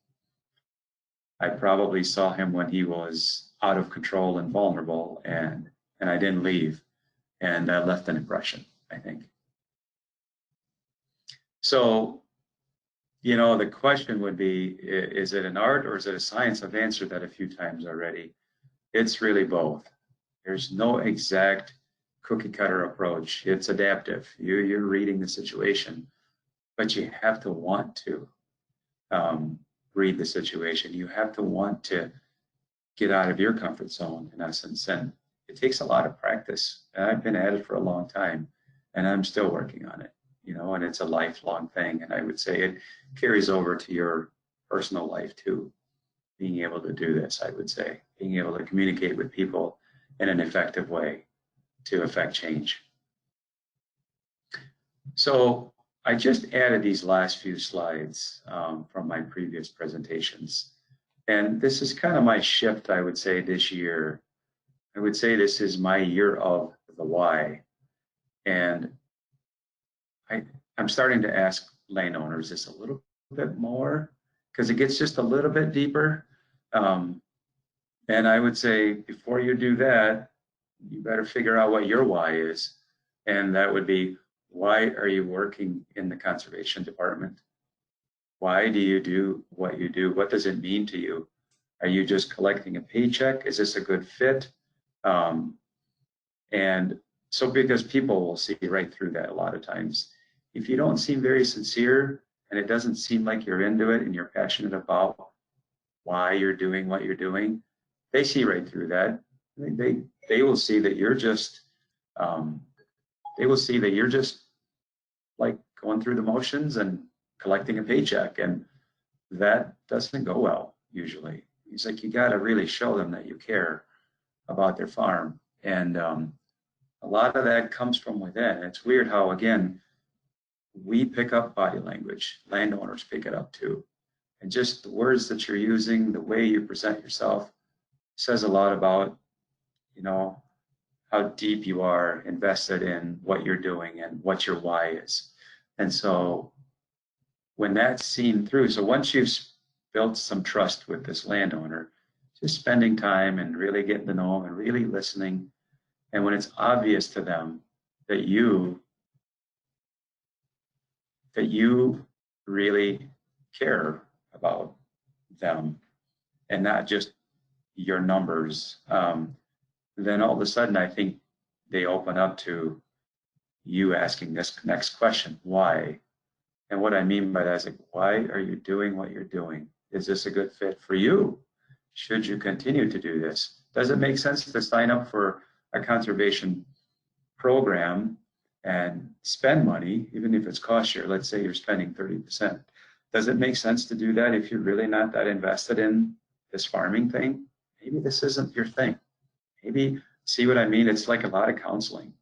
I probably saw him when he was out of control and vulnerable, and I didn't leave, and I left an impression, I think. So, the question would be, is it an art or is it a science? I've answered that a few times already. It's really both. There's no exact cookie cutter approach. It's adaptive. You're reading the situation, but you have to want to read the situation. You have to want to get out of your comfort zone, in essence. And it takes a lot of practice. And I've been at it for a long time, and I'm still working on it, and it's a lifelong thing. And I would say it carries over to your personal life too, being able to do this, I would say, being able to communicate with people in an effective way to affect change. So I just added these last few slides from my previous presentations. And this is kind of my shift, I would say, this year. I would say this is my year of the why. And I'm starting to ask landowners this a little bit more because it gets just a little bit deeper. And I would say before you do that, you better figure out what your why is. And that would be, why are you working in the conservation department? Why do you do what you do? What does it mean to you? Are you just collecting a paycheck? Is this a good fit? And so because people will see right through that a lot of times. If you don't seem very sincere and it doesn't seem like you're into it and you're passionate about why you're doing what you're doing, they see right through that. They will see that you're just like going through the motions and collecting a paycheck, and that doesn't go well usually. It's like you got to really show them that you care about their farm, and a lot of that comes from within. It's weird how, again, we pick up body language, landowners pick it up too, and just the words that you're using, the way you present yourself, says a lot about you know, how deep you are invested in what you're doing and what your why is. And so when that's seen through, so once you've built some trust with this landowner, just spending time and really getting to know them and really listening, and when it's obvious to them that you really care about them and not just your numbers, then all of a sudden I think they open up to you asking this next question, why? And what I mean by that is, like, why are you doing what you're doing? Is this a good fit for you? Should you continue to do this? Does it make sense to sign up for a conservation program and spend money, even if it's cost share? Let's say you're spending 30%. Does it make sense to do that if you're really not that invested in this farming thing? Maybe this isn't your thing. Maybe, see what I mean? It's like a lot of counseling,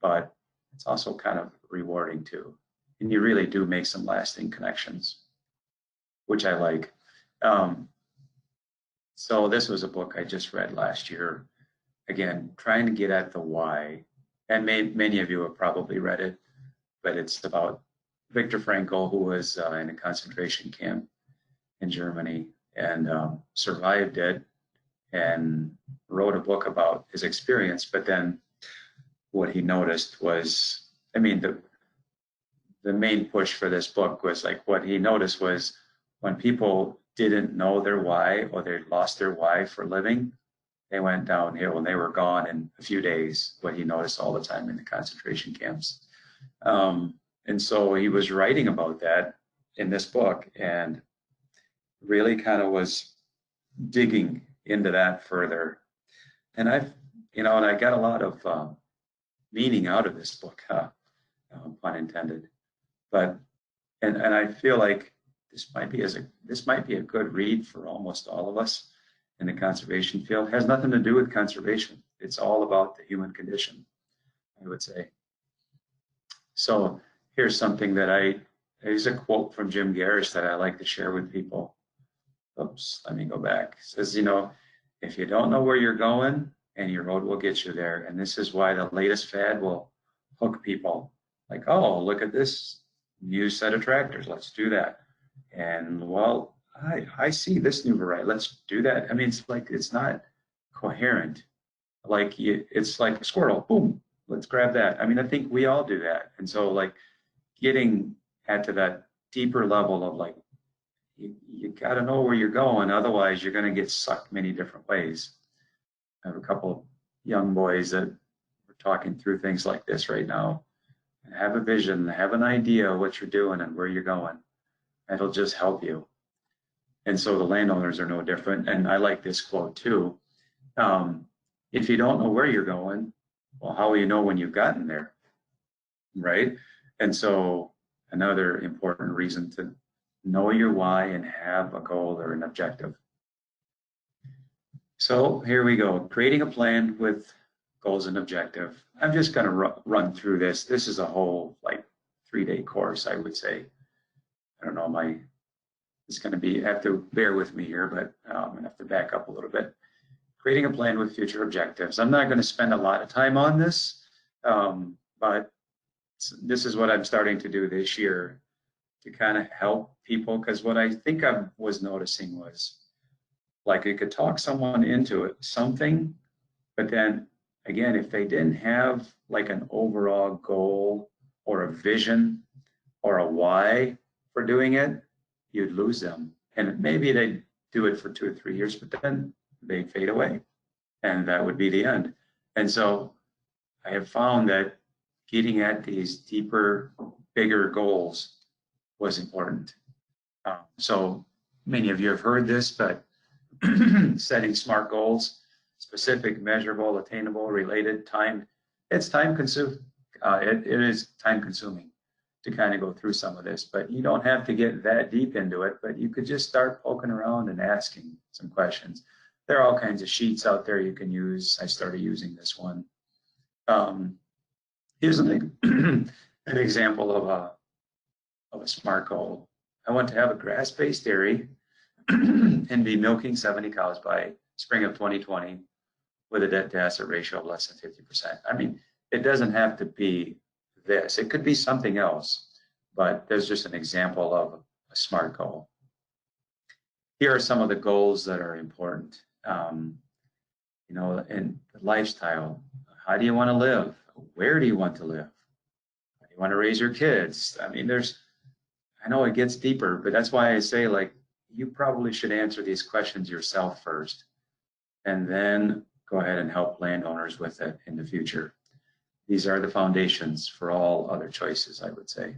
but it's also kind of rewarding too. And you really do make some lasting connections, which I like. So this was a book I just read last year. Again, trying to get at the why. And many of you have probably read it, but it's about Viktor Frankl, who was in a concentration camp in Germany and survived it and wrote a book about his experience. But then what he noticed was, I mean, the main push for this book was, like, what he noticed was when people didn't know their why, or they lost their why for living, they went downhill and they were gone in a few days, what he noticed all the time in the concentration camps. And so he was writing about that in this book and really kind of was digging into that further. And and I got a lot of meaning out of this book, pun intended. But and I feel like this might be a good read for almost all of us in the conservation field. It has nothing to do with conservation. It's all about the human condition, I would say. So here's something here's a quote from Jim Garrish that I like to share with people. Oops, let me go back. It says, if you don't know where you're going, any road will get you there. And this is why the latest fad will hook people. Like, oh, look at this new set of tractors, let's do that. And well, I see this new variety, let's do that. I mean, it's not coherent. Like, it's like a squirrel, boom, let's grab that. I mean, I think we all do that. And so, like, getting to that deeper level of, like, you got to know where you're going, otherwise you're going to get sucked many different ways. I have a couple of young boys that are talking through things like this right now. Have a vision, have an idea of what you're doing and where you're going. It'll just help you. And so the landowners are no different. And I like this quote too. If you don't know where you're going, well, how will you know when you've gotten there? Right? And so another important reason to know your why and have a goal or an objective. So here we go, creating a plan with goals and objective. I'm just going to run through this. This is a whole, like, 3-day course, I would say. I don't know, it's going to be, have to bear with me here, but I'm going to have to back up a little bit. Creating a plan with future objectives. I'm not going to spend a lot of time on this, but this is what I'm starting to do this year to kind of help people, because what I think I was noticing was, like, you could talk someone into it, something, but then again, if they didn't have, like, an overall goal or a vision or a why for doing it, you'd lose them. And maybe they'd do it for 2 or 3 years, but then they'd fade away and that would be the end. And so I have found that getting at these deeper, bigger goals was important. So many of you have heard this, but setting SMART goals, specific, measurable, attainable, related, timed, it's time consuming. It is time consuming to kind of go through some of this, but you don't have to get that deep into it, but you could just start poking around and asking some questions. There are all kinds of sheets out there you can use. I started using this one. Here's an example of a SMART goal. I want to have a grass-based dairy and be milking 70 cows by spring of 2020 with a debt to asset ratio of less than 50%. I mean, it doesn't have to be this. It could be something else, but there's just an example of a SMART goal. Here are some of the goals that are important. You know, in lifestyle, how do you want to live? Where do you want to live? How do you want to raise your kids? I mean, I know it gets deeper, but that's why I say, like, you probably should answer these questions yourself first, and then go ahead and help landowners with it in the future. These are the foundations for all other choices, I would say.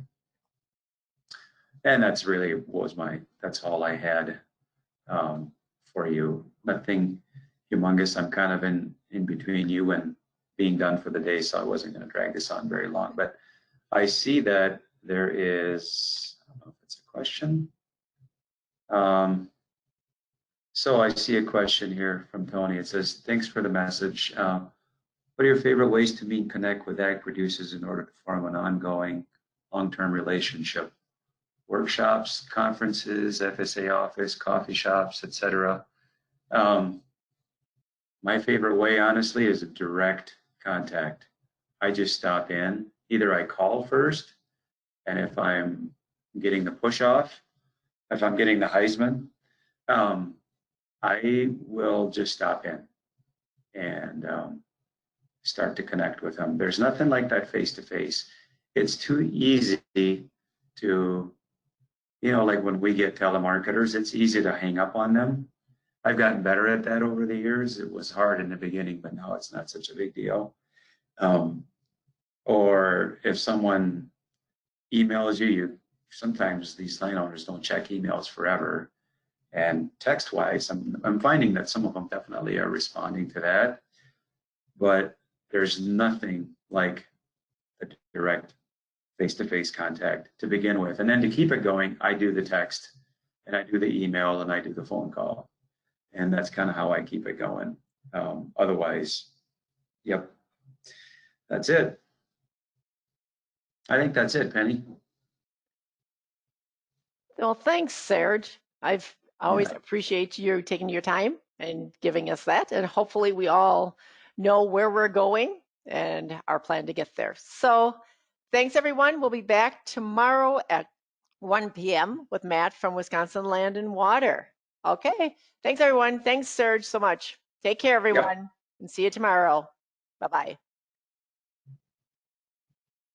And that's really that's all I had for you. Nothing humongous. I'm kind of in between you and being done for the day, so I wasn't going to drag this on very long. But I see that there is, I don't know if it's a question. So I see a question here from Tony. It says, thanks for the message. What are your favorite ways to meet and connect with ag producers in order to form an ongoing long-term relationship? Workshops, conferences, FSA office, coffee shops, etc. My favorite way, honestly, is a direct contact. I just stop in. Either I call first, and if I'm getting the push off, if I'm getting the Heisman, I will just stop in and start to connect with them. There's nothing like that face-to-face. It's too easy to, you know, like when we get telemarketers, it's easy to hang up on them. I've gotten better at that over the years. It was hard in the beginning, but now it's not such a big deal. Or if someone emails you, sometimes these landowners don't check emails forever. And text-wise, I'm finding that some of them definitely are responding to that. But there's nothing like a direct face-to-face contact to begin with. And then to keep it going, I do the text, and I do the email, and I do the phone call. And that's kind of how I keep it going. Otherwise, yep, that's it. I think that's it, Penny. Well, thanks, Serge. I've always appreciate you taking your time and giving us that. And hopefully we all know where we're going and our plan to get there. So thanks, everyone. We'll be back tomorrow at 1 p.m. with Matt from Wisconsin Land and Water. Okay. Thanks, everyone. Thanks, Serge, so much. Take care, everyone, and see you tomorrow. Bye-bye.